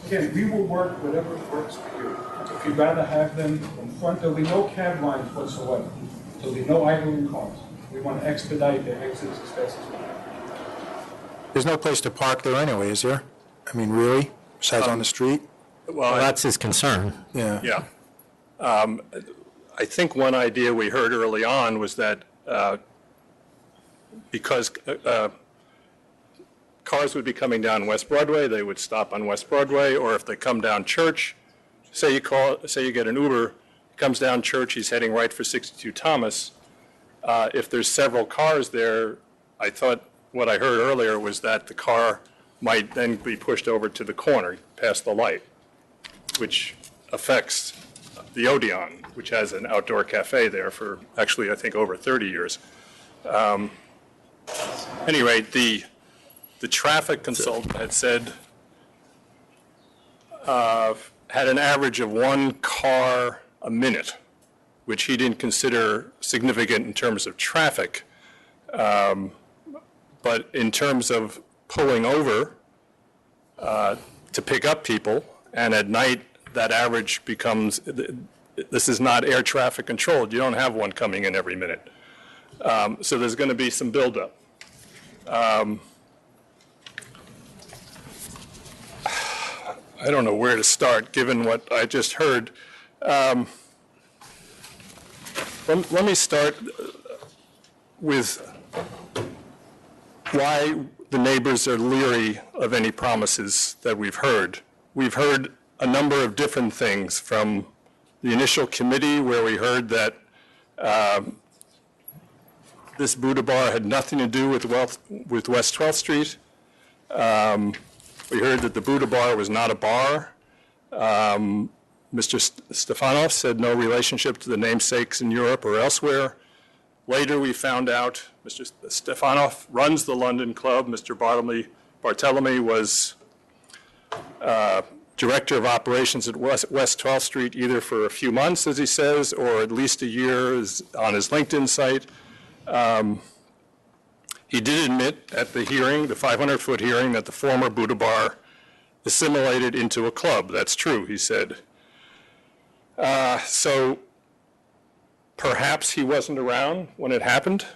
Speaker 23: Again, we will work whatever works for you. If you'd rather have them in front, there'll be no cab lines whatsoever. There'll be no idling cars. We want to expedite their exits as fast as we can.
Speaker 4: There's no place to park there anyway, is there? I mean, really? Besides on the street?
Speaker 3: Well, that's his concern.
Speaker 4: Yeah.
Speaker 16: Yeah. I think one idea we heard early on was that because cars would be coming down West Broadway, they would stop on West Broadway, or if they come down Church, say you get an Uber, comes down Church, he's heading right for 62 Thomas. If there's several cars there, I thought what I heard earlier was that the car might then be pushed over to the corner past the light, which affects the Odeon, which has an outdoor cafe there for actually, I think, over 30 years. Anyway, the traffic consultant had said, had an average of 1 car a minute, which he didn't consider significant in terms of traffic. But in terms of pulling over to pick up people, and at night that average becomes, this is not air traffic controlled. You don't have one coming in every minute. So there's going to be some buildup. I don't know where to start, given what I just heard. Let me start with why the neighbors are leery of any promises that we've heard. We've heard a number of different things, from the initial committee where we heard that this Buddha bar had nothing to do with West 12th Street. We heard that the Buddha bar was not a bar. Mr. Stefanov said no relationship to the namesakes in Europe or elsewhere. Later, we found out Mr. Stefanov runs the London Club. Mr. Barthelemy was director of operations at West 12th Street, either for a few months, as he says, or at least a year on his LinkedIn site. He did admit at the hearing, the 500-foot hearing, that the former Buddha bar assimilated into a club. That's true, he said. So perhaps he wasn't around when it happened,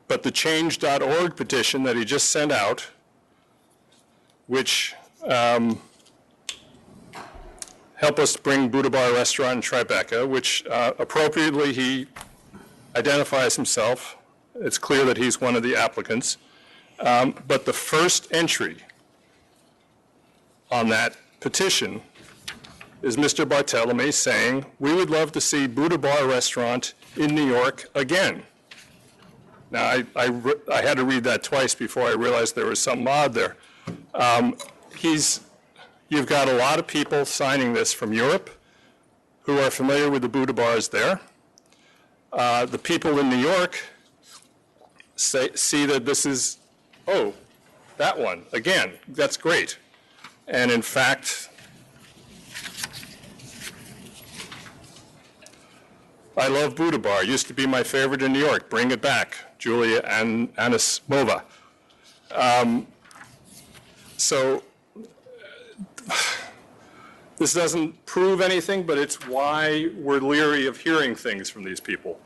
Speaker 16: but the change.org petition that he just sent out, which help us bring Buddha Bar Restaurant in Tribeca, which appropriately he identifies himself. It's clear that he's one of the applicants. But the first entry on that petition is Mr. Barthelemy saying, we would love to see Buddha Bar Restaurant in New York again. Now, I had to read that twice before I realized there was something odd there. You've got a lot of people signing this from Europe who are familiar with the Buddha bars there. The people in New York see that this is, oh, that one, again, that's great. And in fact, I love Buddha Bar. Used to be my favorite in New York. Bring it back, Julia Anisimova. So this doesn't prove anything, but it's why we're leery of hearing things from these people.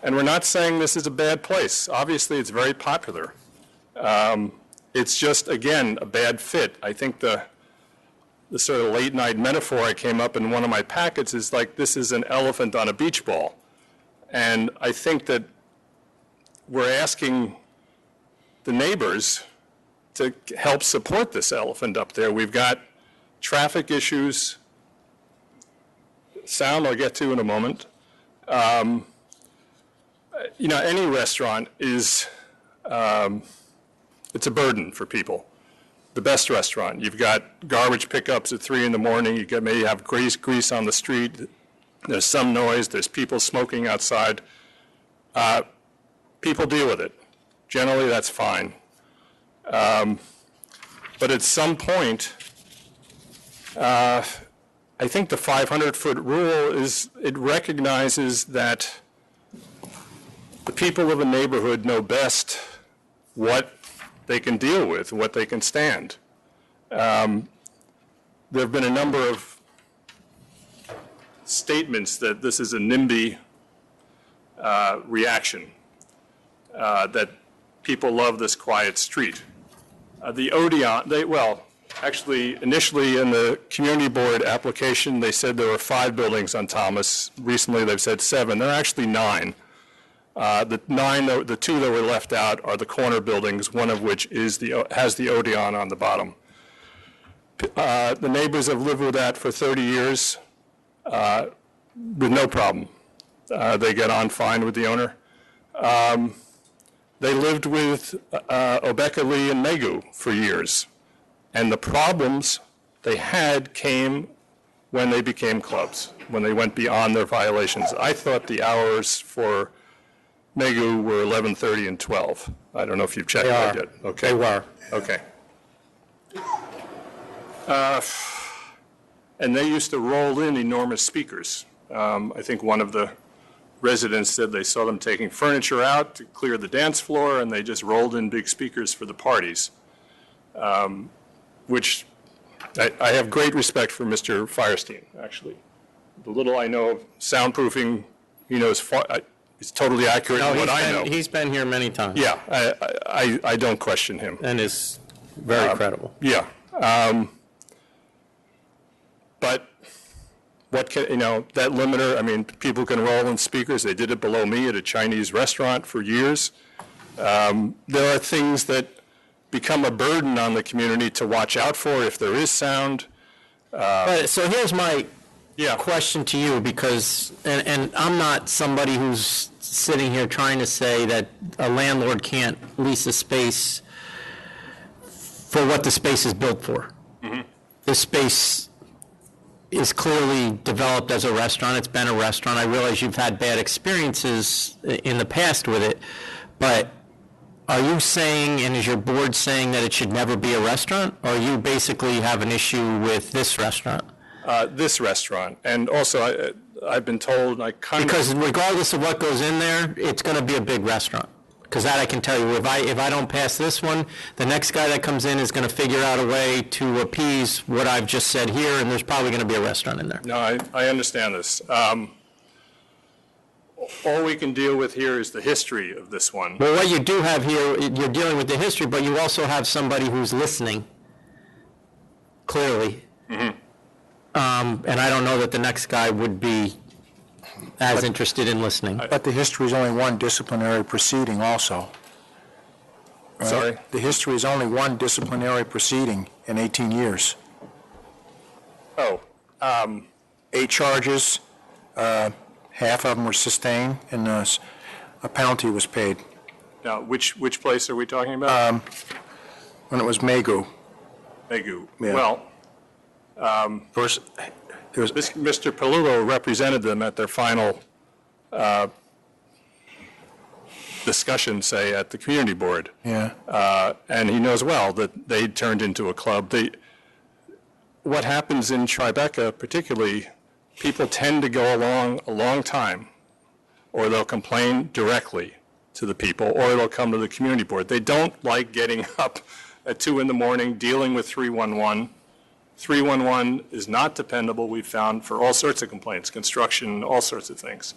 Speaker 16: And we're not saying this is a bad place. Obviously, it's very popular. It's just, again, a bad fit. I think the sort of late night metaphor I came up in one of my packets is like, this is an elephant on a beach ball. And I think that we're asking the neighbors to help support this elephant up there. We've got traffic issues, sound I'll get to in a moment. You know, any restaurant is, it's a burden for people. The best restaurant, you've got garbage pickups at 3 in the morning, you may have grease on the street, there's some noise, there's people smoking outside. People deal with it. Generally, that's fine. But at some point, I think the 500-foot rule it recognizes that the people of a neighborhood know best what they can deal with, what they can stand. There have been a number of statements that this is a NIMBY reaction, that people love this quiet street. The Odeon, actually, initially in the community board application, they said there were 5 buildings on Thomas. Recently, they've said 7. There are actually 9. The 2 that were left out are the corner buildings, one of which has the Odeon on the bottom. The neighbors have lived with that for 30 years with no problem. They get on fine with the owner. They lived with Obeka Lee and Megu for years. And the problems they had came when they became clubs, when they went beyond their violations. I thought the hours for Megu were 11:30 and 12. I don't know if you've checked that yet. Okay.
Speaker 3: They were.
Speaker 16: Okay. And they used to roll in enormous speakers. I think one of the residents said they saw them taking furniture out to clear the dance floor, and they just rolled in big speakers for the parties, which I have great respect for Mr. Firestein, actually. The little I know of soundproofing, he knows it's totally accurate in what I know.
Speaker 3: He's been here many times.
Speaker 16: Yeah, I don't question him.
Speaker 3: And his Very credible.
Speaker 16: Yeah. But what can, that limiter, I mean, people can roll in speakers. They did it below me at a Chinese restaurant for years. There are things that become a burden on the community to watch out for if there is sound.
Speaker 3: So here's my question to you, because, and I'm not somebody who's sitting here trying to say that a landlord can't lease a space for what the space is built for.
Speaker 16: Mm-hmm.
Speaker 3: This space is clearly developed as a restaurant. It's been a restaurant. I realize you've had bad experiences in the past with it, but are you saying, and is your board saying, that it should never be a restaurant, or you basically have an issue with this restaurant?
Speaker 16: This restaurant, and also I've been told
Speaker 3: because regardless of what goes in there, it's going to be a big restaurant. Because that I can tell you, if I don't pass this one, the next guy that comes in is going to figure out a way to appease what I've just said here, and there's probably going to be a restaurant in there.
Speaker 16: No, I understand this. All we can deal with here is the history of this one.
Speaker 3: Well, what you do have here, you're dealing with the history, but you also have somebody who's listening, clearly.
Speaker 16: Mm-hmm.
Speaker 3: And I don't know that the next guy would be as interested in listening.
Speaker 4: But the history is only one disciplinary proceeding also. Right?
Speaker 16: Sorry?
Speaker 4: The history is only one disciplinary proceeding in 18 years.
Speaker 16: Oh.
Speaker 4: 8 charges, half of them were sustained, and a penalty was paid.
Speaker 16: Now, which place are we talking about?
Speaker 4: When it was Megu.
Speaker 16: Megu.
Speaker 4: Yeah.
Speaker 16: Well,
Speaker 4: First, there was
Speaker 16: Mr. Palullo represented them at their final discussion, say, at the community board.
Speaker 4: Yeah.
Speaker 16: And he knows well that they turned into a club. What happens in Tribeca particularly, people tend to go along a long time, or they'll complain directly to the people, or they'll come to the community board. They don't like getting up at 2 in the morning, dealing with 311. 311 is not dependable, we've found, for all sorts of complaints, construction, all sorts of things.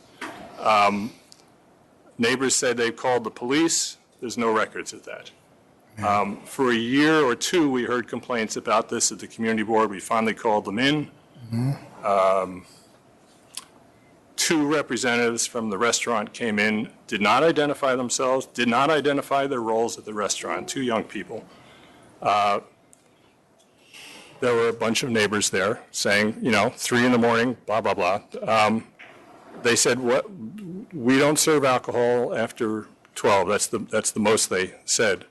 Speaker 16: Neighbors said they've called the police. There's no records of that. For a year or two, we heard complaints about this at the community board. We finally called them in.
Speaker 4: Mm-hmm.
Speaker 16: 2 representatives from the restaurant came in, did not identify themselves, did not identify their roles at the restaurant, 2 young people. There were a bunch of neighbors there saying, 3 in the morning, blah, blah, blah. They said, we don't serve alcohol after 12. That's the most they said.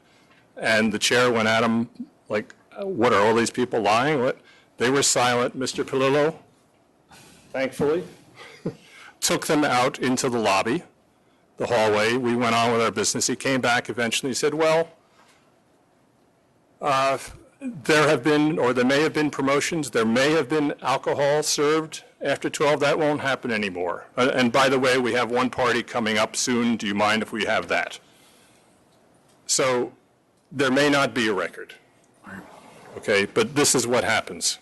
Speaker 16: And the chair went at them like, what, are all these people lying? What? They were silent. Mr. Palullo, thankfully, took them out into the lobby, the hallway. We went on with our business. He came back eventually. He said, well, there have been, or there may have been promotions. There may have been alcohol served after 12. That won't happen anymore. And by the way, we have one party coming up soon. Do you mind if we have that? So there may not be a record. Okay, but this is what happens.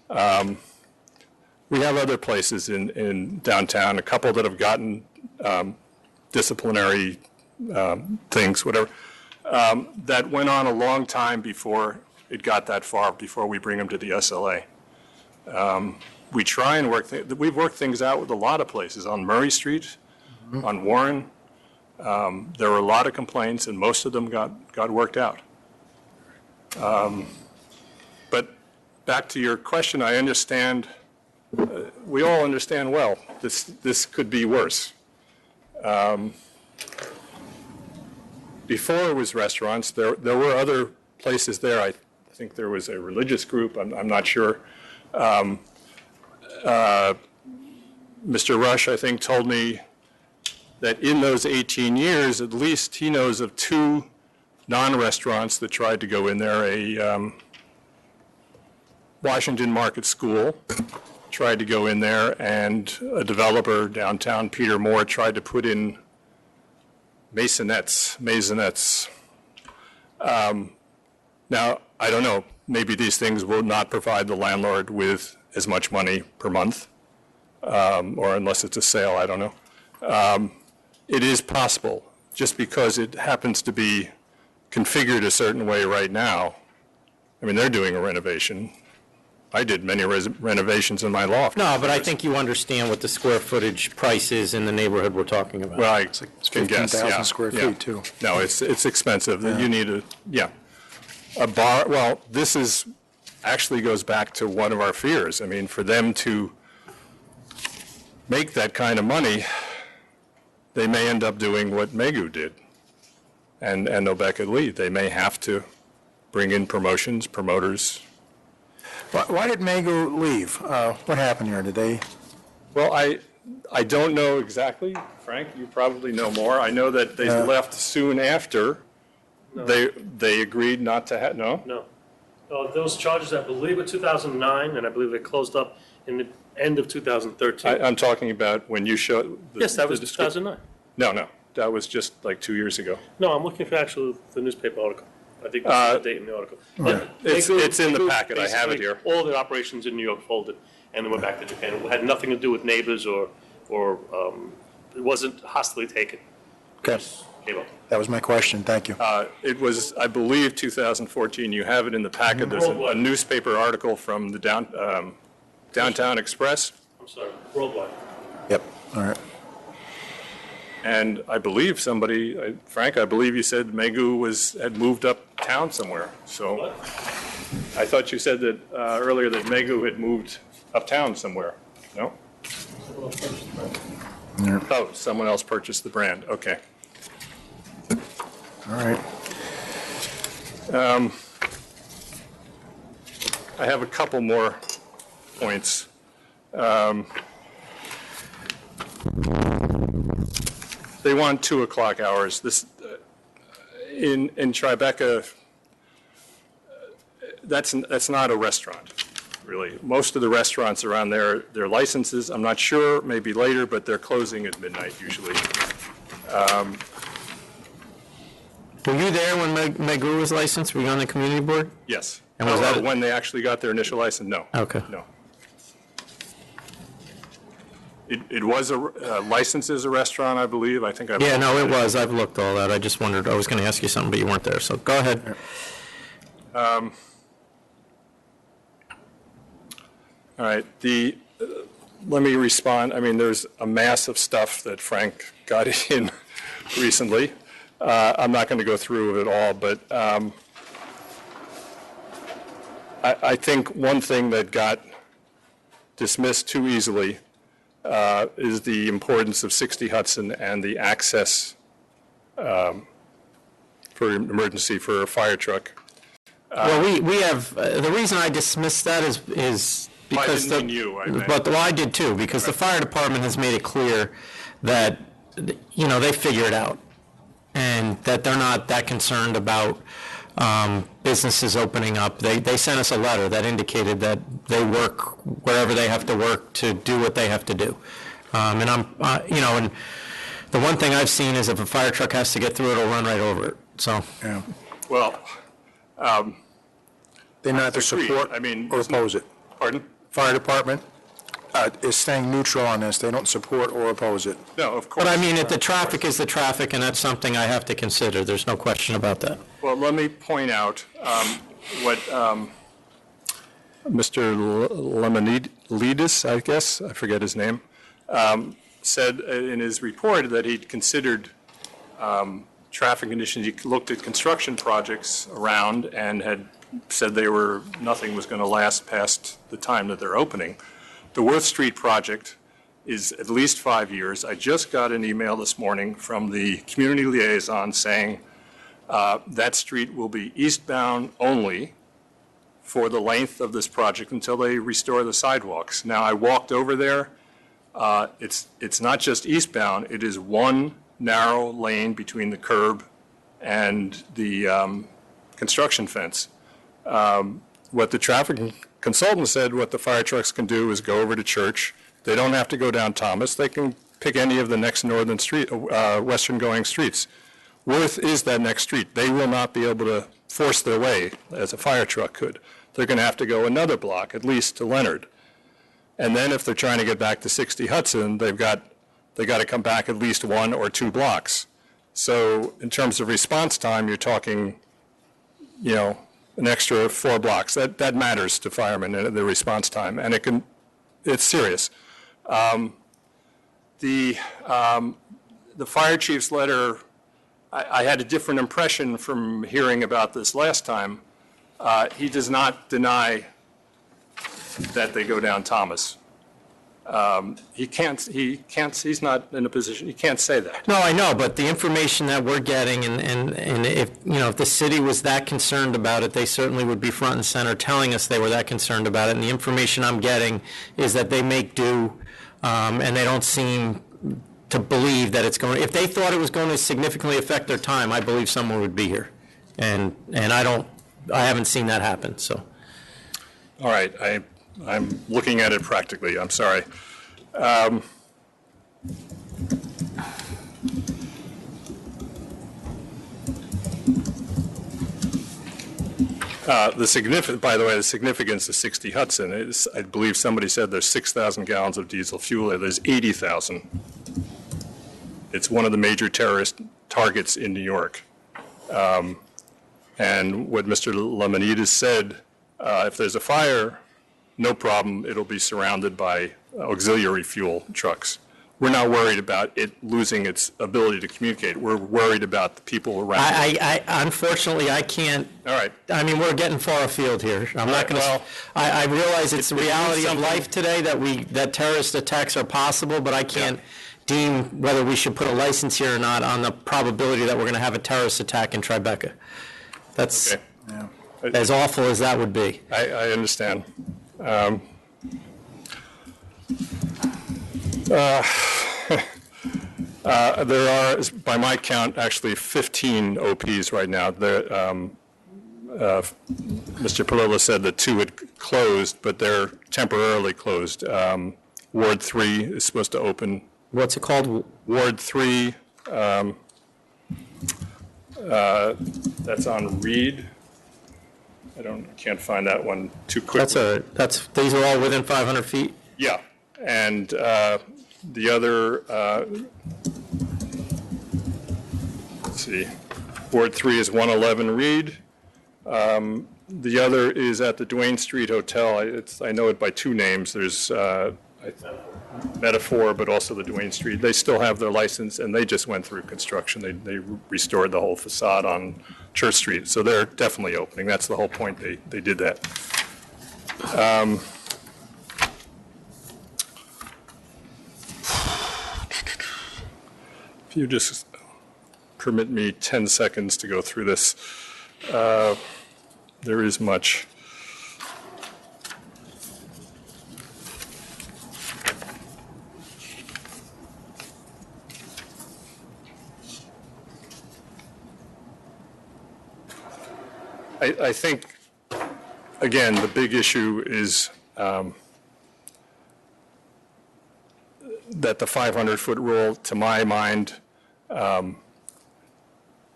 Speaker 16: We have other places in downtown, a couple that have gotten disciplinary things, whatever, that went on a long time before it got that far, before we bring them to the SLA. We try and we've worked things out with a lot of places, on Murray Street, on Warren. There were a lot of complaints, and most of them got worked out. But back to your question, I understand, we all understand well, this could be worse. Before it was restaurants, there were other places there. I think there was a religious group, I'm not sure. Mr. Rush, I think, told me that in those 18 years, at least he knows of 2 non-restaurants that tried to go in there. A Washington Market School tried to go in there, and a developer downtown, Peter Moore, tried to put in maisonettes. Now, I don't know, maybe these things will not provide the landlord with as much money per month, or unless it's a sale, I don't know. It is possible, just because it happens to be configured a certain way right now, I mean, they're doing a renovation. I did many renovations in my loft.
Speaker 3: No, but I think you understand what the square footage price is in the neighborhood we're talking about.
Speaker 16: Well, I can guess,
Speaker 4: 15,000
Speaker 16: yeah.
Speaker 4: square
Speaker 16: yeah.
Speaker 4: feet, too.
Speaker 16: No, it's expensive. You need a bar. Well, this is, actually goes back to one of our fears. I mean, for them to make that kind of money, they may end up doing what Megu did and Obeka Lee. They may have to bring in promoters.
Speaker 4: Why did Megu leave? What happened here? Did they?
Speaker 16: Well, I don't know exactly. Frank, you probably know more. I know that they left soon after.
Speaker 10: No.
Speaker 16: They agreed not to have, no?
Speaker 10: No. Those charges, I believe, were 2009, and I believe they closed up in the end of 2013.
Speaker 16: I'm talking about when you showed.
Speaker 10: Yes, that was 2009.
Speaker 16: No, that was just like 2 years ago.
Speaker 10: No, I'm looking for actually the newspaper article. I think that's the date in the article. But
Speaker 16: It's in the packet. I have it
Speaker 10: basically,
Speaker 16: here.
Speaker 10: All their operations in New York folded, and they went back to Japan. It had nothing to do with neighbors or it wasn't hostily taken.
Speaker 4: Okay.
Speaker 10: Came up.
Speaker 4: That was my question. Thank you.
Speaker 16: It was, I believe, 2014. You have it in the packet. There's a newspaper article from the Downtown Express.
Speaker 10: I'm sorry, worldwide.
Speaker 4: Yep, all right.
Speaker 16: And I believe Frank, I believe you said Megu had moved uptown somewhere. So I thought you said that earlier that Megu had moved uptown somewhere. No? Oh, someone else purchased the brand. Okay.
Speaker 4: All right.
Speaker 16: I have a couple more points. They want 2 o'clock hours. This in Tribeca. That's not a restaurant, really. Most of the restaurants around there, their licenses, I'm not sure, maybe later, but they're closing at midnight usually.
Speaker 3: Were you there when Megu was licensed? Were you on the community board?
Speaker 16: Yes.
Speaker 3: And was that
Speaker 16: when they actually got their initial license? No.
Speaker 3: Okay.
Speaker 16: No. It was licensed as a restaurant, I believe. I think I.
Speaker 3: Yeah, no, it was. I've looked all that. I just wondered, I was going to ask you something, but you weren't there, so go ahead.
Speaker 16: All right. Let me respond. I mean, there's a mass of stuff that Frank got in recently. I'm not going to go through it all, but I think one thing that got dismissed too easily is the importance of 60 Hudson and the access for emergency for a fire truck.
Speaker 3: Well, we have, the reason I dismissed that is because
Speaker 16: I didn't mean you, I meant.
Speaker 3: But, well, I did too, because the fire department has made it clear that, you know, they figure it out, and that they're not that concerned about businesses opening up. They sent us a letter that indicated that they work wherever they have to work to do what they have to do. And I'm, you know, and the one thing I've seen is if a fire truck has to get through it, it'll run right over it, so.
Speaker 4: Yeah.
Speaker 16: Well,
Speaker 4: They neither support or oppose it.
Speaker 16: Pardon?
Speaker 4: Fire department is staying neutral on this. They don't support or oppose it.
Speaker 16: No, of course.
Speaker 3: But I mean, if the traffic is the traffic, and that's something I have to consider, there's no question about that.
Speaker 16: Well, let me point out what Mr. Lemonidis, I guess, I forget his name, said in his report that he'd considered traffic conditions. He looked at construction projects around and had said nothing was going to last past the time that they're opening. The Worth Street project is at least 5 years. I just got an email this morning from the community liaison saying that street will be eastbound only for the length of this project until they restore the sidewalks. Now, I walked over there. It's not just eastbound. It is one narrow lane between the curb and the construction fence. What the traffic consultant said, what the fire trucks can do is go over to Church. They don't have to go down Thomas. They can pick any of the next northern street, western going streets. Worth is that next street. They will not be able to force their way as a fire truck could. They're going to have to go another block, at least to Leonard. And then if they're trying to get back to 60 Hudson, they got to come back at least 1 or 2 blocks. So in terms of response time, you're talking, an extra 4 blocks. That matters to firemen and the response time, and it's serious. The fire chief's letter, I had a different impression from hearing about this last time. He does not deny that they go down Thomas. He's not in a position, he can't say that.
Speaker 3: No, I know, but the information that we're getting, and if, if the city was that concerned about it, they certainly would be front and center telling us they were that concerned about it, and the information I'm getting is that they make do, and they don't seem to believe that it's going, if they thought it was going to significantly affect their time, I believe someone would be here. And I haven't seen that happen, so.
Speaker 16: All right, I'm looking at it practically, I'm sorry. By the way, the significance of 60 Hudson is, I believe somebody said there's 6,000 gallons of diesel fuel there. There's 80,000. It's one of the major terrorist targets in New York. And what Mr. Lamanides said, if there's a fire, no problem, it'll be surrounded by auxiliary fuel trucks. We're not worried about it losing its ability to communicate. We're worried about the people around it.
Speaker 3: Unfortunately, I can't.
Speaker 16: All right.
Speaker 3: I mean, we're getting far afield here. I'm not going to. I realize it's the reality of life today that terrorist attacks are possible, but I can't deem whether we should put a license here or not on the probability that we're going to have a terrorist attack in Tribeca. That's as awful as that would be.
Speaker 16: I understand. There are, by my count, actually 15 OPs right now. Mr. Palilla said that 2 had closed, but they're temporarily closed. Ward 3 is supposed to open.
Speaker 3: What's it called?
Speaker 16: Ward 3. That's on Reed. I can't find that one too quickly.
Speaker 3: These are all within 500 feet?
Speaker 16: Yeah, and the other, let's see, Ward 3 is 111 Reed. The other is at the Duane Street Hotel. I know it by 2 names. There's Metaphor, but also the Duane Street. They still have their license, and they just went through construction. They restored the whole facade on Church Street, so they're definitely opening. That's the whole point. They did that. If you just permit me 10 seconds to go through this, there is much. I think, again, the big issue is that the 500-foot rule, to my mind,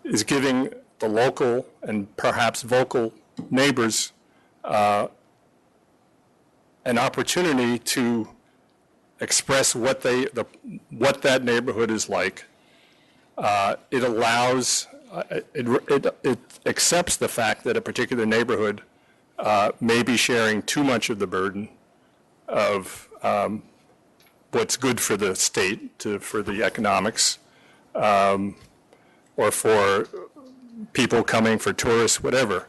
Speaker 16: is giving the local and perhaps vocal neighbors an opportunity to express what that neighborhood is like. It allows, it accepts the fact that a particular neighborhood may be sharing too much of the burden of what's good for the state, for the economics, or for people coming for tourists, whatever.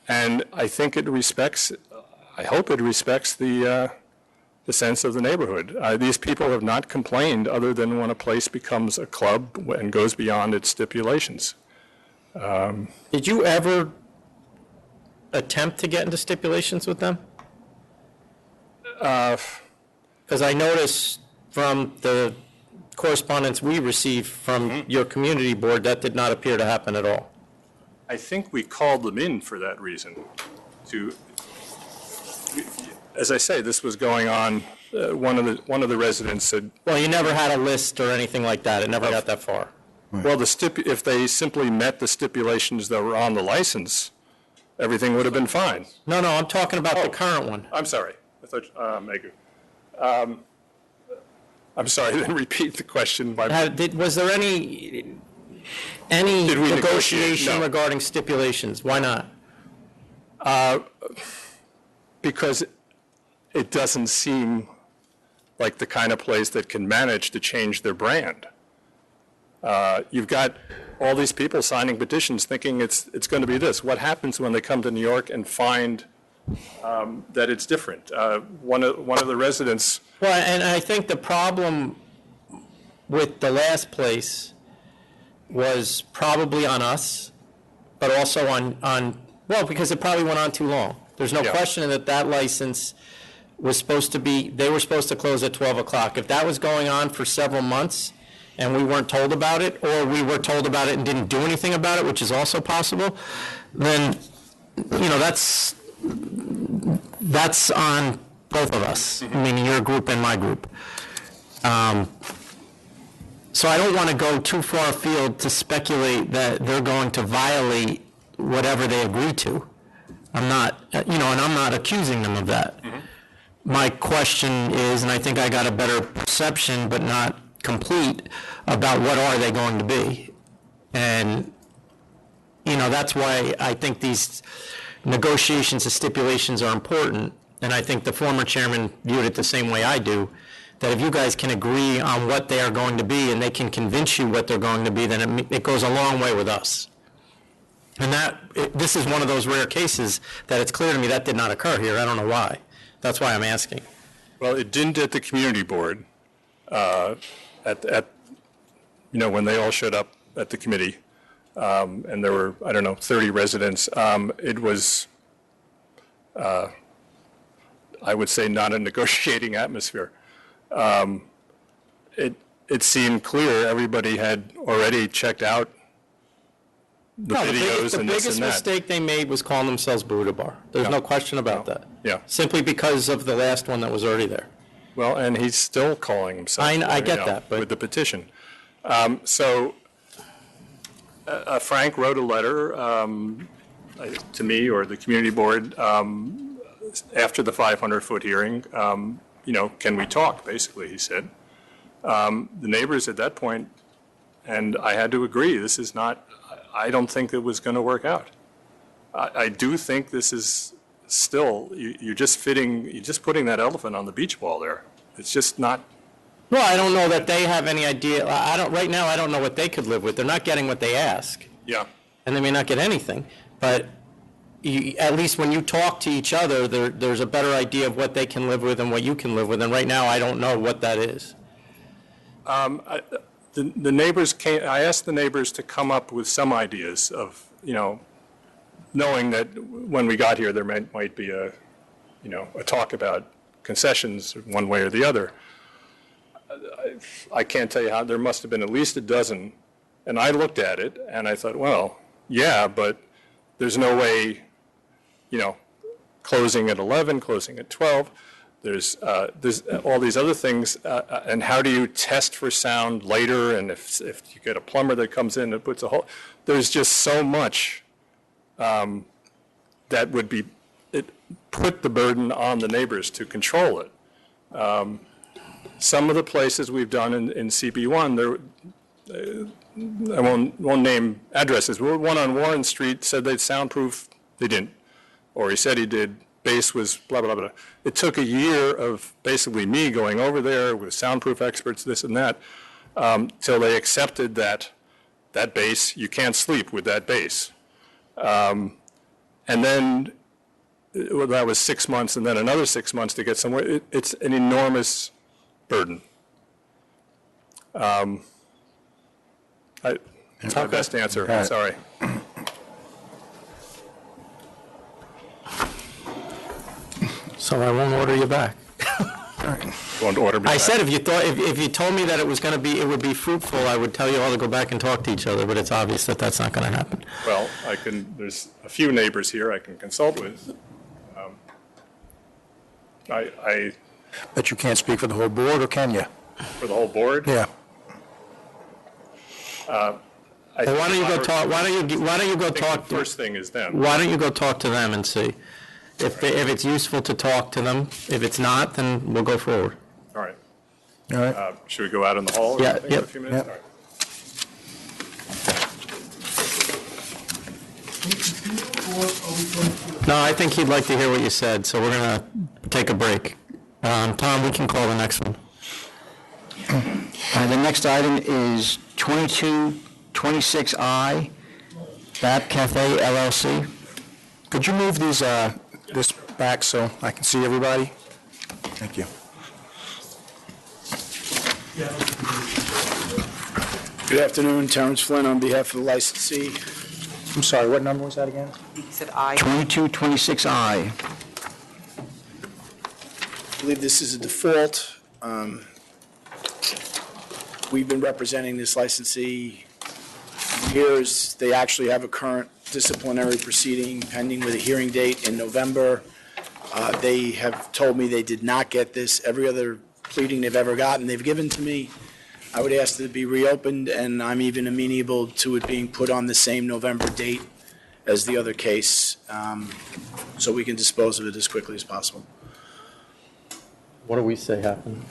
Speaker 16: And I think it respects, I hope it respects the sense of the neighborhood. These people have not complained other than when a place becomes a club and goes beyond its stipulations.
Speaker 3: Did you ever attempt to get into stipulations with them? Because I noticed from the correspondence we received from your community board, that did not appear to happen at all.
Speaker 16: I think we called them in for that reason. As I say, this was going on. One of the residents said,
Speaker 3: "Well, you never had a list or anything like that. It never got that far."
Speaker 16: Well, if they simply met the stipulations that were on the license, everything would have been fine.
Speaker 3: No, I'm talking about the current one.
Speaker 16: I'm sorry. I thought, Megan. I'm sorry, then repeat the question.
Speaker 3: Was there any any
Speaker 16: Did we negotiate?
Speaker 3: negotiation
Speaker 16: No.
Speaker 3: regarding stipulations? Why not?
Speaker 16: Because it doesn't seem like the kind of place that can manage to change their brand. You've got all these people signing petitions thinking it's going to be this. What happens when they come to New York and find that it's different? One of the residents.
Speaker 3: Well, and I think the problem with the last place was probably on us, but also on well, because it probably went on too long. There's no question that license was supposed to be, they were supposed to close at 12 o'clock. If that was going on for several months and we weren't told about it, or we were told about it and didn't do anything about it, which is also possible, then, you know, that's on both of us, meaning your group and my group. So I don't want to go too far afield to speculate that they're going to violate whatever they agree to. I'm not, you know, and I'm not accusing them of that. My question is, and I think I got a better perception, but not complete, about what are they going to be. And, you know, that's why I think these negotiations and stipulations are important. And I think the former chairman viewed it the same way I do, that if you guys can agree on what they are going to be and they can convince you what they're going to be, then it goes a long way with us. And this is one of those rare cases that it's clear to me that did not occur here. I don't know why. That's why I'm asking.
Speaker 16: Well, it didn't at the community board, you know, when they all showed up at the committee, and there were, I don't know, 30 residents. It was, I would say, not a negotiating atmosphere. It seemed clear everybody had already checked out the videos and this and that.
Speaker 3: The biggest mistake they made was calling themselves Buddha Bar. There's no question about that.
Speaker 16: Yeah.
Speaker 3: Simply because of the last one that was already there.
Speaker 16: Well, and he's still calling himself.
Speaker 3: I get that, but
Speaker 16: with the petition. So Frank wrote a letter to me or the community board after the 500-foot hearing. You know, can we talk? Basically, he said. The neighbors at that point, and I had to agree. This is not. I don't think it was going to work out. I do think this is still, you're just putting that elephant on the beach ball there. It's just not.
Speaker 3: Well, I don't know that they have any idea. Right now, I don't know what they could live with. They're not getting what they ask.
Speaker 16: Yeah.
Speaker 3: And they may not get anything. But at least when you talk to each other, there's a better idea of what they can live with and what you can live with. And right now, I don't know what that is.
Speaker 16: The neighbors came, I asked the neighbors to come up with some ideas of, you know, knowing that when we got here, there might be a talk about concessions one way or the other. I can't tell you how, there must have been at least a dozen. And I looked at it and I thought, well, yeah, but there's no way, you know, closing at 11, closing at 12. There's all these other things, and how do you test for sound later? And if you get a plumber that comes in and puts a hole, there's just so much that would be put the burden on the neighbors to control it. Some of the places we've done in CB1, I won't name addresses. One on Warren Street said they'd soundproof. They didn't, or he said he did. Base was blah, blah, blah. It took a year of basically me going over there with soundproof experts, this and that, till they accepted that base, you can't sleep with that base. And then that was 6 months, and then another 6 months to get somewhere. It's an enormous burden. That's my best answer. I'm sorry.
Speaker 3: So I won't order you back.
Speaker 16: Won't order me
Speaker 3: I
Speaker 16: back.
Speaker 3: said if you told me that it would be fruitful, I would tell you all to go back and talk to each other, but it's obvious that that's not going to happen.
Speaker 16: Well, there's a few neighbors here I can consult with.
Speaker 4: But you can't speak for the whole board, or can you?
Speaker 16: For the whole board?
Speaker 4: Yeah.
Speaker 3: Well, why don't you go talk? Why don't you go talk?
Speaker 16: The first thing is them.
Speaker 3: Why don't you go talk to them and see if it's useful to talk to them? If it's not, then we'll go forward.
Speaker 16: All right.
Speaker 4: All right.
Speaker 16: Should we go out in the hall?
Speaker 3: Yeah,
Speaker 16: For a few minutes?
Speaker 3: yep.
Speaker 16: All right.
Speaker 3: No, I think he'd like to hear what you said, so we're going to take a break. Tom, we can call the next one.
Speaker 1: The next item is 2226I, BAP Cafe LLC.
Speaker 4: Could you move these, this back so I can see everybody? Thank you.
Speaker 8: Good afternoon, Terrence Flynn on behalf of the licensee.
Speaker 4: I'm sorry, what number was that again?
Speaker 14: He said I.
Speaker 1: 2226I.
Speaker 8: I believe this is a default. We've been representing this licensee for years. They actually have a current disciplinary proceeding pending with a hearing date in November. They have told me they did not get this. Every other pleading they've ever gotten, they've given to me. I would ask that it be reopened, and I'm even amenable to it being put on the same November date as the other case, so we can dispose of it as quickly as possible.
Speaker 3: What do we say happened?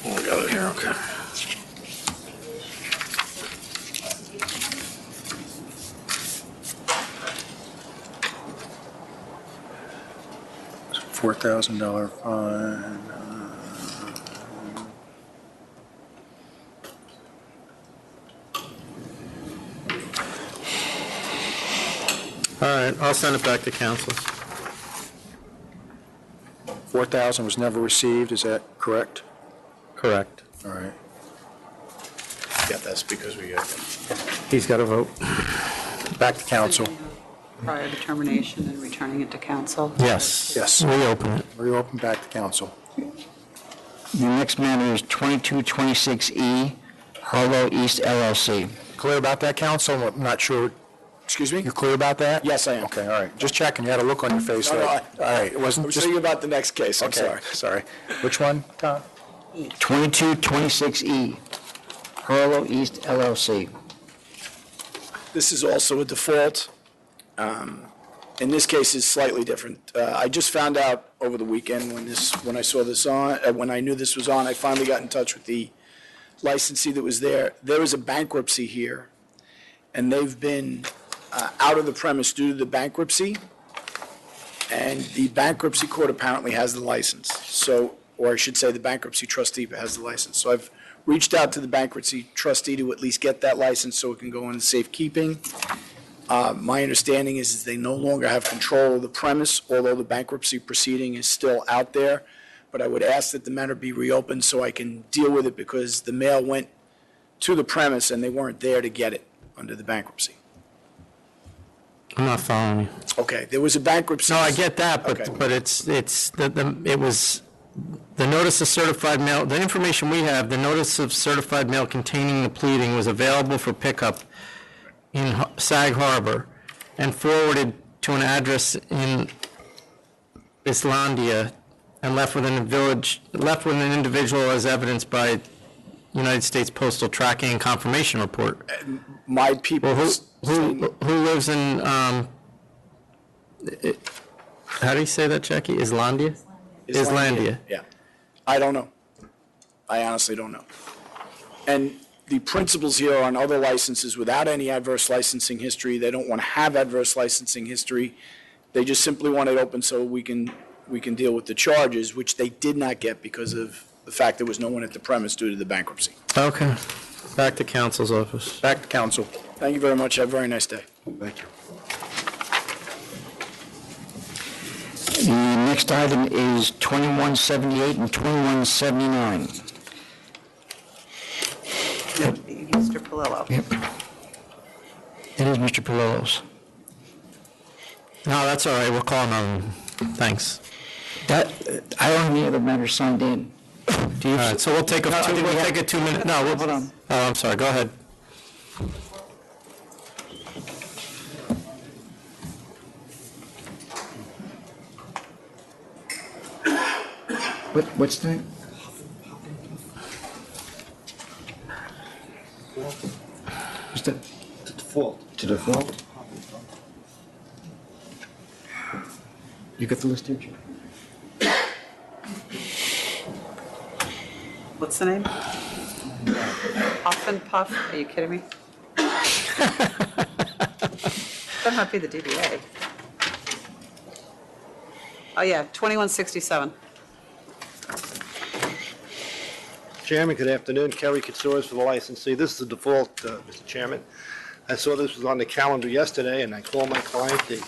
Speaker 8: Oh, I got it here, okay.
Speaker 4: $4,000 fine.
Speaker 3: All right, I'll send it back to council.
Speaker 4: 4,000 was never received, is that correct?
Speaker 3: Correct.
Speaker 4: All right.
Speaker 8: Yeah, that's because we,
Speaker 3: He's got to vote.
Speaker 4: Back to council.
Speaker 14: Prior determination and returning it to council.
Speaker 3: Yes.
Speaker 4: Yes.
Speaker 3: Reopen it.
Speaker 4: Reopen back to council.
Speaker 1: The next matter is 2226E, Harlow East LLC.
Speaker 4: Clear about that, council? I'm not sure.
Speaker 8: excuse me?
Speaker 4: You're clear about that?
Speaker 8: Yes, I am.
Speaker 4: Okay, all right. Just checking. You had a look on your face.
Speaker 8: No, no,
Speaker 4: All right, it wasn't
Speaker 8: I was
Speaker 4: just...
Speaker 8: thinking about the next case, I'm
Speaker 4: Okay,
Speaker 8: sorry.
Speaker 4: sorry. Which one, Tom?
Speaker 1: 2226E, Harlow East LLC.
Speaker 8: This is also a default. In this case, it's slightly different. I just found out over the weekend when I saw this on, when I knew this was on, I finally got in touch with the licensee that was there. There was a bankruptcy here, and they've been out of the premise due to the bankruptcy, and the bankruptcy court apparently has the license. So, or I should say the bankruptcy trustee has the license. So I've reached out to the bankruptcy trustee to at least get that license so it can go into safekeeping. My understanding is they no longer have control of the premise, although the bankruptcy proceeding is still out there. But I would ask that the matter be reopened so I can deal with it because the mail went to the premise and they weren't there to get it under the bankruptcy.
Speaker 3: I'm not following you.
Speaker 8: Okay, there was a bankruptcy.
Speaker 3: No, I get that, but,
Speaker 8: Okay.
Speaker 3: but it was, the notice of certified mail, the information we have, the notice of certified mail containing the pleading was available for pickup in Sag Harbor and forwarded to an address in Islandia and left with an individual as evidenced by United States Postal Tracking and Confirmation Report.
Speaker 8: My people.
Speaker 3: Well, who lives in, how do you say that, Jackie? Islandia? Islandia.
Speaker 8: Yeah. I don't know. I honestly don't know. And the principals here are on other licenses without any adverse licensing history. They don't want to have adverse licensing history. They just simply want it open so we can deal with the charges, which they did not get because of the fact there was no one at the premise due to the bankruptcy.
Speaker 3: Okay. Back to council's office.
Speaker 8: Back to council. Thank you very much. Have a very nice day.
Speaker 4: Thank you.
Speaker 1: The next item is 2178 and 2179.
Speaker 14: Mr. Palillo.
Speaker 1: Yep. It is Mr. Palillo's.
Speaker 3: No, that's all right. We'll call him on. Thanks.
Speaker 1: That, I don't have any other matters signed in.
Speaker 3: All right, so we'll take a 2-minute, no,
Speaker 1: Hold on.
Speaker 3: Oh, I'm sorry. Go ahead.
Speaker 1: What's the name? What's the?
Speaker 8: Default.
Speaker 1: To default? You got the list here, Jim?
Speaker 14: What's the name? Puff and Puff? Are you kidding me? That might be the DBA. Oh, yeah, 2167.
Speaker 2: Chairman, good afternoon. Kerry Katsouris for the licensee. This is the default, Mr. Chairman. I saw this was on the calendar yesterday, and I called my client. He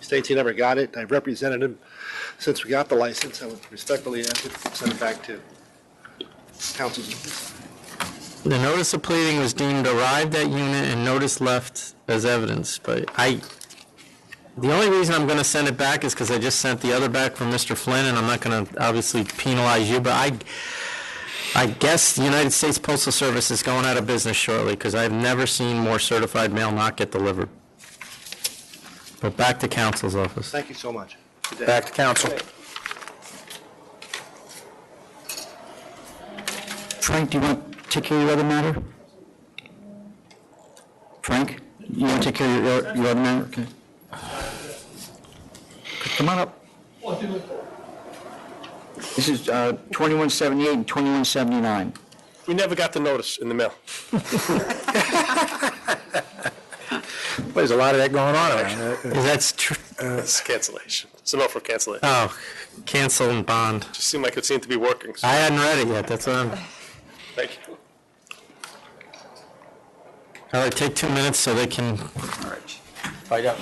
Speaker 2: states he never got it. I've represented him since we got the license. I would respectfully ask it to send it back to council's office.
Speaker 3: The notice of pleading was deemed arrived at unit and notice left as evidence, but the only reason I'm going to send it back is because I just sent the other back from Mr. Flynn, and I'm not going to obviously penalize you, but I guess the United States Postal Service is going out of business shortly, because I've never seen more certified mail not get delivered. But back to council's office.
Speaker 2: Thank you so much. Good day.
Speaker 4: Back to council.
Speaker 1: Frank, do you want to take care of your other matter? Frank, you want to take care of your other matter? Okay. Come on up. This is 2178 and 2179.
Speaker 10: We never got the notice in the mail.
Speaker 4: There's a lot of that going on around there.
Speaker 3: That's true.
Speaker 10: It's cancellation. It's an offer of cancellation.
Speaker 3: Oh, cancel and bond.
Speaker 10: Just seemed like it seemed to be working. So
Speaker 3: I hadn't read it yet, that's what I'm...
Speaker 10: thank you.
Speaker 3: All right, take 2 minutes so they can...
Speaker 1: All right. Fight up.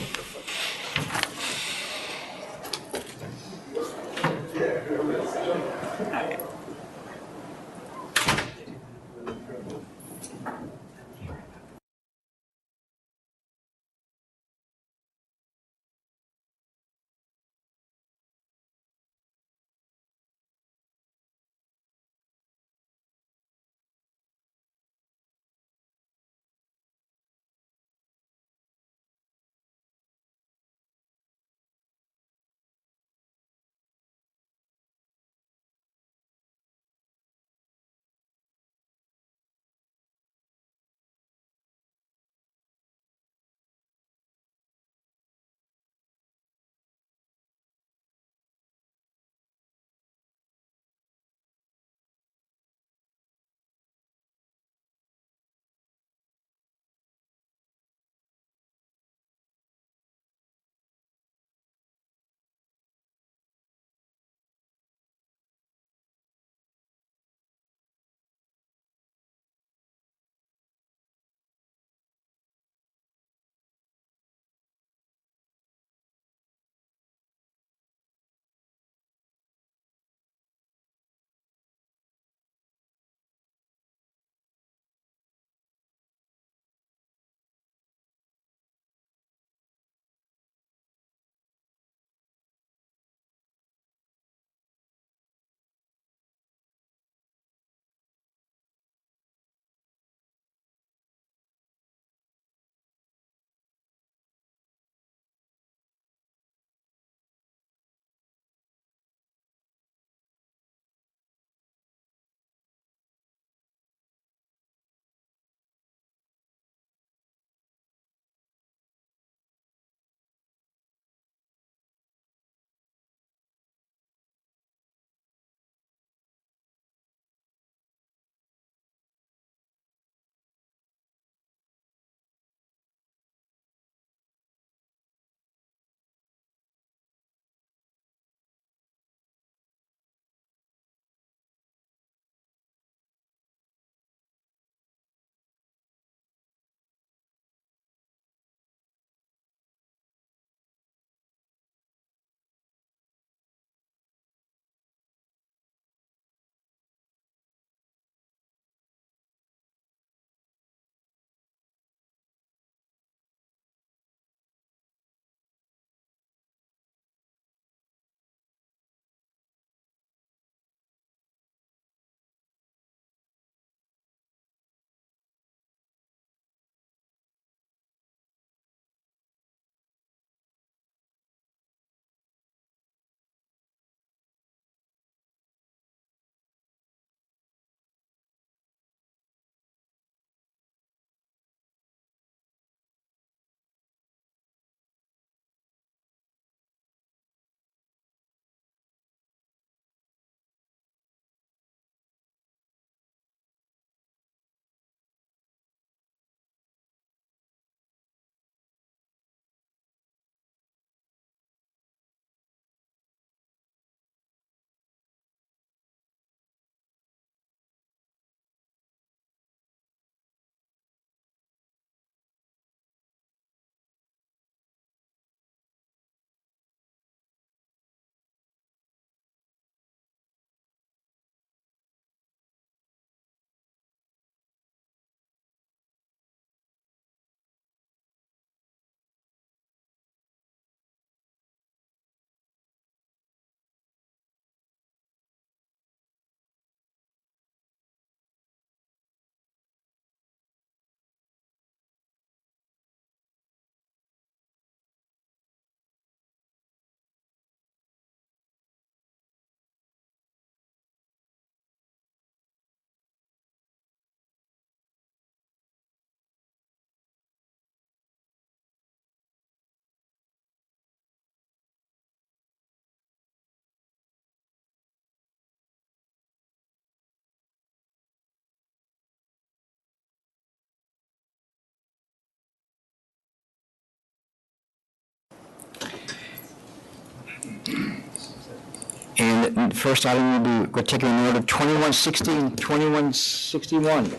Speaker 1: the first item will be taken in order 2160 and 2161.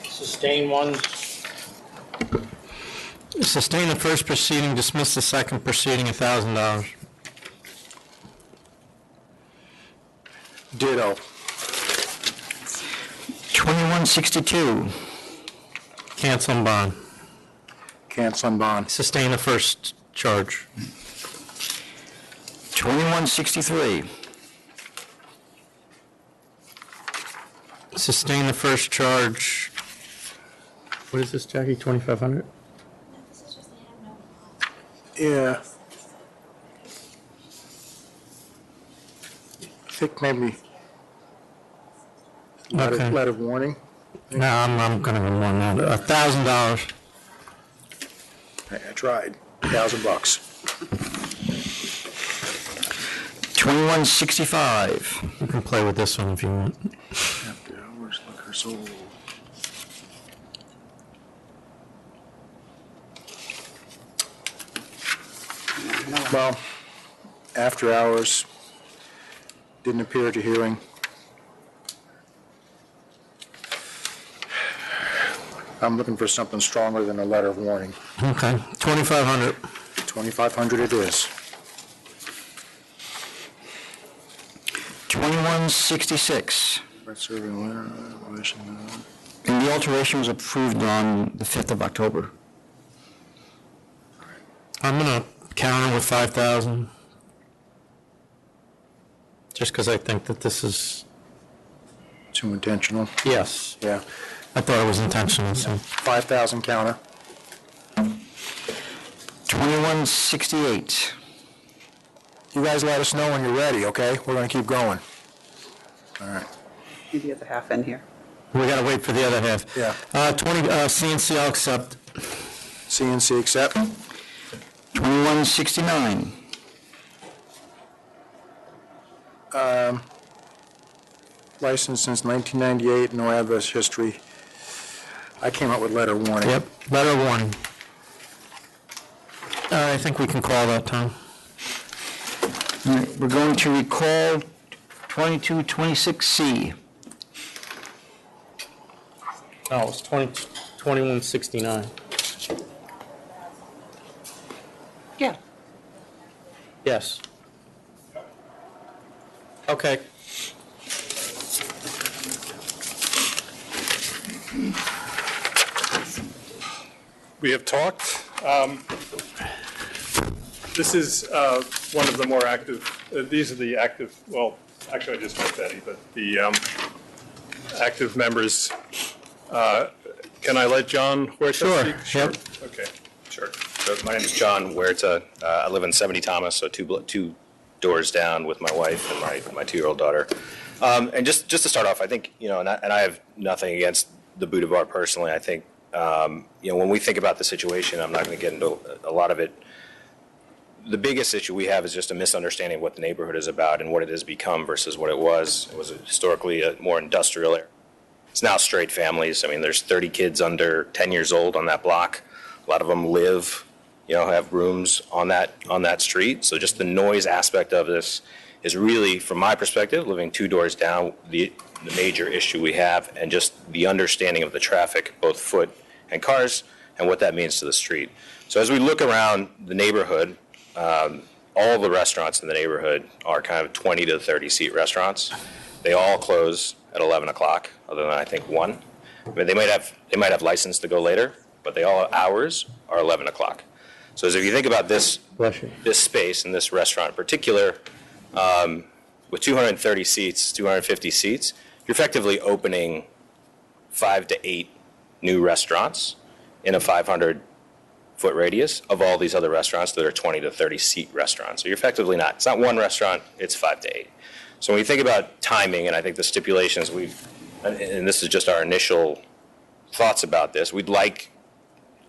Speaker 5: Sustain one.
Speaker 3: Sustain the first proceeding, dismiss the second proceeding, $1,000.
Speaker 4: Ditto.
Speaker 1: 2162.
Speaker 3: Cancel and bond.
Speaker 4: Cancel and bond.
Speaker 3: Sustain the first charge.
Speaker 1: 2163.
Speaker 3: Sustain the first charge. What is this, Jackie, 2,500?
Speaker 4: Yeah. I think maybe
Speaker 3: Okay.
Speaker 4: letter of warning.
Speaker 3: No, I'm gonna go more than that. $1,000.
Speaker 4: I tried. $1,000.
Speaker 1: 2165.
Speaker 3: You can play with this one if you want.
Speaker 4: After hours liquor sold. Well, after hours, didn't appear at a hearing. I'm looking for something stronger than a letter of warning.
Speaker 3: Okay, 2,500.
Speaker 4: 2,500 it is.
Speaker 1: 2166. And the alteration was approved on the 5th of October.
Speaker 3: I'm gonna counter with 5,000. Just because I think that this is...
Speaker 4: Too intentional?
Speaker 3: Yes.
Speaker 4: Yeah.
Speaker 3: I thought it was intentional, so...
Speaker 4: 5,000 counter.
Speaker 1: 2168.
Speaker 4: You guys let us know when you're ready, okay? We're gonna keep going. All right.
Speaker 14: Need the other half in here.
Speaker 3: We gotta wait for the other half.
Speaker 4: Yeah.
Speaker 3: CNC, I'll accept.
Speaker 4: CNC accept.
Speaker 1: 2169.
Speaker 4: Licensed since 1998, no adverse history. I came up with letter warning.
Speaker 3: Yep, letter warning. I think we can call that, Tom.
Speaker 1: All right, we're going to recall 2226C.
Speaker 3: Oh, it's 2169.
Speaker 14: Yeah.
Speaker 3: Yes. Okay.
Speaker 16: We have talked. This is one of the more active, these are the active, well, actually I just met Betty, but the active members. Can I let John Huerta speak?
Speaker 3: Sure.
Speaker 16: Okay,
Speaker 7: sure. So my name is John Huerta. I live in 70 Thomas, so two doors down with my wife and my 2-year-old daughter. And just to start off, I think, and I have nothing against the Boulevard personally. I think, when we think about the situation, I'm not going to get into a lot of it. The biggest issue we have is just a misunderstanding of what the neighborhood is about and what it has become versus what it was. It was historically a more industrial area. It's now straight families. I mean, there's 30 kids under 10 years old on that block. A lot of them live, have rooms on that street. So just the noise aspect of this is really, from my perspective, living 2 doors down, the major issue we have, and just the understanding of the traffic, both foot and cars, and what that means to the street. So as we look around the neighborhood, all the restaurants in the neighborhood are kind of 20 to 30 seat restaurants. They all close at 11 o'clock, other than I think one. I mean, they might have license to go later, but hours are 11 o'clock. So as if you think about this space and this restaurant in particular, with 230 seats, 250 seats, you're effectively opening 5 to 8 new restaurants in a 500-foot radius of all these other restaurants that are 20 to 30 seat restaurants. So you're effectively it's not one restaurant, it's 5 to 8. So when you think about timing, and I think the stipulations and this is just our initial thoughts about this, we'd like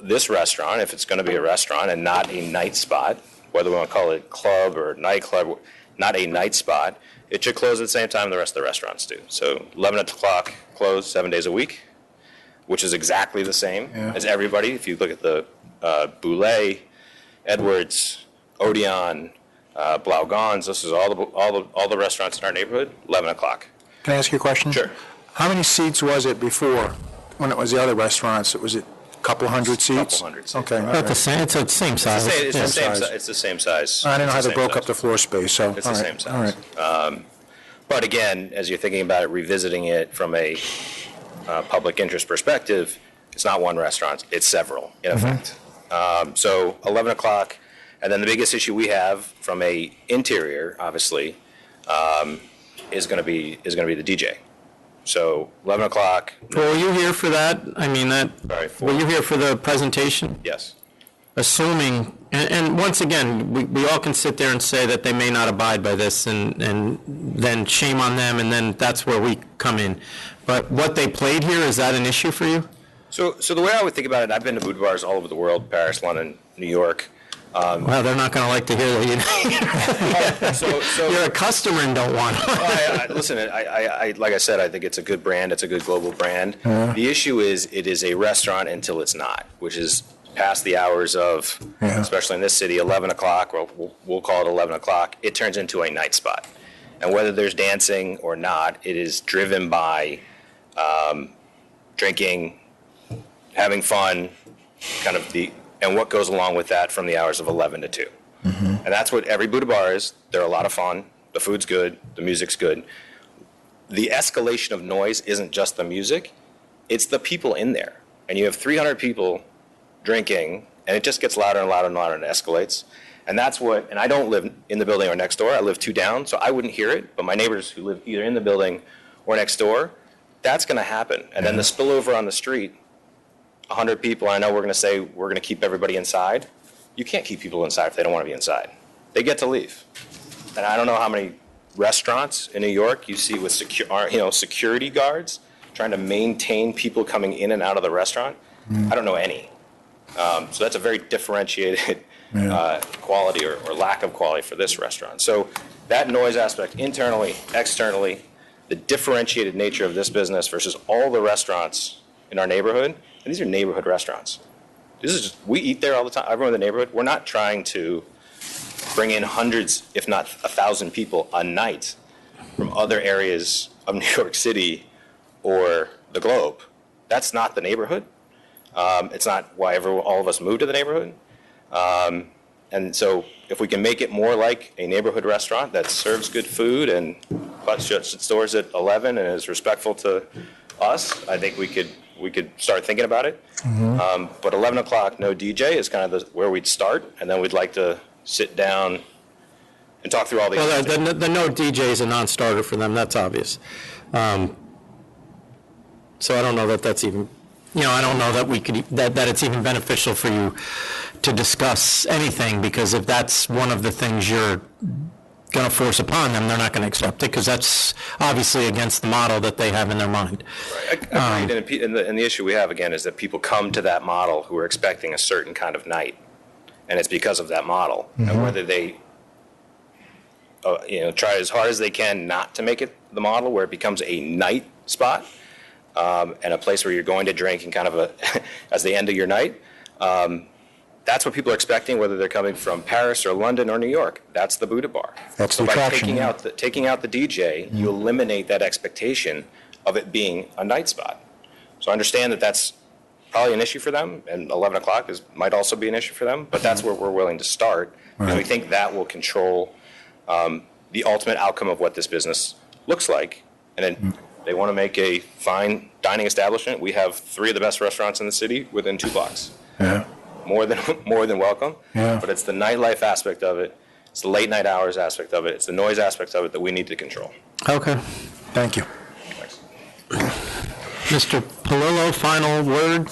Speaker 7: this restaurant, if it's going to be a restaurant and not a night spot, whether we want to call it club or nightclub, not a night spot, it should close at the same time the rest of the restaurants do. So 11 o'clock close 7 days a week, which is exactly the same as everybody. If you look at the Boulay, Edwards, Odeon, Blaugans, this is all the restaurants in our neighborhood, 11 o'clock.
Speaker 4: Can I ask you a question?
Speaker 7: Sure.
Speaker 4: How many seats was it before, when it was the other restaurants? Was it a couple hundred seats?
Speaker 7: Couple hundred seats.
Speaker 4: Okay. all
Speaker 3: About the
Speaker 4: right.
Speaker 3: same, it's the same size.
Speaker 7: It's the same size.
Speaker 4: I didn't know how
Speaker 7: It's
Speaker 4: they
Speaker 7: the same
Speaker 4: broke up
Speaker 7: size.
Speaker 4: the floor space, so.
Speaker 7: It's the
Speaker 4: all right,
Speaker 7: same size.
Speaker 4: All right.
Speaker 7: But again, as you're thinking about it, revisiting it from a public interest perspective, it's not one restaurant, it's several, in effect. So 11 o'clock, and then the biggest issue we have from a interior, obviously, is going to be the DJ. So 11 o'clock.
Speaker 3: Were you here for that? I mean, were you here for the presentation?
Speaker 7: Yes.
Speaker 3: Assuming, and once again, we all can sit there and say that they may not abide by this, and then shame on them, and then that's where we come in. But what they played here, is that an issue for you?
Speaker 7: So the way I would think about it, I've been to boudoir bars all over the world, Paris, London, New York.
Speaker 3: Well, they're not going to like to hear that. You're a customer and don't want to.
Speaker 7: Listen, like I said, I think it's a good brand. It's a good global brand. The issue is it is a restaurant until it's not, which is past the hours of, especially in this city, 11 o'clock, we'll call it 11 o'clock, it turns into a night spot. And whether there's dancing or not, it is driven by drinking, having fun, kind of and what goes along with that from the hours of 11 to 2. And that's what every boudoir bar is. They're a lot of fun. The food's good. The music's good. The escalation of noise isn't just the music. It's the people in there. And you have 300 people drinking, and it just gets louder and louder and louder and it escalates. And that's what, and I don't live in the building or next door. I live 2 down, so I wouldn't hear it. But my neighbors who live either in the building or next door, that's going to happen. And then the spillover on the street, 100 people, I know we're going to say we're going to keep everybody inside. You can't keep people inside if they don't want to be inside. They get to leave. And I don't know how many restaurants in New York you see with security guards trying to maintain people coming in and out of the restaurant. I don't know any. So that's a very differentiated quality or lack of quality for this restaurant. So that noise aspect, internally, externally, the differentiated nature of this business versus all the restaurants in our neighborhood, and these are neighborhood restaurants. This is just, we eat there all the time, everyone in the neighborhood. We're not trying to bring in hundreds, if not 1,000 people a night from other areas of New York City or the globe. That's not the neighborhood. It's not why all of us moved to the neighborhood. And so if we can make it more like a neighborhood restaurant that serves good food and shuts its doors at 11 and is respectful to us, I think we could start thinking about it. But 11 o'clock, no DJ is kind of where we'd start, and then we'd like to sit down and talk through all these.
Speaker 3: Well, the no DJ is a non-starter for them. That's obvious. So I don't know that that's even, I don't know that we could that it's even beneficial for you to discuss anything, because if that's one of the things you're going to force upon them, they're not going to accept it, because that's obviously against the model that they have in their mind.
Speaker 7: Right. Agreed. And the issue we have, again, is that people come to that model who are expecting a certain kind of night, and it's because of that model. And whether they try as hard as they can not to make it the model where it becomes a night spot and a place where you're going to drink and kind of as the end of your night, that's what people are expecting, whether they're coming from Paris or London or New York. That's the boudoir bar.
Speaker 4: That's
Speaker 7: so
Speaker 4: the
Speaker 7: by
Speaker 4: attraction,
Speaker 7: taking out the DJ, you eliminate that expectation of it being a night spot. So I understand that that's probably an issue for them, and 11 o'clock might also be an issue for them, but that's where we're willing to start, because we think that will control the ultimate outcome of what this business looks like. And then they want to make a fine dining establishment. We have 3 of the best restaurants in the city within 2 blocks.
Speaker 4: Yeah.
Speaker 7: More than welcome.
Speaker 4: Yeah.
Speaker 7: But it's the nightlife aspect of it, it's the late night hours aspect of it, it's the noise aspect of it that we need to control.
Speaker 3: Okay.
Speaker 4: Thank you.
Speaker 7: Thanks.
Speaker 3: Mr. Polillo, final word?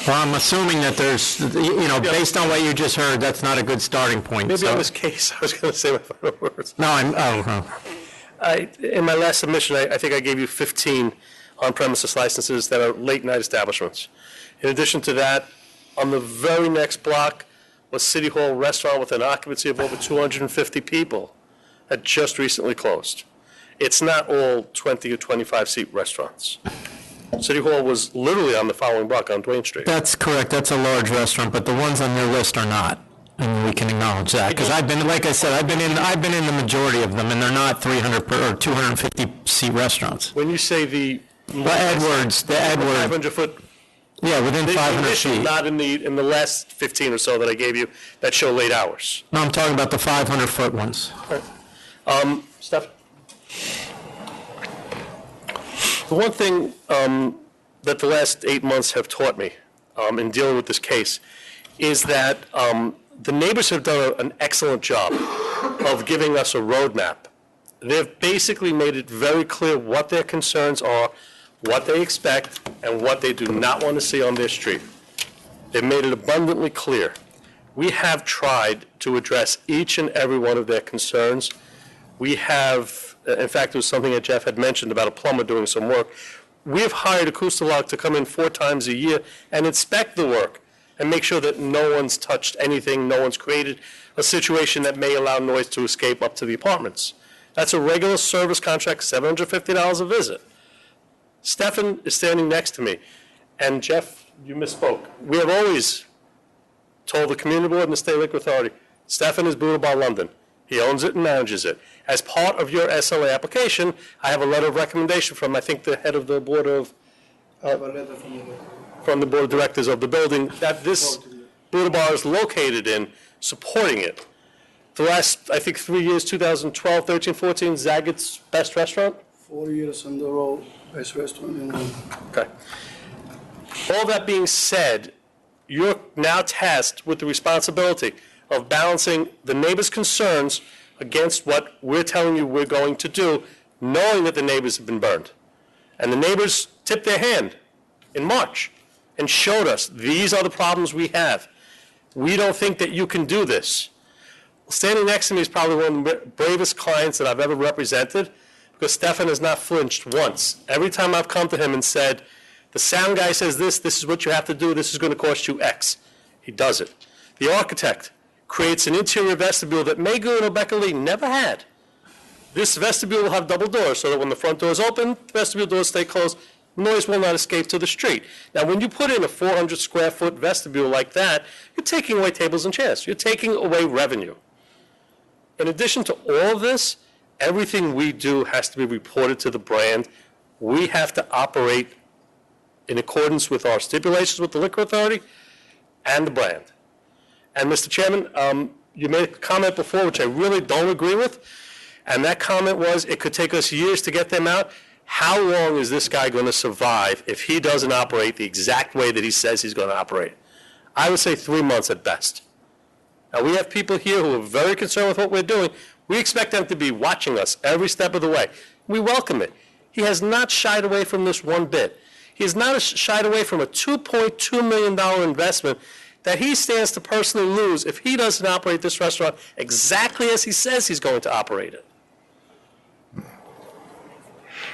Speaker 3: Well, I'm assuming that there's, based on what you just heard, that's not a good starting point.
Speaker 10: Maybe on this case, I was going to say my final words.
Speaker 3: No,
Speaker 10: in my last submission, I think I gave you 15 on-premises licenses that are late-night establishments. In addition to that, on the very next block was City Hall Restaurant with an occupancy of over 250 people that just recently closed. It's not all 20 or 25-seat restaurants. City Hall was literally on the following block on Duane Street.
Speaker 3: That's correct, that's a large restaurant, but the ones on your list are not. And we can acknowledge that, because I've been, like I said, I've been in the majority of them, and they're not 300 or 250 seat restaurants.
Speaker 10: When you say the
Speaker 3: Edwards,
Speaker 10: 500-foot.
Speaker 3: Yeah, within 500 feet.
Speaker 10: Not in the last 15 or so that I gave you that show late hours.
Speaker 3: No, I'm talking about the 500-foot ones.
Speaker 10: Steph? The one thing that the last 8 months have taught me in dealing with this case is that the neighbors have done an excellent job of giving us a roadmap. They've basically made it very clear what their concerns are, what they expect, and what they do not want to see on their street. They've made it abundantly clear. We have tried to address each and every one of their concerns. We have, in fact, it was something that Jeff had mentioned about a plumber doing some work. We have hired Acousti-Log to come in 4 times a year and inspect the work and make sure that no one's touched anything, no one's created a situation that may allow noise to escape up to the apartments. That's a regular service contract, $750 a visit. Stefan is standing next to me, and Jeff, you misspoke. We have always told the Community Board and the State Liquor Authority, Stefan is Buddha Bar London. He owns it and manages it. As part of your SLA application, I have a letter of recommendation from, I think, the head of the board of, from the board of directors of the building that this Buddha Bar is located in, supporting it. The last, I think, 3 years, 2012, 13, 14, Zaggett's best restaurant?
Speaker 8: 4 years in a row, best restaurant in London.
Speaker 10: Okay. All that being said, you're now tasked with the responsibility of balancing the neighbors' concerns against what we're telling you we're going to do, knowing that the neighbors have been burned. And the neighbors tipped their hand in March and showed us, these are the problems we have. We don't think that you can do this. Standing next to me is probably one of the bravest clients that I've ever represented, because Stefan has not flinched once. Every time I've come to him and said, the sound guy says this is what you have to do, this is going to cost you X. He does it. The architect creates an interior vestibule that Maygood or Becca Lee never had. This vestibule will have double doors so that when the front door is open, the vestibule doors stay closed, noise will not escape to the street. Now, when you put in a 400 square foot vestibule like that, you're taking away tables and chairs. You're taking away revenue. In addition to all of this, everything we do has to be reported to the brand. We have to operate in accordance with our stipulations with the Liquor Authority and the brand. And Mr. Chairman, you made a comment before which I really don't agree with, and that comment was it could take us years to get them out. How long is this guy going to survive if he doesn't operate the exact way that he says he's going to operate? I would say 3 months at best. Now, we have people here who are very concerned with what we're doing. We expect them to be watching us every step of the way. We welcome it. He has not shied away from this one bit. He has not shied away from a $2.2 million investment that he stands to personally lose if he doesn't operate this restaurant exactly as he says he's going to operate it.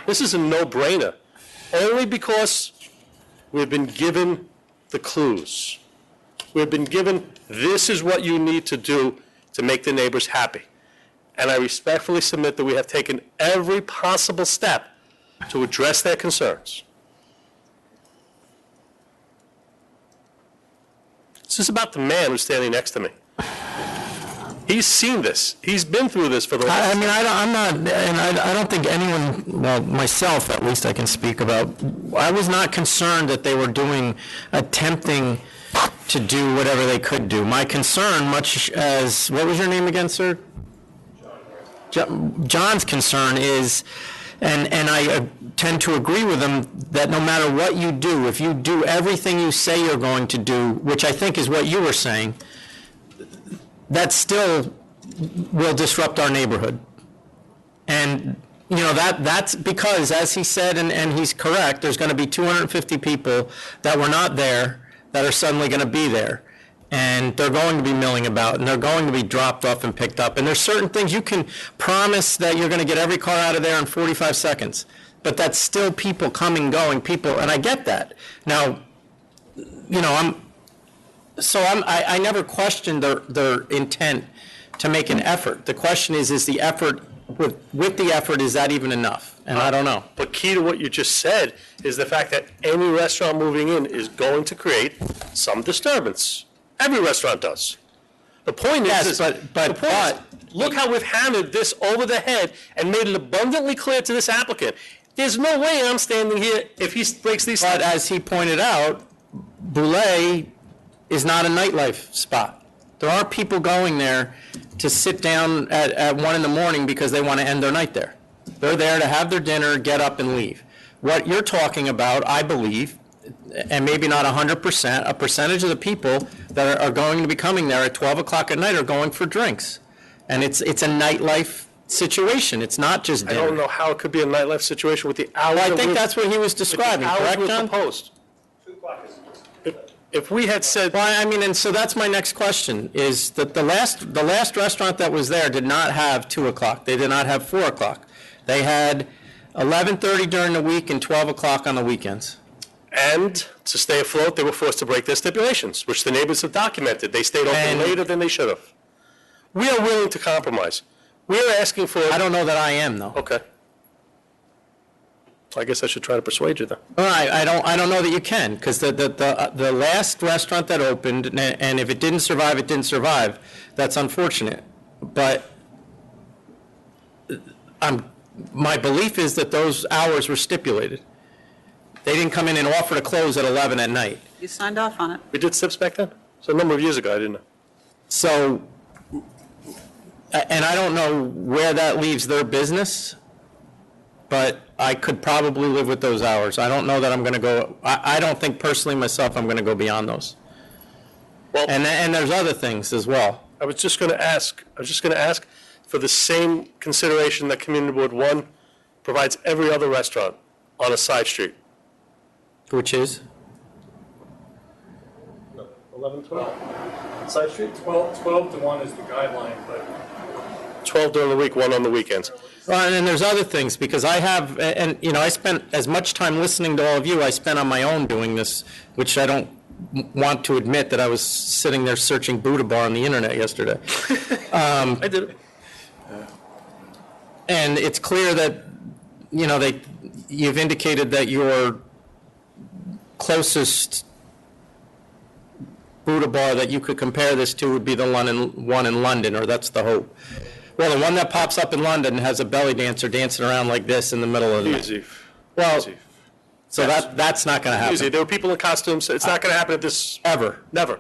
Speaker 10: This is a no-brainer, only because we've been given the clues. We've been given, this is what you need to do to make the neighbors happy. And I respectfully submit that we have taken every possible step to address their concerns. This is about the man who's standing next to me. He's seen this. He's been through this for the last...
Speaker 3: I don't think anyone, well, myself at least I can speak about, I was not concerned that they were attempting to do whatever they could do. My concern, much as, what was your name again, sir? John's concern is, and I tend to agree with him, that no matter what you do, if you do everything you say you're going to do, which I think is what you were saying, that still will disrupt our neighborhood. And, you know, that's because, as he said, and he's correct, there's going to be 250 people that were not there that are suddenly going to be there. And they're going to be milling about, and they're going to be dropped off and picked up. And there's certain things you can promise that you're going to get every car out of there in 45 seconds. But that's still people coming, going, people, and I get that. Now, you know, I never questioned their intent to make an effort. The question is the effort with the effort, is that even enough? And I don't know.
Speaker 10: But key to what you just said is the fact that any restaurant moving in is going to create some disturbance. Every restaurant does. The point is, look how we've hammered this over the head and made it abundantly clear to this applicant. There's no way I'm standing here if he breaks these.
Speaker 3: But as he pointed out, Boulay is not a nightlife spot. There are people going there to sit down at 1 in the morning because they want to end their night there. They're there to have their dinner, get up and leave. What you're talking about, I believe, and maybe not 100%, a percentage of the people that are going to be coming there at 12 o'clock at night are going for drinks. And it's a nightlife situation. It's not just dinner.
Speaker 10: I don't know how it could be a nightlife situation with the hours.
Speaker 3: Well, I think that's what he was describing, correct, John?
Speaker 10: Proposed. If we had said,
Speaker 3: well, I mean, and so that's my next question: is that the last restaurant that was there did not have 2 o'clock. They did not have 4 o'clock. They had 11:30 during the week and 12 o'clock on the weekends.
Speaker 10: And to stay afloat, they were forced to break their stipulations, which the neighbors have documented. They stayed open later than they should have. We are willing to compromise. We are asking for.
Speaker 3: I don't know that I am, though.
Speaker 10: Okay. I guess I should try to persuade you then.
Speaker 3: Well, I don't know that you can, because the last restaurant that opened, and if it didn't survive, it didn't survive. That's unfortunate. But my belief is that those hours were stipulated. They didn't come in and offer to close at 11 at night.
Speaker 14: You signed off on it.
Speaker 10: We did SIPs back then? So a number of years ago, I didn't know.
Speaker 3: So, and I don't know where that leaves their business, but I could probably live with those hours. I don't know that I'm going to go, I don't think personally myself I'm going to go beyond those. Well, and there's other things as well.
Speaker 10: I was just going to ask for the same consideration that Community Board 1 provides every other restaurant on a side street.
Speaker 3: Which is?
Speaker 10: 11, 12? Side street?
Speaker 23: 12 to 1 is the guideline, but
Speaker 10: 12 during the week, 1 on the weekends.
Speaker 3: Well, and there's other things, because I have, and you know, I spent as much time listening to all of you I spent on my own doing this, which I don't want to admit that I was sitting there searching Buddha Bar on the internet yesterday.
Speaker 10: I did it.
Speaker 3: And it's clear that, you know, you've indicated that your closest Buddha Bar that you could compare this to would be the one in London, or that's the hope. Well, the one that pops up in London has a belly dancer dancing around like this in the middle of the night.
Speaker 10: Easy.
Speaker 3: Well,
Speaker 10: Easy.
Speaker 3: so that's not going to happen.
Speaker 10: Easy. There were people in costumes. It's not going to happen at this.
Speaker 3: Ever.
Speaker 10: Never.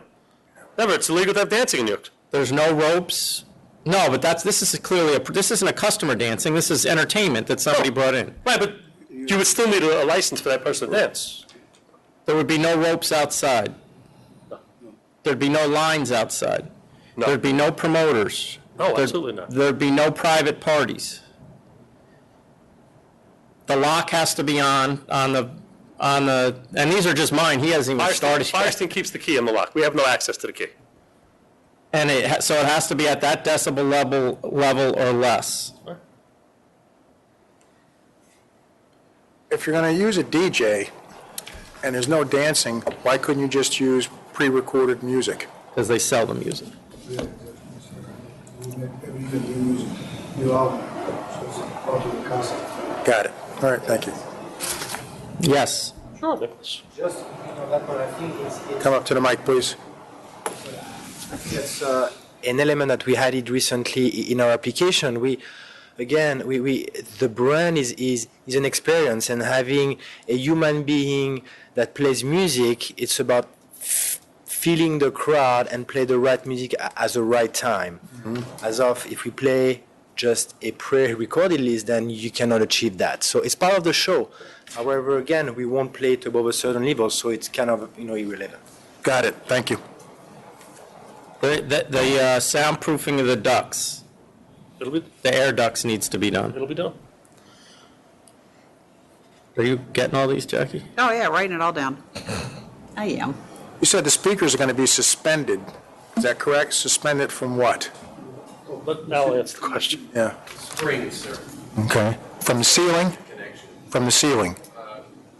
Speaker 10: Never. It's illegal to have dancing in New York.
Speaker 3: There's no ropes. No, but this isn't a customer dancing. This is entertainment that somebody brought in.
Speaker 10: Right, but you would still need a license for that person to dance.
Speaker 3: There would be no ropes outside.
Speaker 10: No.
Speaker 3: There'd be no lines outside.
Speaker 10: No.
Speaker 3: There'd be no promoters.
Speaker 10: No, absolutely not.
Speaker 3: There'd be no private parties. The lock has to be on the, and these are just mine. He hasn't even started yet.
Speaker 10: Firestone keeps the key on the lock. We have no access to the key.
Speaker 3: And so it has to be at that decibel level or less.
Speaker 4: If you're going to use a DJ and there's no dancing, why couldn't you just use pre-recorded music?
Speaker 3: Because they sell the music.
Speaker 4: Got it. All right, thank you.
Speaker 3: Yes.
Speaker 10: Sure, Nicholas.
Speaker 13: Just, that one, I think it's
Speaker 4: Come up to the mic, please.
Speaker 13: It's an element that we had it recently in our application. We the brand is an experience, and having a human being that plays music, it's about feeling the crowd and play the right music at the right time. Mm-hmm. As of if we play just a pre-recorded list, then you cannot achieve that. So it's part of the show. However, again, we won't play it above a certain level, so it's kind of irrelevant.
Speaker 4: Got it. Thank you.
Speaker 3: The soundproofing of the ducts, the air ducts needs to be done.
Speaker 10: It'll be done.
Speaker 3: Are you getting all these, Jackie?
Speaker 14: Oh, yeah, writing it all down. I am.
Speaker 4: You said the speakers are going to be suspended. Is that correct? Suspended from what?
Speaker 10: Let Al answer the question.
Speaker 4: Yeah.
Speaker 17: Springs, sir.
Speaker 4: Okay. From the ceiling?
Speaker 17: Connection.
Speaker 4: From the ceiling.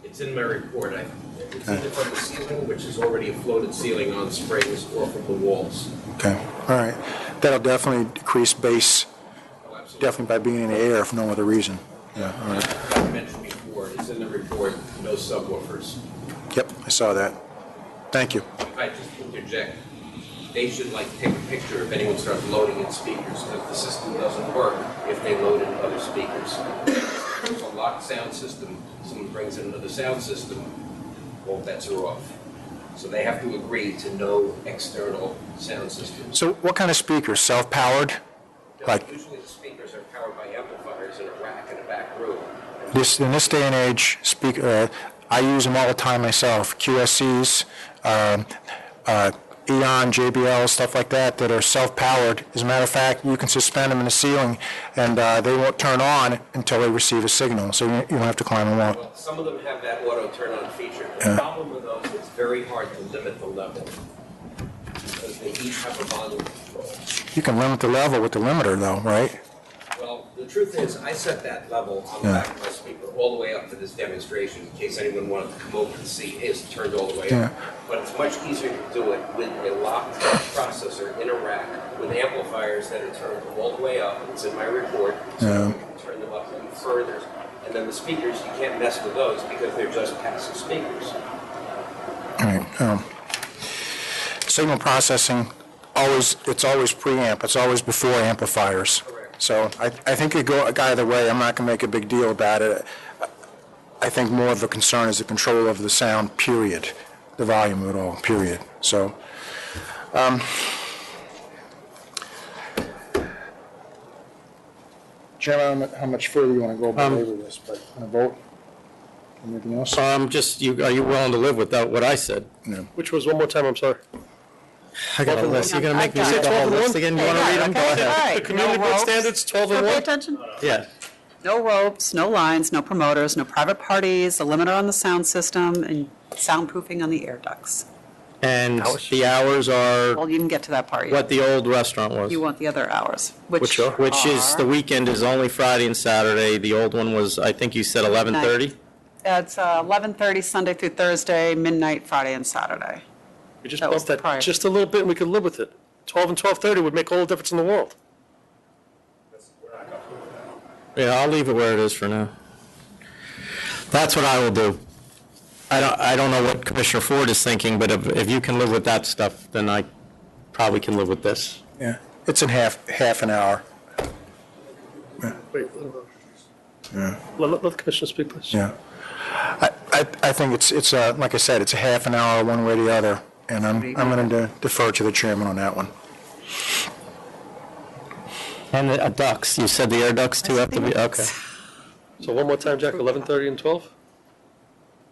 Speaker 17: It's in my report. It's either from the ceiling, which is already a floated ceiling on springs, or from the walls.
Speaker 4: Okay. All right. That'll definitely decrease bass definitely by being in the air if no other reason. Yeah, all right.
Speaker 17: Like I mentioned before, it's in the report, no subwoofers.
Speaker 4: Yep, I saw that. Thank you.
Speaker 17: If I just interject, they should like take a picture if anyone starts loading in speakers, because the system doesn't work if they load in other speakers. It's a locked sound system, someone brings in another sound system, all bets are off. So they have to agree to no external sound system.
Speaker 4: So what kind of speakers? Self-powered? Like
Speaker 17: Usually the speakers are powered by amplifiers in a rack in a back room.
Speaker 4: in this day and age, I use them all the time myself. QSCs, Eon, JBL, stuff like that are self-powered. As a matter of fact, you can suspend them in the ceiling, and they won't turn on until they receive a signal, so you don't have to climb them up.
Speaker 17: Well, some of them have that auto turn-on feature. The problem with those, it's very hard to limit the level, because they each have a volume control.
Speaker 4: You can limit the level with the limiter, though, right?
Speaker 17: Well, the truth is, I set that level on the back of my speaker all the way up for this demonstration, in case anyone wanted to come over and see it's turned all the way up. But it's much easier to do it with a locked processor in a rack with amplifiers that are turned all the way up. It's in my report, so you can turn them up even further. And then the speakers, you can't mess with those because they're just passive speakers.
Speaker 4: All right. Signal processing, it's always preamp. It's always before amplifiers. So I think it go either way. I'm not going to make a big deal about it. I think more of the concern is the control of the sound, period. The volume of it all, period. So, Chairman, how much further you want to go about with this? But on a vote? Anything else?
Speaker 3: Are you willing to live with what I said?
Speaker 4: No.
Speaker 10: Which was, one more time, I'm sorry.
Speaker 3: I got a list. You're going to make me read the whole list again? You want to read them? Go ahead.
Speaker 10: The community board standards, 12 and 1?
Speaker 14: Pay attention.
Speaker 3: Yeah.
Speaker 14: No ropes, no lines, no promoters, no private parties, a limiter on the sound system, and soundproofing on the air ducts.
Speaker 3: And the hours are
Speaker 14: Well, you didn't get to that part yet.
Speaker 3: what the old restaurant was.
Speaker 14: You want the other hours, which
Speaker 3: Is the weekend is only Friday and Saturday. The old one was, I think you said 11:30?
Speaker 14: It's 11:30 Sunday through Thursday, midnight Friday and Saturday.
Speaker 10: We just
Speaker 14: That was
Speaker 10: bumped
Speaker 14: the
Speaker 10: that
Speaker 14: prior.
Speaker 10: just a little bit and we could live with it. 12 and 12:30 would make all the difference in the world.
Speaker 3: Yeah, I'll leave it where it is for now. That's what I will do. I don't know what Commissioner Ford is thinking, but if you can live with that stuff, then I probably can live with this.
Speaker 4: Yeah, it's in half an hour.
Speaker 10: Wait,
Speaker 4: Yeah.
Speaker 10: let the commissioner speak, please.
Speaker 4: Yeah. I think it's like I said, it's a half an hour one way or the other, and I'm going to defer to the chairman on that one.
Speaker 3: And the ducts, you said the air ducts too have to be, okay.
Speaker 10: So one more time, Jack, 11:30 and 12?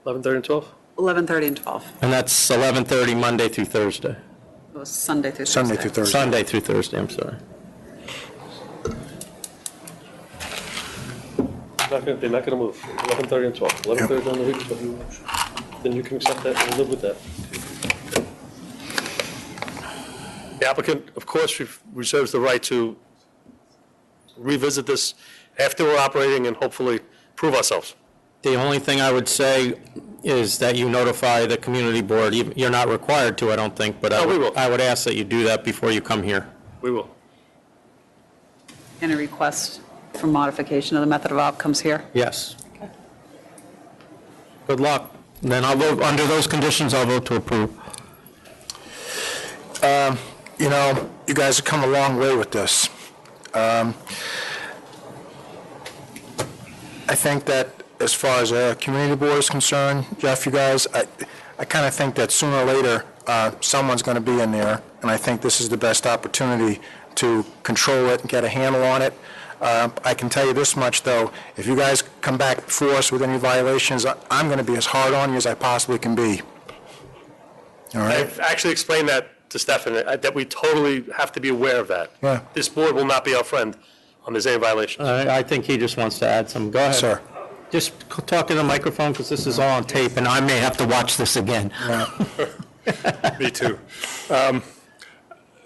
Speaker 10: 11:30 and 12?
Speaker 14: 11:30 and 12.
Speaker 3: And that's 11:30 Monday through Thursday.
Speaker 14: It was Sunday through Thursday.
Speaker 3: Sunday through Thursday, I'm sorry.
Speaker 10: They're not gonna move. 11:30 and 12. 11:30 during the week, is what you want. Then you can accept that and live with that. The applicant, of course, reserves the right to revisit this after we're operating and hopefully prove ourselves.
Speaker 3: The only thing I would say is that you notify the community board. You're not required to, I don't think, but I would ask that you do that before you come here.
Speaker 10: We will.
Speaker 14: And a request for modification of the method of outcomes here?
Speaker 3: Yes. Good luck. Then I'll vote, under those conditions, I'll vote to approve.
Speaker 4: You know, you guys have come a long way with this. I think that as far as a community board is concerned, Jeff, you guys, I kind of think that sooner or later, someone's going to be in there, and I think this is the best opportunity to control it and get a handle on it. I can tell you this much, though, if you guys come back before us with any violations, I'm going to be as hard on you as I possibly can be. All right?
Speaker 10: I've actually explained that to Stefan, that we totally have to be aware of that.
Speaker 4: Yeah.
Speaker 10: This board will not be our friend on there's any violations.
Speaker 3: I think he just wants to add some. Go ahead.
Speaker 4: Sir.
Speaker 3: Just talk to the microphone, because this is all on tape, and I may have to watch this again.
Speaker 16: Me too.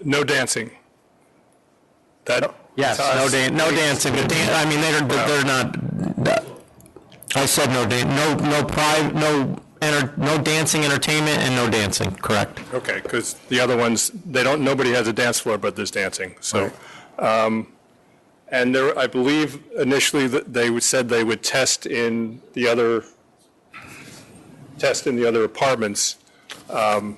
Speaker 16: No dancing.
Speaker 3: Yes, no dancing. I mean, they're not, I said no dancing entertainment and no dancing, correct?
Speaker 16: Okay, because the other ones, nobody has a dance floor, but there's dancing, so. And there, I believe initially that they said they would test in the other apartments. I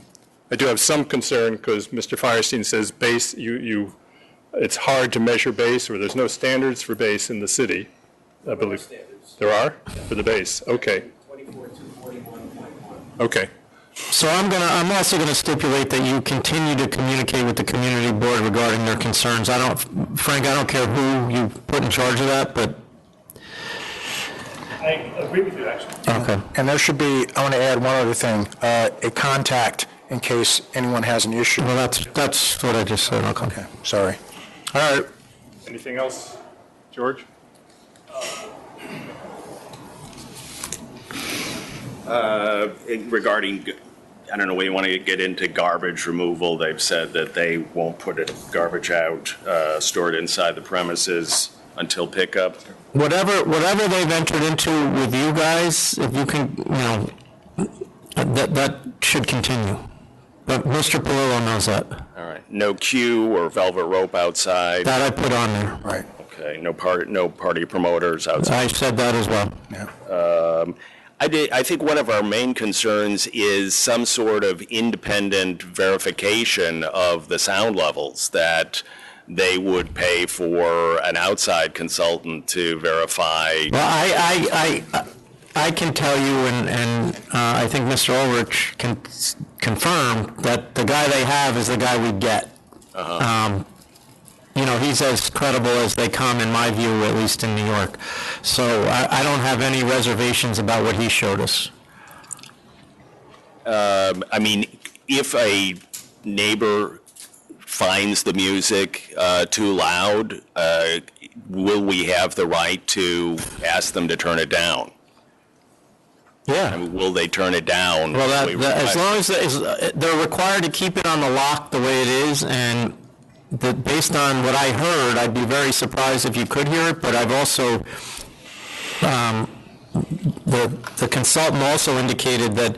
Speaker 16: do have some concern because Mr. Firestein says bass, it's hard to measure bass, or there's no standards for bass in the city, I believe. There are? For the bass, okay. 24,241.1. Okay.
Speaker 3: So I'm also gonna stipulate that you continue to communicate with the community board regarding their concerns. Frank, I don't care who you put in charge of that, but.
Speaker 10: I agree with you, actually.
Speaker 3: Okay.
Speaker 4: And there should be, I want to add one other thing, a contact in case anyone has an issue.
Speaker 3: Well, that's what I just said, okay.
Speaker 4: Okay, sorry. All right.
Speaker 16: Anything else, George?
Speaker 7: Regarding, I don't know, we want to get into garbage removal. They've said that they won't put garbage out, stored inside the premises until pickup.
Speaker 3: Whatever they've entered into with you guys, if you can, that should continue. But Mr. Palillo knows that.
Speaker 7: All right. No queue or velvet rope outside?
Speaker 3: That I put on there.
Speaker 4: Right.
Speaker 7: Okay. No party promoters outside?
Speaker 3: I said that as well.
Speaker 4: Yeah.
Speaker 7: I think one of our main concerns is some sort of independent verification of the sound levels, that they would pay for an outside consultant to verify.
Speaker 3: Well, I can tell you, and I think Mr. Ulrich can confirm that the guy they have is the guy we get. He's as credible as they come, in my view, at least in New York. So I don't have any reservations about what he showed us.
Speaker 7: I mean, if a neighbor finds the music too loud, will we have the right to ask them to turn it down?
Speaker 3: Yeah.
Speaker 7: I mean, will they turn it down?
Speaker 3: Well, as long as they're required to keep it on the lock the way it is, and based on what I heard, I'd be very surprised if you could hear it, but I've also, the consultant also indicated that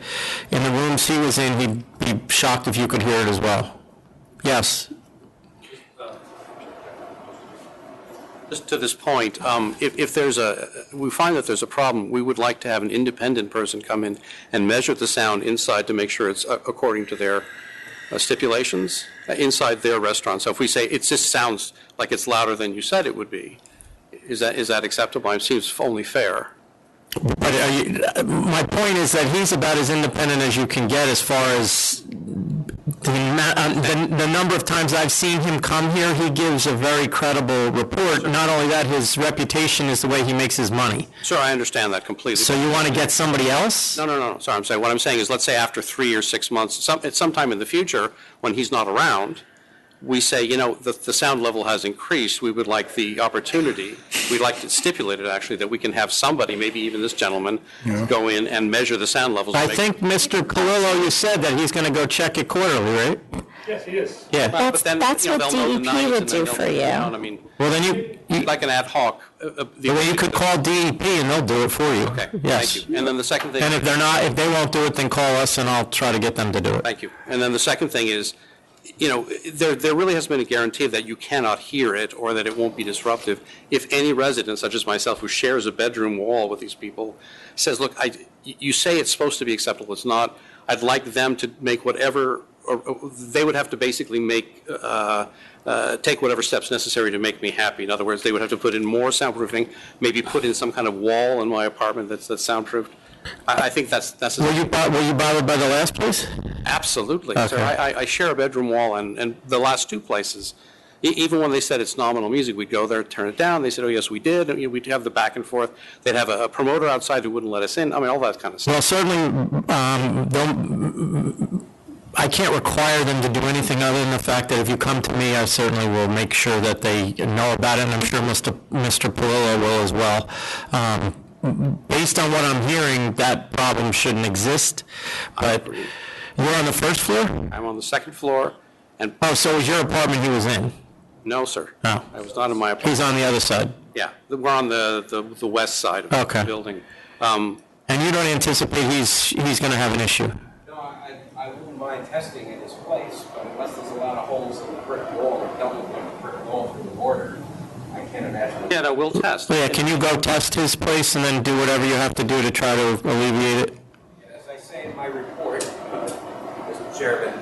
Speaker 3: in the rooms he was in, he'd be shocked if you could hear it as well. Yes.
Speaker 6: Just to this point, if we find that there's a problem, we would like to have an independent person come in and measure the sound inside to make sure it's according to their stipulations inside their restaurant. So if we say it just sounds like it's louder than you said it would be, is that acceptable? It seems only fair.
Speaker 3: But my point is that he's about as independent as you can get as far as the number of times I've seen him come here. He gives a very credible report. Not only that, his reputation is the way he makes his money.
Speaker 6: Sure, I understand that completely.
Speaker 3: So you want to get somebody else?
Speaker 6: No. Sorry, what I'm saying is, let's say after 3 or 6 months, at some time in the future, when he's not around, we say, the sound level has increased. We would like the opportunity, we'd like to stipulate it actually, that we can have somebody, maybe even this gentleman, go in and measure the sound levels.
Speaker 3: I think, Mr. Palillo, you said that he's going to go check it quarterly, right?
Speaker 10: Yes, he is.
Speaker 3: Yeah.
Speaker 18: That's what DEP would do for you.
Speaker 3: Well, then
Speaker 6: like an ad hoc.
Speaker 3: Well, you could call DEP and they'll do it for you.
Speaker 6: Okay,
Speaker 3: yes.
Speaker 6: thank you. And then the second thing.
Speaker 3: And if they won't do it, then call us and I'll try to get them to do it.
Speaker 6: Thank you. And then the second thing is, there really hasn't been a guarantee that you cannot hear it or that it won't be disruptive. If any resident, such as myself, who shares a bedroom wall with these people, says, look, you say it's supposed to be acceptable, it's not, I'd like them to make whatever, or they would have to basically take whatever steps necessary to make me happy. In other words, they would have to put in more soundproofing, maybe put in some kind of wall in my apartment that's soundproofed. I think that's.
Speaker 3: Were you bothered by the last place?
Speaker 6: Absolutely.
Speaker 3: Okay.
Speaker 6: So I share a bedroom wall, and the last two places, even when they said it's nominal music, we'd go there, turn it down. They said, oh, yes, we did. And, we'd have the back and forth. They'd have a promoter outside who wouldn't let us in. I mean, all that kind of stuff.
Speaker 3: Well, certainly, I can't require them to do anything other than the fact that if you come to me, I certainly will make sure that they know about it, and I'm sure Mr. Palillo will as well. Based on what I'm hearing, that problem shouldn't exist, but you're on the first floor?
Speaker 6: I'm on the second floor.
Speaker 3: So it was your apartment he was in?
Speaker 6: No, sir.
Speaker 3: No.
Speaker 6: I was not in my apartment.
Speaker 3: He's on the other side?
Speaker 6: Yeah, we're on the west side of the building.
Speaker 3: And you don't anticipate he's going to have an issue?
Speaker 17: No, I wouldn't mind testing in his place, but unless there's a lot of holes in the brick wall or double brick wall for the border, I can't imagine.
Speaker 6: Yeah, no, we'll test.
Speaker 3: Yeah, can you go test his place and then do whatever you have to do to try to alleviate it?
Speaker 17: As I say in my report, Mr. Chairman,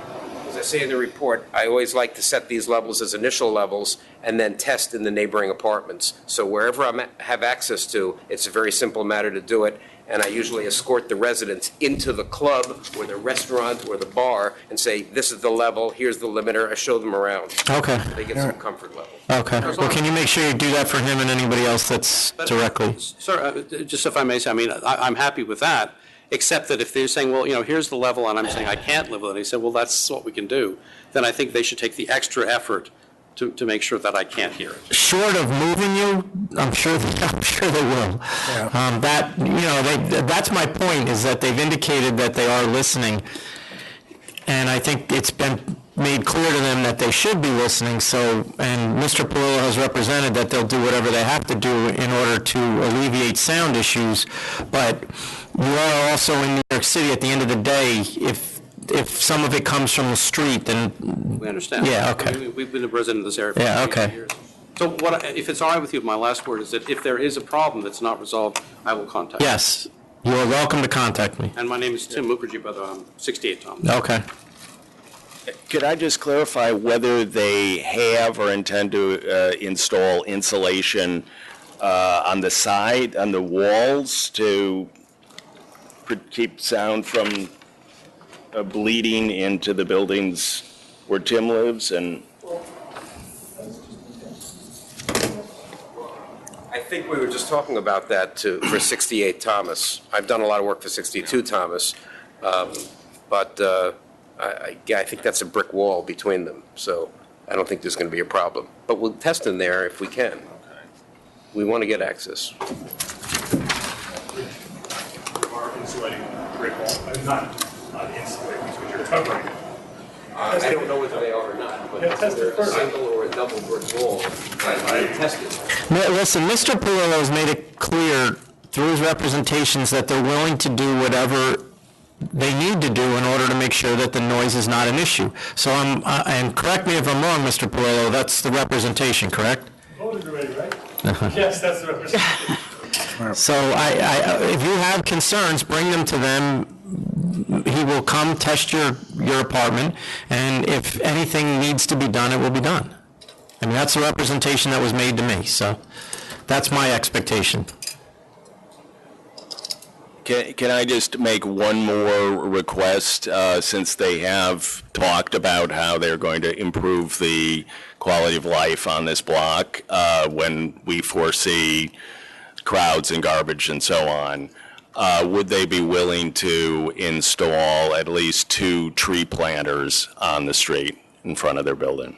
Speaker 17: as I say in the report, I always like to set these levels as initial levels and then test in the neighboring apartments. So wherever I have access to, it's a very simple matter to do it. And I usually escort the residents into the club or the restaurant or the bar and say, this is the level, here's the limiter. I show them around.
Speaker 3: Okay.
Speaker 17: So they get some comfort level.
Speaker 3: Okay. Well, can you make sure you do that for him and anybody else that's directly?
Speaker 6: Sir, just if I may say, I mean, I'm happy with that, except that if they're saying, well, you know, here's the level, and I'm saying I can't live with it, and he said, well, that's what we can do, then I think they should take the extra effort to make sure that I can't hear it.
Speaker 3: Short of moving you, I'm sure they will. That, you know, that's my point, is that they've indicated that they are listening. And I think it's been made clear to them that they should be listening. So, and Mr. Palillo has represented that they'll do whatever they have to do in order to alleviate sound issues. But you are also in New York City at the end of the day. If some of it comes from the street, then...
Speaker 6: We understand.
Speaker 3: Yeah, okay.
Speaker 6: I mean, we've been a resident of this area for
Speaker 3: Yeah,
Speaker 6: 50
Speaker 3: okay.
Speaker 6: years. So what, if it's all right with you, my last word is that if there is a problem that's not resolved, I will contact you.
Speaker 3: Yes, you are welcome to contact me.
Speaker 6: And my name is Tim Mukherjee, by the way, I'm 68 Tom.
Speaker 3: Okay.
Speaker 7: Could I just clarify whether they have or intend to install insulation on the side, on the walls, to keep sound from bleeding into the buildings where Tim lives? And
Speaker 17: I think we were just talking about that for 68 Thomas. I've done a lot of work for 62 Thomas, but I think that's a brick wall between them, so I don't think there's going to be a problem. But we'll test in there if we can. We want to get access.
Speaker 16: Are insulating brick wall, not insulating, but you're covering it.
Speaker 17: I don't know whether they are or not, but
Speaker 16: Yeah, test it
Speaker 17: they're a
Speaker 16: first.
Speaker 17: single or a double brick wall. I tested.
Speaker 3: Listen, Mr. Palillo has made it clear through his representations that they're willing to do whatever they need to do in order to make sure that the noise is not an issue. So and correct me if I'm wrong, Mr. Palillo, that's the representation, correct?
Speaker 23: Voted already, right? Yes, that's the representation.
Speaker 3: So if you have concerns, bring them to them. He will come test your apartment, and if anything needs to be done, it will be done. I mean, that's the representation that was made to me, so that's my expectation.
Speaker 7: Can I just make one more request, since they have talked about how they're going to improve the quality of life on this block when we foresee crowds and garbage and so on? Would they be willing to install at least 2 tree planters on the street in front of their building?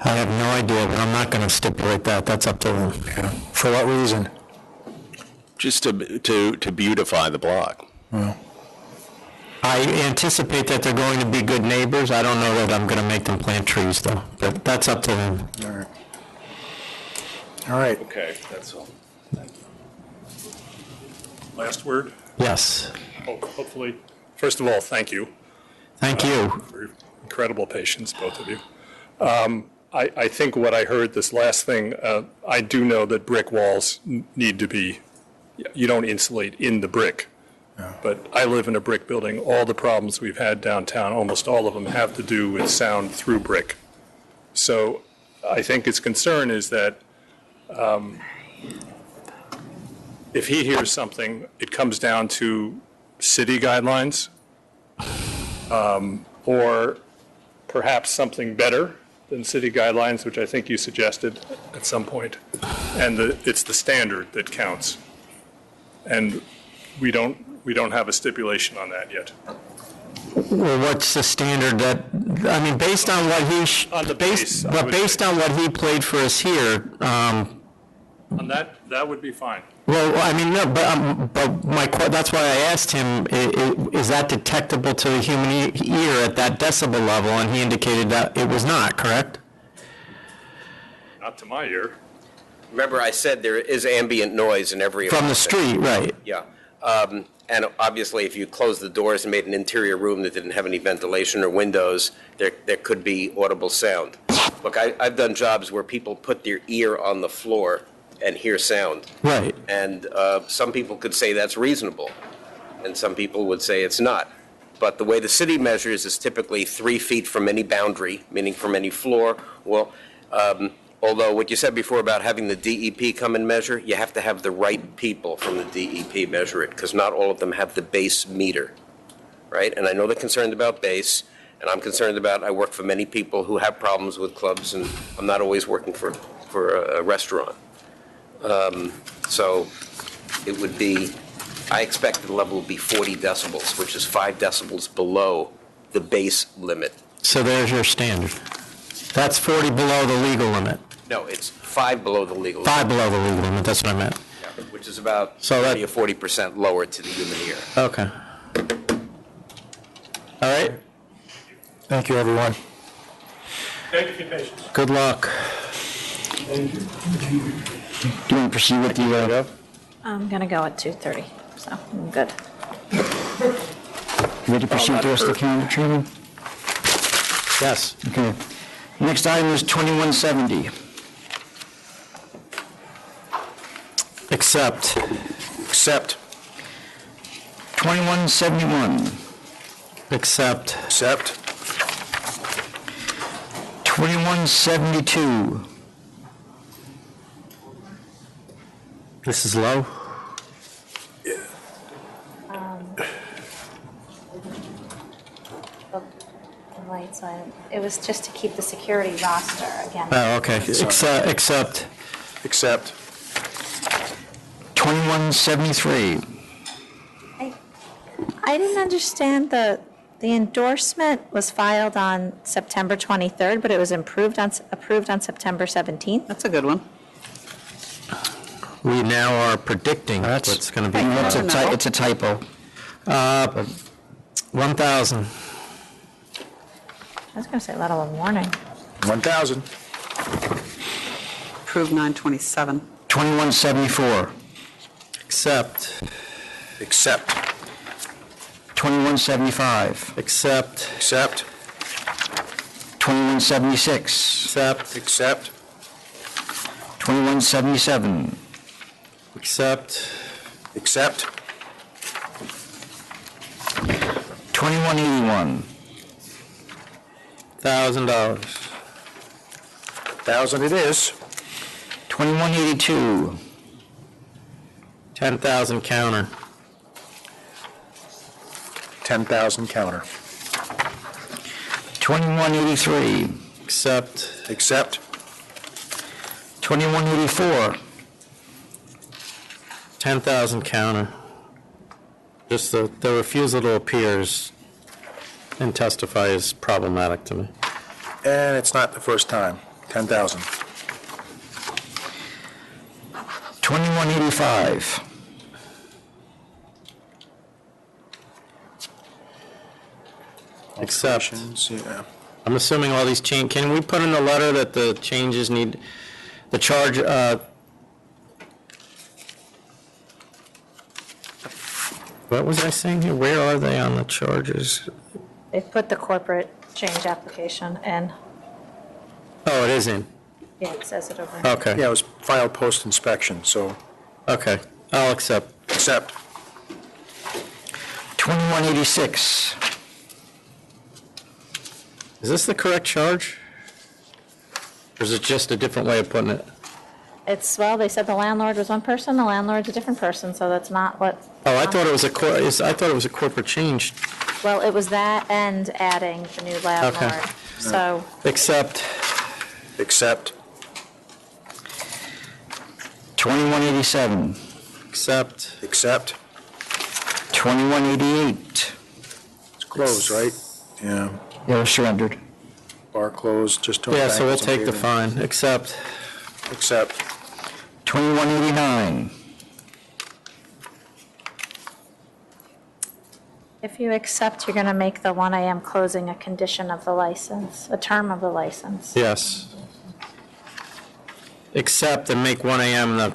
Speaker 3: I have no idea, but I'm not going to stipulate that. That's up to them. For what reason?
Speaker 7: Just to beautify the block.
Speaker 3: Well, I anticipate that they're going to be good neighbors. I don't know that I'm going to make them plant trees, though. But that's up to them.
Speaker 8: All right. All right.
Speaker 7: Okay, that's all.
Speaker 16: Last word?
Speaker 3: Yes.
Speaker 16: Hopefully, first of all, thank you.
Speaker 3: Thank you.
Speaker 16: For incredible patience, both of you. I think what I heard this last thing, I do know that brick walls need to be, you don't insulate in the brick. But I live in a brick building. All the problems we've had downtown, almost all of them have to do with sound through brick. So I think his concern is that if he hears something, it comes down to city guidelines, or perhaps something better than city guidelines, which I think you suggested at some point. And it's the standard that counts. And we don't have a stipulation on that yet.
Speaker 3: Well, what's the standard that, I mean, based on what he, based on what he played for us here,
Speaker 16: On that would be fine.
Speaker 3: well, I mean, no, but that's why I asked him, is that detectable to the human ear at that decibel level? And he indicated that it was not, correct?
Speaker 16: Not to my ear.
Speaker 17: Remember, I said there is ambient noise in every
Speaker 3: From the
Speaker 17: apartment.
Speaker 3: street, right.
Speaker 17: Yeah. And obviously, if you closed the doors and made an interior room that didn't have any ventilation or windows, there could be audible sound.
Speaker 11: Look, I've done jobs where people put their ear on the floor and hear sound.
Speaker 3: Right.
Speaker 11: And some people could say that's reasonable, and some people would say it's not. But the way the city measures is typically 3 feet from any boundary, meaning from any floor. Well, although what you said before about having the DEP come and measure, you have to have the right people from the DEP measure it, because not all of them have the base meter, right? And I know they're concerned about base, and I'm concerned about, I work for many people who have problems with clubs, and I'm not always working for a restaurant. So it would be, I expect the level would be 40 decibels, which is 5 decibels below the base limit.
Speaker 3: So there's your standard. That's 40 below the legal limit.
Speaker 11: No, it's 5 below the legal
Speaker 3: 5 below the legal limit, that's what I meant.
Speaker 11: limit, which is about
Speaker 3: So that-
Speaker 11: 30 or 40% lower to the human ear.
Speaker 3: Okay. All right. Thank you, everyone.
Speaker 10: Thank you for your patience.
Speaker 3: Good luck.
Speaker 1: Do you want to proceed with the,
Speaker 18: I'm going to go at 2:30, so I'm good.
Speaker 1: ready to proceed with the rest of the calendar, Chairman?
Speaker 3: Yes.
Speaker 1: Okay. Next item is 2170.
Speaker 3: Accept.
Speaker 4: Accept.
Speaker 1: 2171.
Speaker 3: Accept.
Speaker 4: Accept.
Speaker 1: 2172.
Speaker 3: This is low.
Speaker 18: Lights on. It was just to keep the security roster again.
Speaker 3: Oh, okay. Accept.
Speaker 4: Accept.
Speaker 1: 2173.
Speaker 18: I didn't understand the endorsement was filed on September 23rd, but it was approved on September 17th.
Speaker 14: That's a good one.
Speaker 3: We now are predicting what's going to be.
Speaker 1: It's a typo.
Speaker 3: 1,000.
Speaker 18: I was going to say let alone warning.
Speaker 4: 1,000.
Speaker 14: Approved 927.
Speaker 1: 2174.
Speaker 3: Accept.
Speaker 4: Accept.
Speaker 1: 2175.
Speaker 3: Accept.
Speaker 4: Accept.
Speaker 1: 2176.
Speaker 3: Accept.
Speaker 4: Accept.
Speaker 1: 2177.
Speaker 3: Accept.
Speaker 4: Accept.
Speaker 1: 2181.
Speaker 3: $1,000.
Speaker 4: 1,000 it is.
Speaker 1: 2182.
Speaker 3: 10,000 counter.
Speaker 4: 10,000 counter.
Speaker 1: 2183.
Speaker 3: Accept.
Speaker 4: Accept.
Speaker 1: 2184.
Speaker 3: 10,000 counter. Just the refusal to appear and testify is problematic to me.
Speaker 4: And it's not the first time. 10,000.
Speaker 1: 2185.
Speaker 3: Accept.
Speaker 4: Yeah.
Speaker 3: I'm assuming all these change, can we put in the letter that the changes need, the charge, what was I saying here? Where are they on the charges?
Speaker 18: They put the corporate change application in.
Speaker 3: Oh, it is in.
Speaker 18: Yeah, it says it over.
Speaker 3: Okay.
Speaker 4: Yeah, it was filed post-inspection, so
Speaker 3: Okay, I'll accept.
Speaker 4: accept.
Speaker 1: 2186.
Speaker 3: Is this the correct charge? Or is it just a different way of putting it?
Speaker 18: It's, well, they said the landlord was one person, the landlord's a different person, so that's not what.
Speaker 3: Oh, I thought it was I thought it was a corporate change.
Speaker 18: Well, it was that and adding the new landlord. So
Speaker 3: Accept.
Speaker 4: Accept.
Speaker 1: 2187.
Speaker 3: Accept.
Speaker 4: Accept.
Speaker 1: 2188.
Speaker 4: It's closed, right? Yeah.
Speaker 1: Yeah, it was surrendered.
Speaker 4: Bar closed, just to.
Speaker 3: Yeah, so we'll take the fine. Accept.
Speaker 4: Accept.
Speaker 1: 2189.
Speaker 18: if you accept, you're going to make the 1 AM closing a condition of the license, a term of the license.
Speaker 3: Yes. Accept and make 1 AM the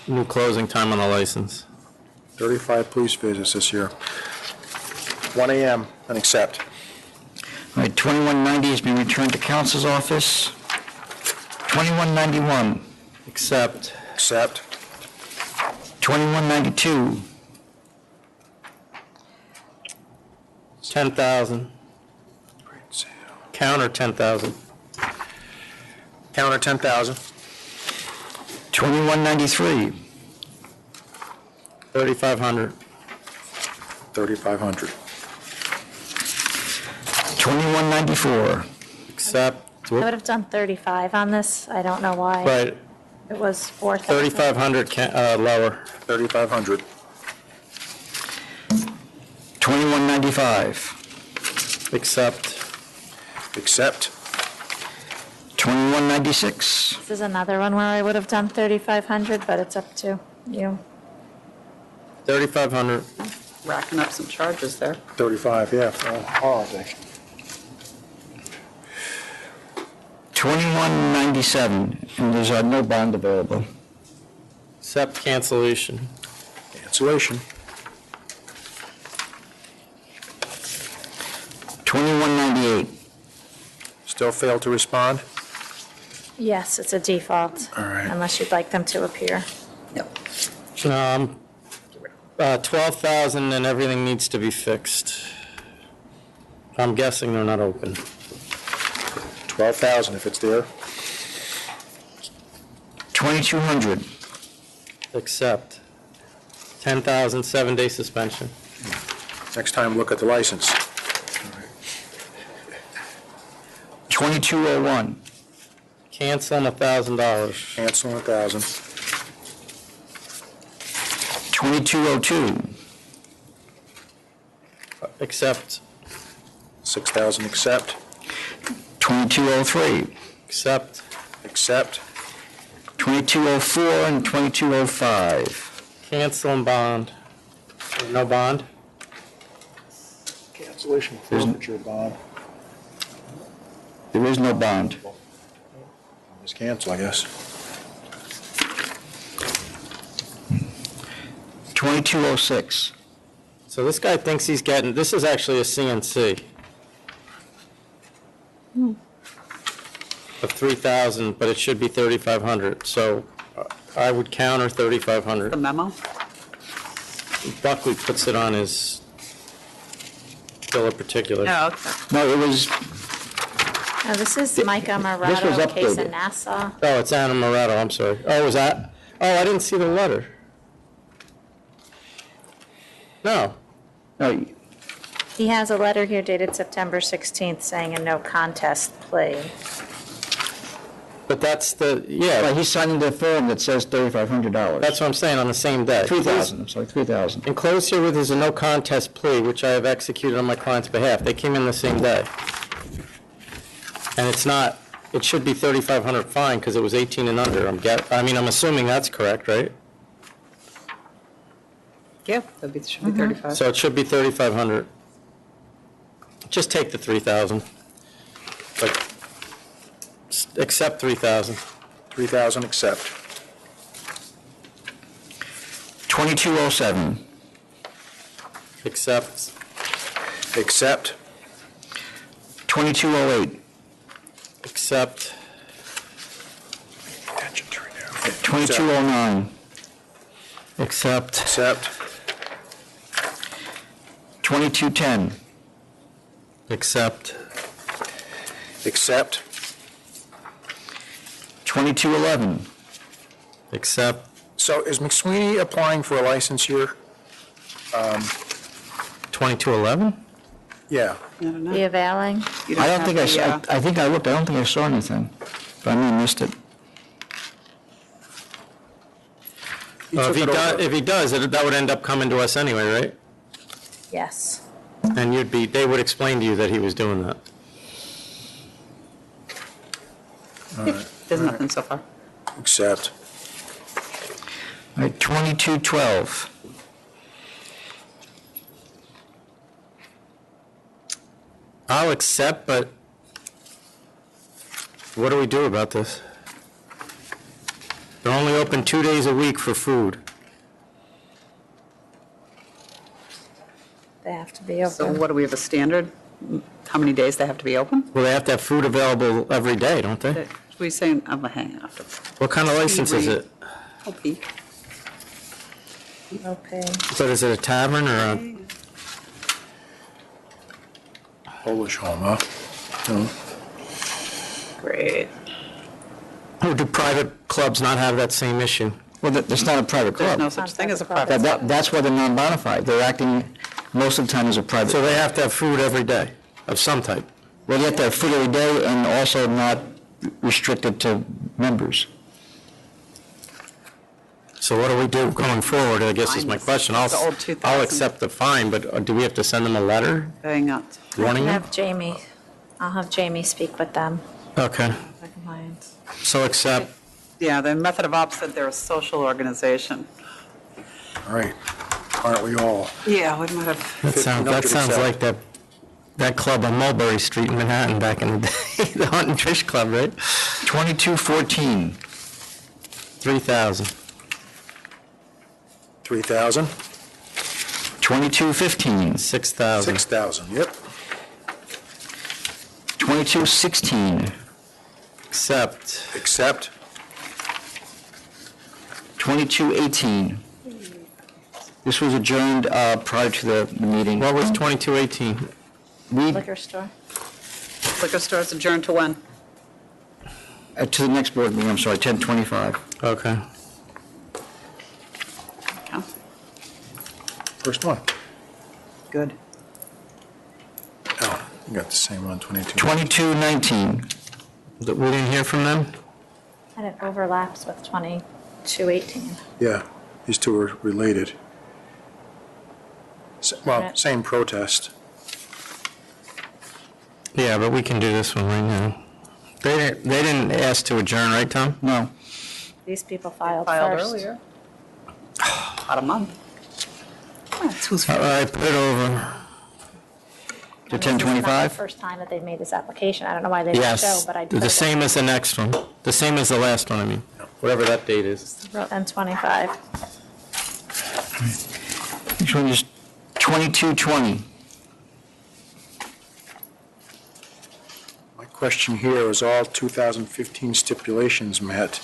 Speaker 3: new closing time on the license.
Speaker 4: 35 police visits this year. 1 AM and accept.
Speaker 1: All right, 2190 has been returned to council's office. 2191.
Speaker 3: Accept.
Speaker 4: Accept.
Speaker 1: 2192.
Speaker 3: 10,000. Counter 10,000.
Speaker 4: Counter 10,000.
Speaker 1: 2193.
Speaker 3: 3,500.
Speaker 4: 3,500.
Speaker 1: 2194.
Speaker 3: Accept.
Speaker 18: I would have done 35 on this. I don't know why.
Speaker 3: Right.
Speaker 18: It was 4,000.
Speaker 3: 3,500 lower.
Speaker 4: 3,500.
Speaker 1: 2195.
Speaker 3: Accept.
Speaker 4: Accept.
Speaker 1: 2196.
Speaker 18: This is another one where I would have done 3,500, but it's up to you.
Speaker 3: 3,500.
Speaker 14: Racking up some charges there.
Speaker 4: 35, yeah, for holiday.
Speaker 1: 2197, and there's no bond available.
Speaker 3: Accept cancellation.
Speaker 4: Cancellation.
Speaker 1: 2198.
Speaker 4: Still failed to respond?
Speaker 18: Yes, it's a default.
Speaker 4: All right.
Speaker 18: Unless you'd like them to appear.
Speaker 3: 12,000 and everything needs to be fixed. I'm guessing they're not open.
Speaker 4: 12,000 if it's there.
Speaker 1: 2200.
Speaker 3: Accept. 10,000, 7-day suspension.
Speaker 4: Next time, look at the license.
Speaker 1: 2201.
Speaker 3: Cancel them $1,000.
Speaker 4: Cancel 1,000.
Speaker 1: 2202.
Speaker 3: Accept.
Speaker 4: 6,000 accept.
Speaker 1: 2203.
Speaker 3: Accept.
Speaker 4: Accept.
Speaker 1: 2204 and 2205.
Speaker 3: Cancel and bond. No bond?
Speaker 4: Cancellation forfeiture bond.
Speaker 1: There is no bond.
Speaker 4: Just cancel, I guess.
Speaker 1: 2206.
Speaker 3: So this guy thinks he's getting, this is actually a CNC. Of 3,000, but it should be 3,500. So I would counter 3,500.
Speaker 14: The memo?
Speaker 3: Buckley puts it on his bill of particulars.
Speaker 14: Oh, okay.
Speaker 1: No, it was,
Speaker 18: Now, this is Micah
Speaker 1: was
Speaker 18: Morato, case in
Speaker 1: updated.
Speaker 18: Nassau.
Speaker 3: Oh, it's Anna Morato, I'm sorry. Oh, was that? Oh, I didn't see the letter. No.
Speaker 1: no,
Speaker 18: He has a letter here dated September 16th saying a no contest plea.
Speaker 3: But that's the, yeah,
Speaker 1: right, he's signing the form that says $3,500.
Speaker 3: that's what I'm saying, on the same day.
Speaker 1: 3,000, I'm sorry, 3,000.
Speaker 3: Enclosed herewith is a no contest plea, which I have executed on my client's behalf. They came in the same day. And it's not, it should be 3,500 fine because it was 18 and under. I'm assuming that's correct, right?
Speaker 14: Yeah, should be 35.
Speaker 3: So it should be 3,500. Just take the 3,000. But accept 3,000.
Speaker 4: 3,000 accept.
Speaker 1: 2207.
Speaker 3: Accept.
Speaker 4: Accept.
Speaker 1: 2208.
Speaker 3: Accept.
Speaker 1: 2209.
Speaker 3: Accept.
Speaker 4: Accept.
Speaker 1: 2210.
Speaker 3: Accept.
Speaker 4: Accept.
Speaker 1: 2211.
Speaker 3: Accept.
Speaker 4: So is McSweeney applying for a license here?
Speaker 3: 2211?
Speaker 4: Yeah.
Speaker 14: I don't know.
Speaker 18: The availing?
Speaker 14: You
Speaker 1: I don't
Speaker 14: have
Speaker 1: think I,
Speaker 14: the,
Speaker 1: saw- I think I looked, I don't think I saw anything. But I may have missed it.
Speaker 3: If he does, that would end up coming to us anyway, right?
Speaker 18: Yes.
Speaker 3: And they would explain to you that he was doing that.
Speaker 14: There's nothing so far.
Speaker 4: Accept.
Speaker 1: All right, 2212.
Speaker 3: I'll accept, but what do we do about this? They're only open 2 days a week for food.
Speaker 18: They have to be
Speaker 14: So
Speaker 18: open.
Speaker 14: what, do we have a standard? how many days they have to be open?
Speaker 3: Well, they have to have food available every day, don't they?
Speaker 14: We saying, I'm hanging after.
Speaker 3: What kind of license is it?
Speaker 14: Okay.
Speaker 3: So is it a tavern or a?
Speaker 4: Polish home, huh? No.
Speaker 14: Great.
Speaker 3: Or do private clubs not have that same issue?
Speaker 1: Well, that's not a private
Speaker 14: There's
Speaker 1: club.
Speaker 14: no such thing as a private.
Speaker 1: That's why they're non-bona fide. They're acting most of the time as a private.
Speaker 3: So they have to have food every day of some type?
Speaker 1: Well, you have to have food every day and also not restricted to members.
Speaker 3: So what do we do going forward, I guess is my question.
Speaker 14: The old 2000.
Speaker 3: I'll accept the fine, but do we have to send them a letter
Speaker 14: Very not.
Speaker 3: warning them?
Speaker 18: I'll have Jamie speak with them.
Speaker 3: Okay,
Speaker 18: for compliance.
Speaker 3: so accept.
Speaker 14: Yeah, the Method of Ops said they're a social organization.
Speaker 4: All right, aren't we all?
Speaker 14: Yeah, we might have.
Speaker 3: That sounds like that club on Mulberry Street in Manhattan back in the day, the Hunt and Trish Club, right?
Speaker 1: 2214.
Speaker 3: 3,000.
Speaker 4: 3,000?
Speaker 1: 2215.
Speaker 3: 6,000.
Speaker 4: 6,000, yep.
Speaker 1: 2216.
Speaker 3: Accept.
Speaker 4: Accept.
Speaker 1: 2218. This was adjourned prior to the meeting.
Speaker 3: What was 2218?
Speaker 18: Liquor store.
Speaker 14: Liquor stores adjourned to when?
Speaker 1: To the next board meeting, I'm sorry, 10:25.
Speaker 3: Okay.
Speaker 4: First one.
Speaker 14: Good.
Speaker 4: Oh, you got the same one, 22.
Speaker 1: 2219.
Speaker 3: We didn't hear from them?
Speaker 18: And it overlaps with 2218.
Speaker 4: Yeah, these two are related. Well, same protest.
Speaker 3: Yeah, but we can do this one right now. They didn't ask to adjourn, right, Tom?
Speaker 1: No.
Speaker 18: These people filed
Speaker 14: Filed
Speaker 18: first.
Speaker 14: earlier. About a month. That's who's.
Speaker 3: All right, put it over.
Speaker 1: To
Speaker 18: This is not
Speaker 1: 10:25?
Speaker 18: the first time that they've made this application. I don't know why they didn't show,
Speaker 3: Yes,
Speaker 18: but I did.
Speaker 3: the same as the next one. The same as the last one, I mean, whatever that date is.
Speaker 18: And 25.
Speaker 1: Next one is 2220.
Speaker 4: My question here is all 2015 stipulations met.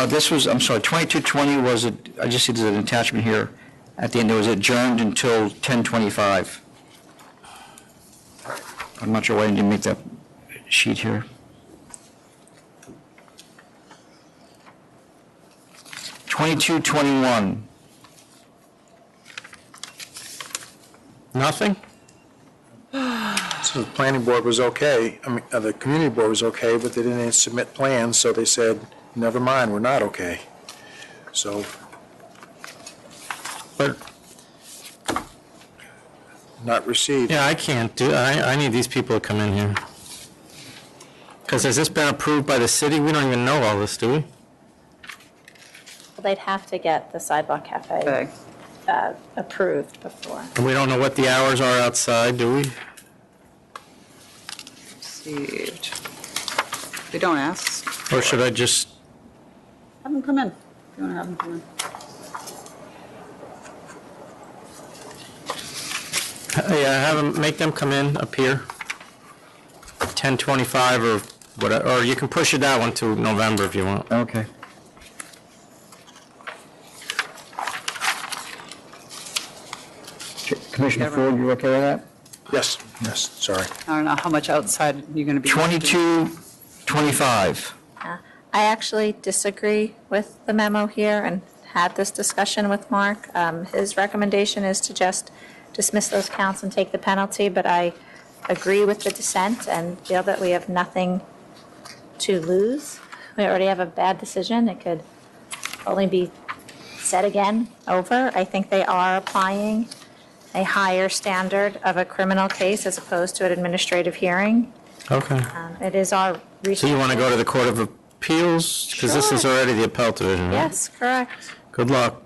Speaker 1: This was, I'm sorry, 2220 was, I just see there's an attachment here. At the end, it was adjourned until 10:25. I'm not sure why I didn't make that sheet here. $22.21.
Speaker 3: Nothing?
Speaker 4: So the planning board was okay, I mean, the community board was okay, but they didn't submit plans, so they said, never mind, we're not okay. So.
Speaker 3: But.
Speaker 4: Not received.
Speaker 3: Yeah, I can't do, I need these people to come in here. Because has this been approved by the city? We don't even know all this, do we?
Speaker 18: Well, they'd have to get the Sidewalk Cafe approved before.
Speaker 3: And we don't know what the hours are outside, do we?
Speaker 14: Received. They don't ask.
Speaker 3: Or should I just,
Speaker 14: Have them come in. If you want to have them come in.
Speaker 3: yeah, have them, make them come in up here. 10:25 or whatever, or you can push it that one to November if you want.
Speaker 1: Okay. Commissioner Ford, you okay with that?
Speaker 4: Yes, yes, sorry.
Speaker 14: I don't know how much outside you're going to be.
Speaker 1: 2225.
Speaker 18: I actually disagree with the memo here and had this discussion with Mark. His recommendation is to just dismiss those counts and take the penalty, but I agree with the dissent and feel that we have nothing to lose. We already have a bad decision. It could only be said again over. I think they are applying a higher standard of a criminal case as opposed to an administrative hearing.
Speaker 3: Okay.
Speaker 18: It is our
Speaker 3: So you want to go to the Court of Appeals? Because this is already the appellate division, right?
Speaker 18: Yes, correct.
Speaker 3: Good luck.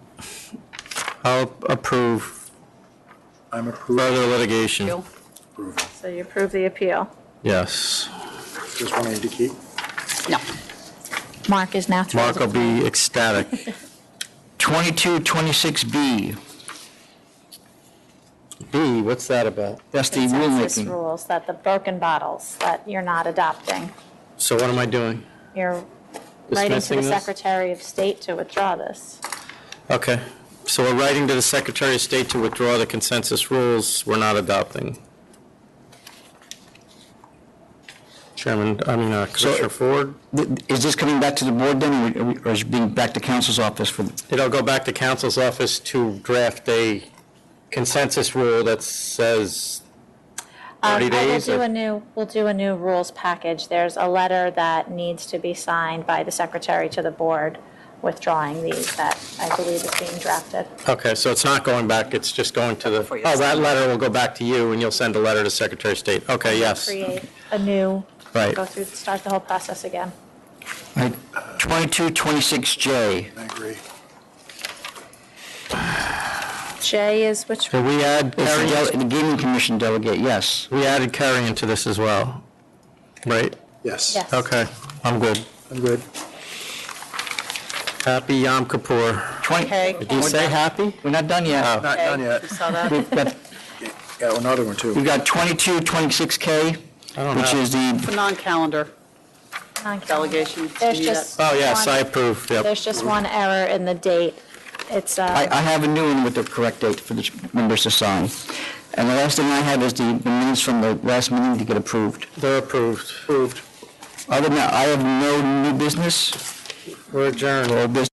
Speaker 3: I'll approve.
Speaker 4: I'm approving.
Speaker 3: Further litigation.
Speaker 18: So you approve the appeal.
Speaker 3: Yes.
Speaker 4: Just want to indicate.
Speaker 14: No.
Speaker 18: Mark is now thrilled.
Speaker 3: Mark will be ecstatic.
Speaker 1: 2226B.
Speaker 3: B, what's that about?
Speaker 1: That's the
Speaker 18: Consensus
Speaker 1: rulemaking.
Speaker 18: rules, that the broken bottles that you're not adopting.
Speaker 3: So what am I doing?
Speaker 18: You're writing to
Speaker 3: Dismissing
Speaker 18: the
Speaker 3: this?
Speaker 18: Secretary of State to withdraw this.
Speaker 3: Okay, so we're writing to the Secretary of State to withdraw the consensus rules we're not adopting. Commissioner Ford?
Speaker 1: Is this coming back to the board then, or is it being back to council's office for?
Speaker 3: It'll go back to council's office to draft a consensus rule that says 30 days?
Speaker 18: We'll do a new rules package. There's a letter that needs to be signed by the Secretary to the board withdrawing these that I believe is being drafted.
Speaker 3: Okay, so it's not going back, it's just going to the, oh, that letter will go back to you, and you'll send a letter to Secretary of State. Okay, yes.
Speaker 18: Create a new,
Speaker 3: Right.
Speaker 18: go through, start the whole process again.
Speaker 1: 2226J.
Speaker 4: I agree.
Speaker 18: J is which?
Speaker 3: Did we add
Speaker 1: It's
Speaker 3: Kerry?
Speaker 1: the Gaming Commission delegate, yes.
Speaker 3: We added Kerry into this as well, right?
Speaker 4: Yes.
Speaker 18: Yes.
Speaker 3: Okay, I'm good.
Speaker 4: I'm good.
Speaker 3: Happy Yom Kippur.
Speaker 14: Okay.
Speaker 3: Did you say happy?
Speaker 1: We're not done yet.
Speaker 3: Oh.
Speaker 4: Not done yet.
Speaker 14: You saw that?
Speaker 1: We've got,
Speaker 4: Got another one, too.
Speaker 1: we've got 2226K, which is the,
Speaker 14: The non-calendar delegation.
Speaker 18: There's
Speaker 14: You need
Speaker 18: just.
Speaker 3: Oh, yes,
Speaker 18: one-
Speaker 3: I approve, yep.
Speaker 18: There's just one error in the date. It's,
Speaker 1: I have a new one with the correct date for the members to sign. And the last thing I have is the minutes from the last meeting to get approved.
Speaker 3: They're approved.
Speaker 1: Other than that, I have no new business
Speaker 3: We're adjourned.
Speaker 1: or business.